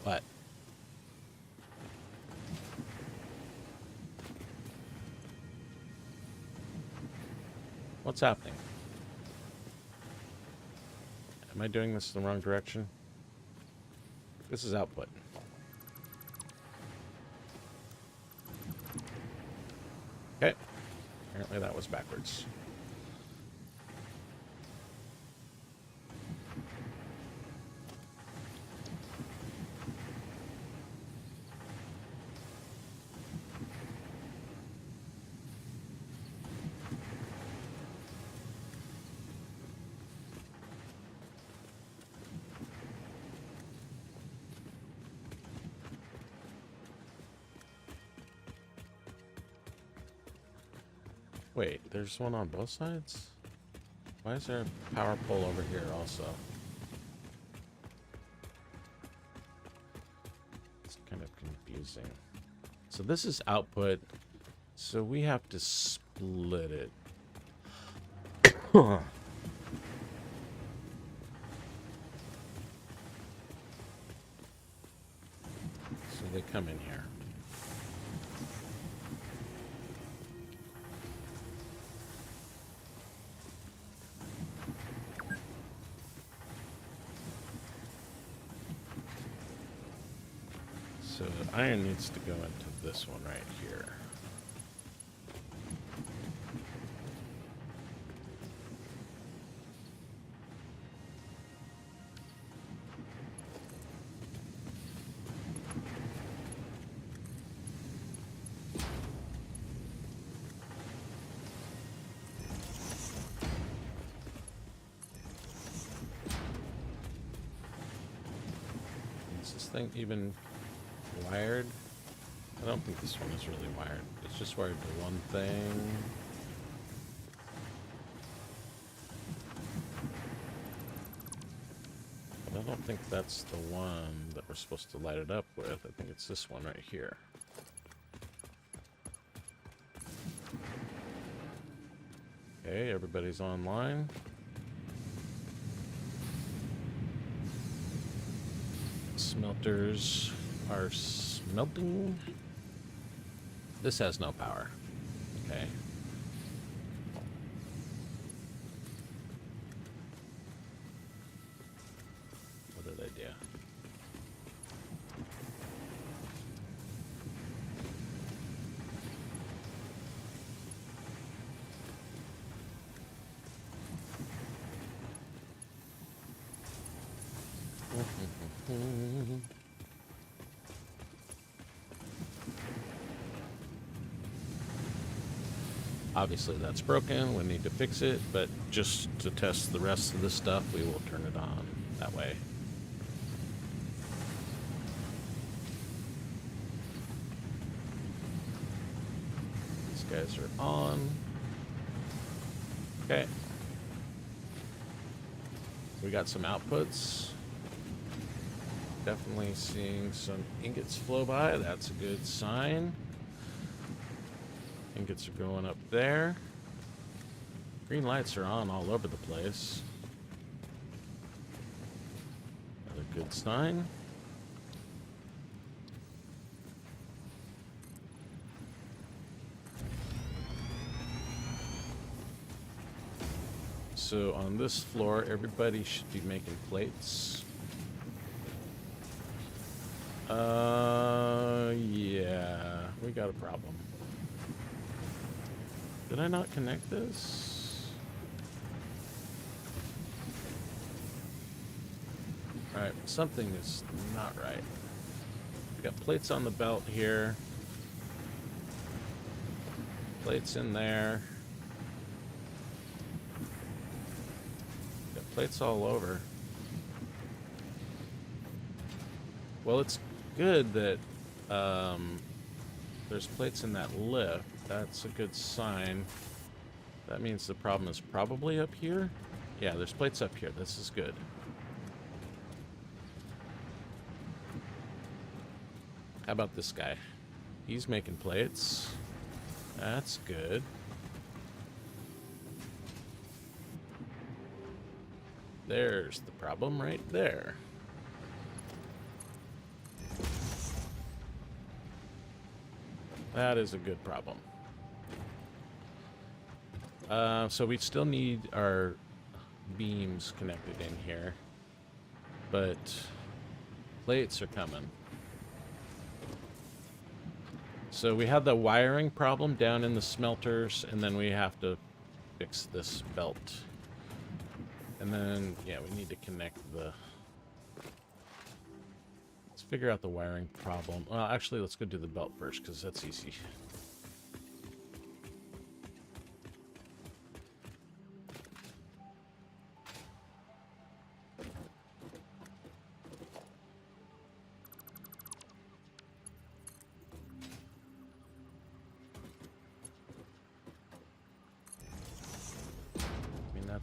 Speaker 1: What? What's happening? Am I doing this in the wrong direction? This is output. Okay. Apparently that was backwards. Wait, there's one on both sides? Why is there a power pole over here also? It's kind of confusing. So this is output. So we have to split it. So they come in here. So the iron needs to go into this one right here. Is this thing even wired? I don't think this one is really wired. It's just wired to one thing. But I don't think that's the one that we're supposed to light it up with. I think it's this one right here. Okay, everybody's online. Smelters are smelting. This has no power. Okay. What did I do? Obviously that's broken, we need to fix it, but just to test the rest of the stuff, we will turn it on that way. These guys are on. Okay. We got some outputs. Definitely seeing some ingots flow by, that's a good sign. Ingots are going up there. Green lights are on all over the place. Another good sign. So on this floor, everybody should be making plates. Yeah, we got a problem. Did I not connect this? Alright, something is not right. We got plates on the belt here. Plates in there. Got plates all over. Well, it's good that there's plates in that lift. That's a good sign. That means the problem is probably up here. Yeah, there's plates up here. This is good. How about this guy? He's making plates. That's good. There's the problem right there. That is a good problem. So we still need our beams connected in here, but plates are coming. So we have the wiring problem down in the smelters, and then we have to fix this belt. And then, yeah, we need to connect the... Let's figure out the wiring problem. Well, actually, let's go do the belt first, because that's easy.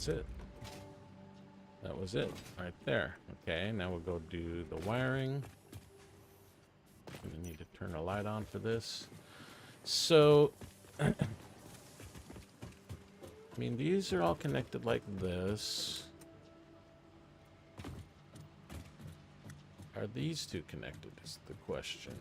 Speaker 1: that's it. That was it right there. Okay, now we'll go do the wiring. I'm gonna need to turn a light on for this. So, I mean, these are all connected like this. Are these two connected is the question.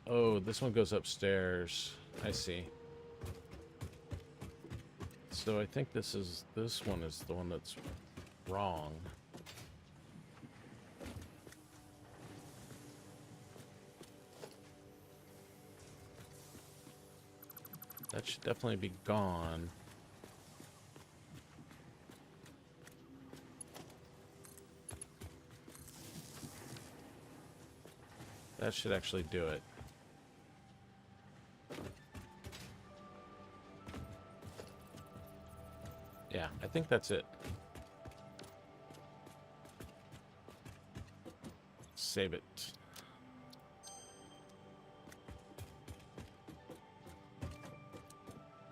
Speaker 1: Oh, this one goes upstairs. I see. So I think this one is the one that's wrong. That should definitely be gone. That should actually do it. Yeah, I think that's it. Save it.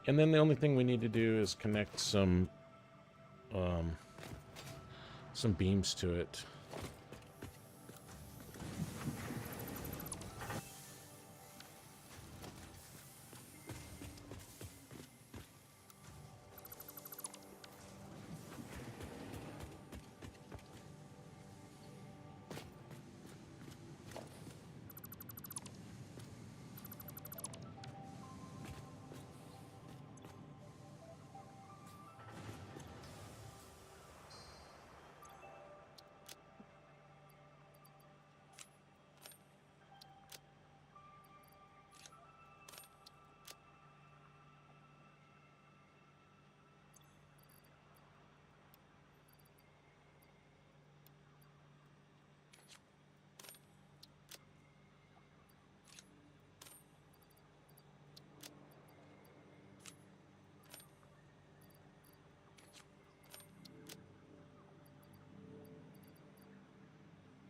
Speaker 1: And then the only thing we need to do is connect some beams to it.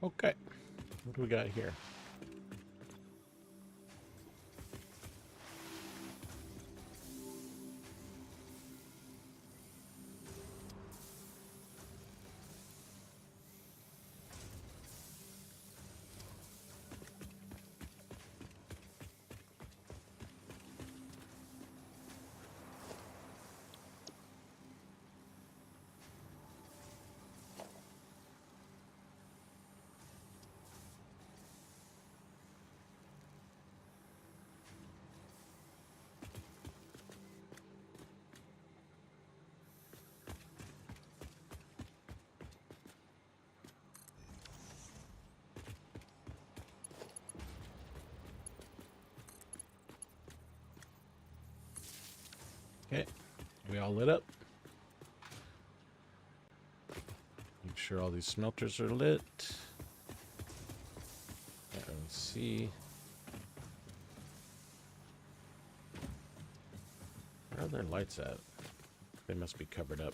Speaker 1: Okay, what do we got here? Okay, we all lit up. Make sure all these smelters are lit. Can't really see. Where are their lights at? They must be covered up.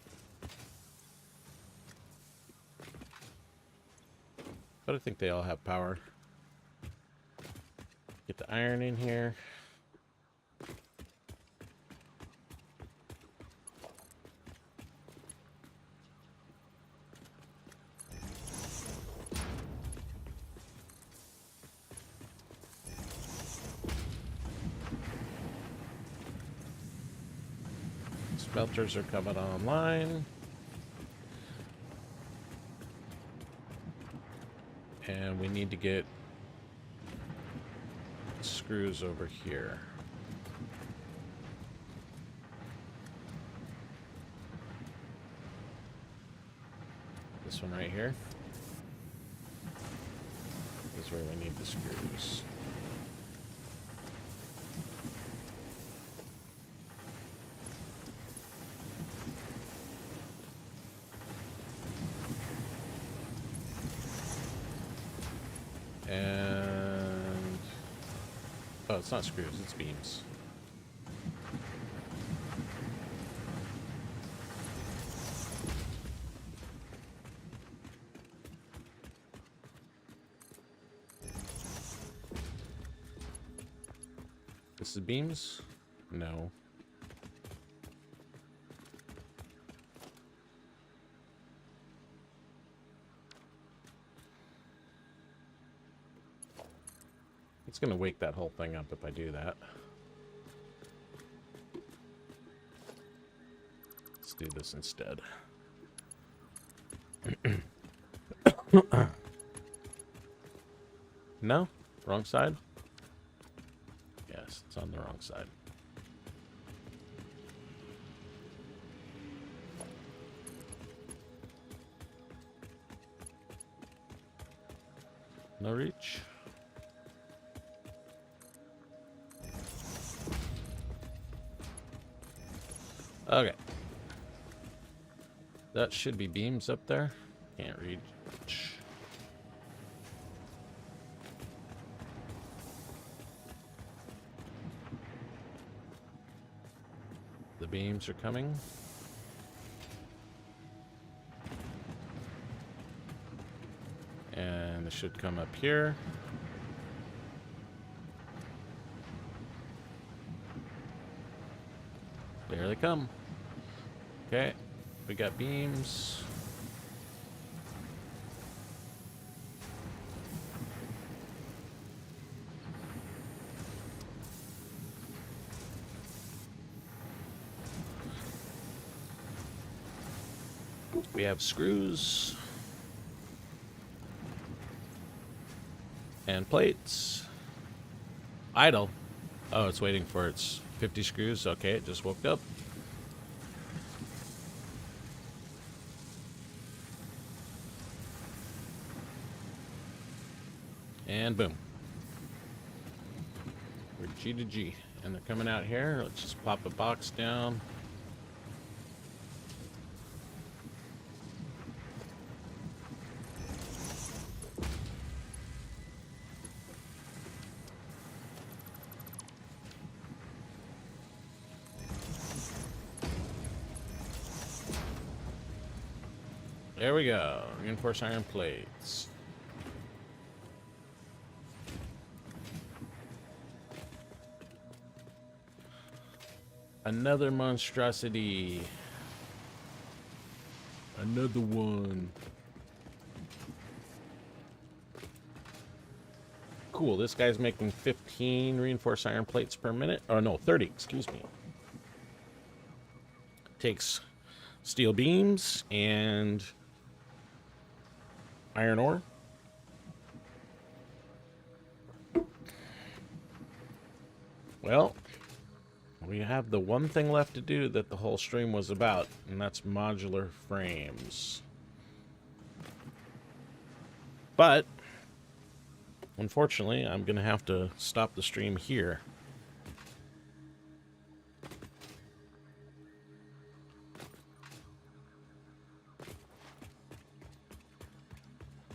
Speaker 1: But I think they all have power. Get the iron in here. Smelters are coming online. And we need to get screws over here. This one right here. This is where we need the screws. And oh, it's not screws, it's beams. This is beams? No. It's going to wake that whole thing up if I do that. Let's do this instead. No? Wrong side? Yes, it's on the wrong side. No reach. Okay. That should be beams up there. Can't reach. The beams are coming. And they should come up here. There they come. Okay, we got beams. We have screws. And plates. Idle. Oh, it's waiting for its 50 screws. Okay, it just woke up. And boom. We're G to G. And they're coming out here. Let's just pop a box down. There we go. Reinforced iron plates. Another monstrosity. Another one. Cool. This guy's making 15 reinforced iron plates per minute. Oh, no, 30. Excuse me. Takes steel beams and iron ore. Well, we have the one thing left to do that the whole stream was about, and that's modular frames. But, unfortunately, I'm going to have to stop the stream here.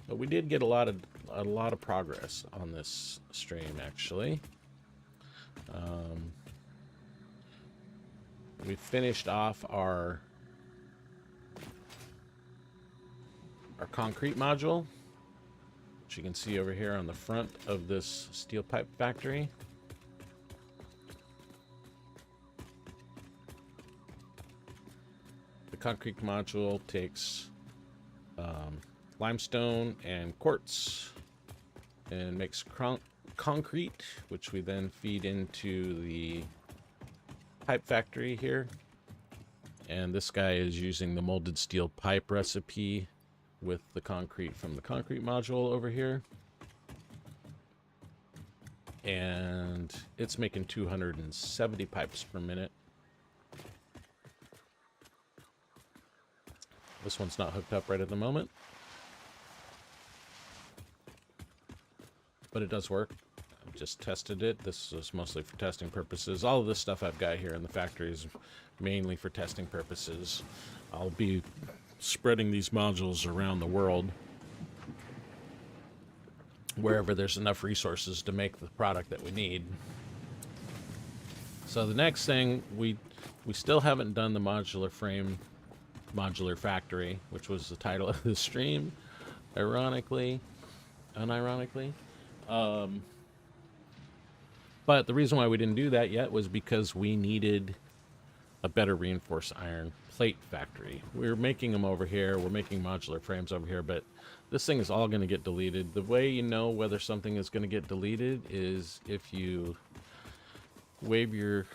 Speaker 1: But we did get a lot of progress on this stream, actually. We finished off our concrete module, which you can see over here on the front of this steel pipe factory. The concrete module takes limestone and quartz and makes concrete, which we then feed into the pipe factory here. And this guy is using the molded steel pipe recipe with the concrete from the concrete module over here. And it's making 270 pipes per minute. This one's not hooked up right at the moment, but it does work. I've just tested it. This is mostly for testing purposes. All of this stuff I've got here in the factory is mainly for testing purposes. I'll be spreading these modules around the world wherever there's enough resources to make the product that we need. So the next thing, we still haven't done the modular frame, modular factory, which was the title of the stream, unironically. But the reason why we didn't do that yet was because we needed a better reinforced iron plate factory. We're making them over here. We're making modular frames over here, but this thing is all going to get deleted. The way you know whether something is going to get deleted is if you wave your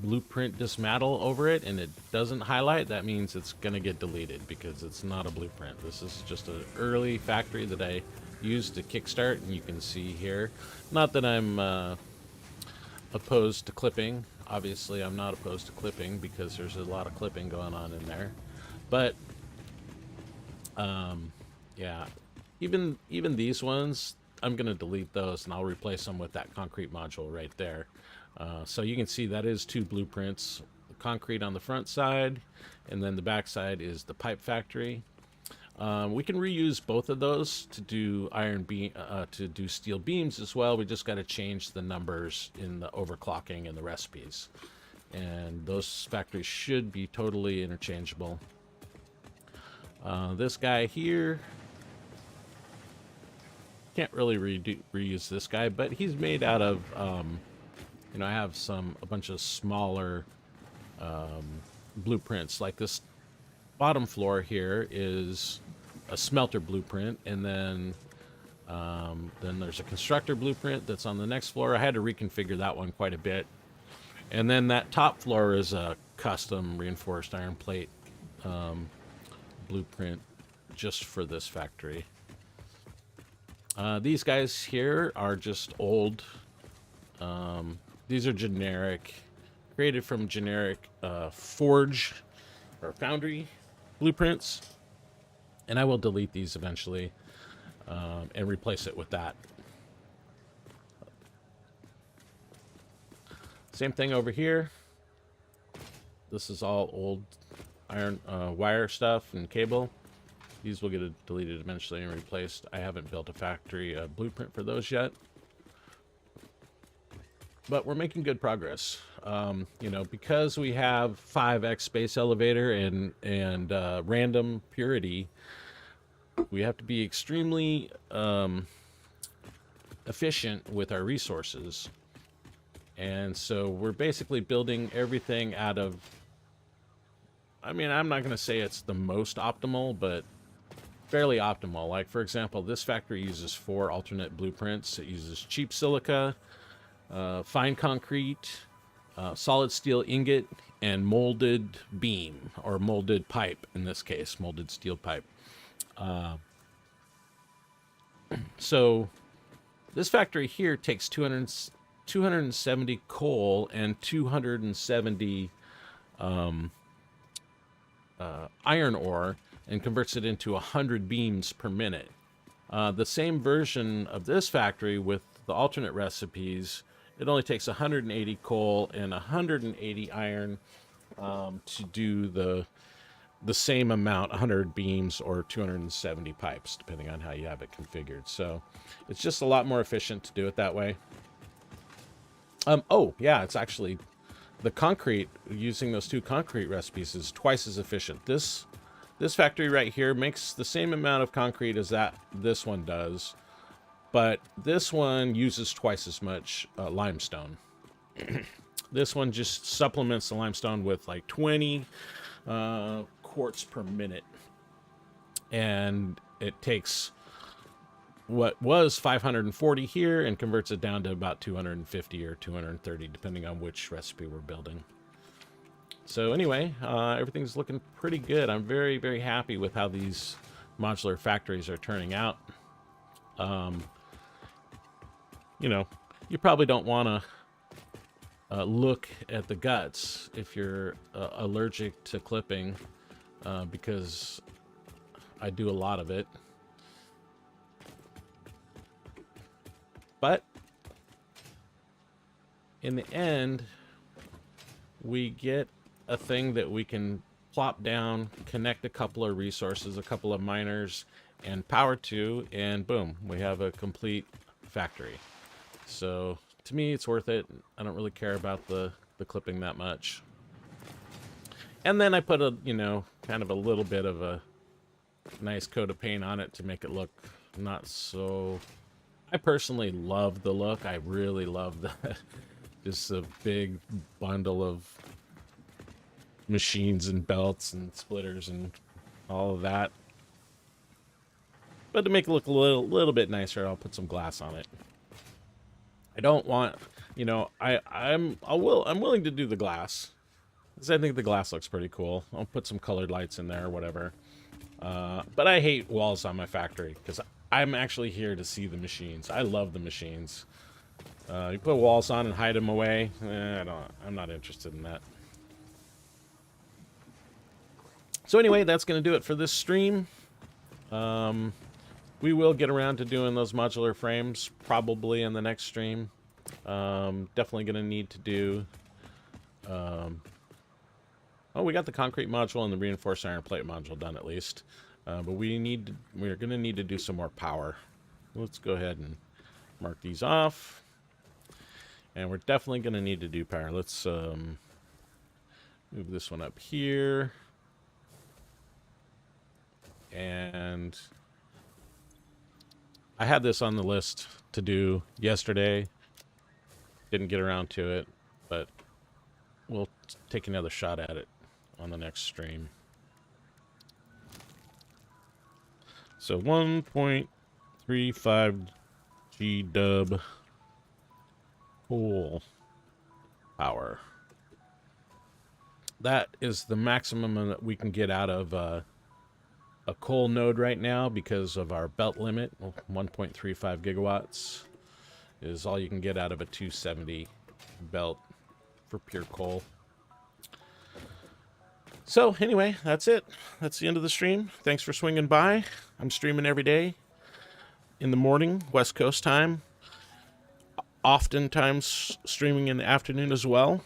Speaker 1: blueprint dismantle over it and it doesn't highlight, that means it's going to get deleted because it's not a blueprint. This is just an early factory that I used to kickstart, and you can see here. Not that I'm opposed to clipping. Obviously, I'm not opposed to clipping because there's a lot of clipping going on in there. But, yeah, even these ones, I'm going to delete those, and I'll replace them with that concrete module right there. So you can see that is 2 blueprints. The concrete on the front side, and then the back side is the pipe factory. We can reuse both of those to do to do steel beams as well. We just got to change the numbers in the overclocking and the recipes. And those factories should be totally interchangeable. This guy here, can't really reuse this guy, but he's made out of, you know, I have a bunch of smaller blueprints. Like this bottom floor here is a smelter blueprint, and then there's a constructor blueprint that's on the next floor. I had to reconfigure that one quite a bit. And then that top floor is a custom reinforced iron plate blueprint just for this factory. These guys here are just old. These are generic, created from generic forge or foundry blueprints. And I will delete these eventually and replace it with that. Same thing over here. This is all old iron wire stuff and cable. These will get deleted eventually and replaced. I haven't built a factory blueprint for those yet. But we're making good progress. You know, because we have 5x space elevator and random purity, we have to be extremely efficient with our resources. And so we're basically building everything out of, I mean, I'm not going to say it's the most optimal, but fairly optimal. Like, for example, this factory uses 4 alternate blueprints. It uses cheap silica, fine concrete, solid steel ingot, and molded beam, or molded pipe in this case, molded steel pipe. So this factory here takes 270 coal and 270 iron ore and converts it into 100 beams per minute. The same version of this factory with the alternate recipes, it only takes 180 coal and 180 iron to do the same amount, 100 beams or 270 pipes, depending on how you have it configured. So it's just a lot more efficient to do it that way. Oh, yeah, it's actually the concrete, using those 2 concrete recipes is twice as efficient. This factory right here makes the same amount of concrete as this one does, but this one uses twice as much limestone. This one just supplements the limestone with like 20 quarts per minute, and it takes what was 540 here and converts it down to about 250 or 230, depending on which recipe we're building. So anyway, everything's looking pretty good. I'm very, very happy with how these modular factories are turning out. You know, you probably don't want to look at the guts if you're allergic to clipping, because I do a lot of it. But in the end, we get a thing that we can plop down, connect a couple of resources, a couple of miners, and power to, and boom, we have a complete factory. So to me, it's worth it. I don't really care about the clipping that much. And then I put a, you know, kind of a little bit of a nice coat of paint on it to make it look not so I personally love the look. I really love the just a big bundle of machines and belts and splitters and all of that. But to make it look a little bit nicer, I'll put some glass on it. I don't want, you know, I'm willing to do the glass, because I think the glass looks pretty cool. I'll put some colored lights in there or whatever. But I hate walls on my factory, because I'm actually here to see the machines. I love the machines. You put walls on and hide them away. I'm not interested in that. So anyway, that's going to do it for this stream. We will get around to doing those modular frames probably in the next stream. Definitely going to need to do... oh, we got the concrete module and the reinforced iron plate module done at least. But we're going to need to do some more power. Let's go ahead and mark these off. And we're definitely going to need to do power. Let's move this one up here. And I had this on the list to do yesterday. Didn't get around to it, but we'll take another shot at it on the next stream. So 1.35 G dub coal power. That is the maximum that we can get out of a coal node right now because of our belt limit. 1.35 gigawatts is all you can get out of a 270 belt for pure coal. So anyway, that's it. That's the end of the stream. Thanks for swinging by. I'm streaming every day in the morning, West Coast time. Oftentimes streaming in the afternoon as well.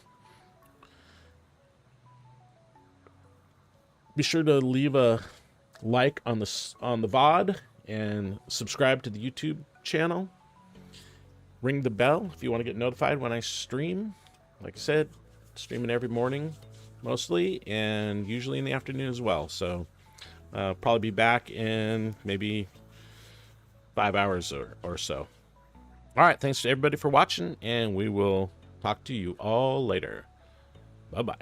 Speaker 1: Be sure to leave a like on the VOD and subscribe to the YouTube channel. Ring the bell if you want to get notified when I stream. Like I said, streaming every morning mostly, and usually in the afternoon as well. So probably be back in maybe 5 hours or so. All right, thanks to everybody for watching, and we will talk to you all later. Bye-bye.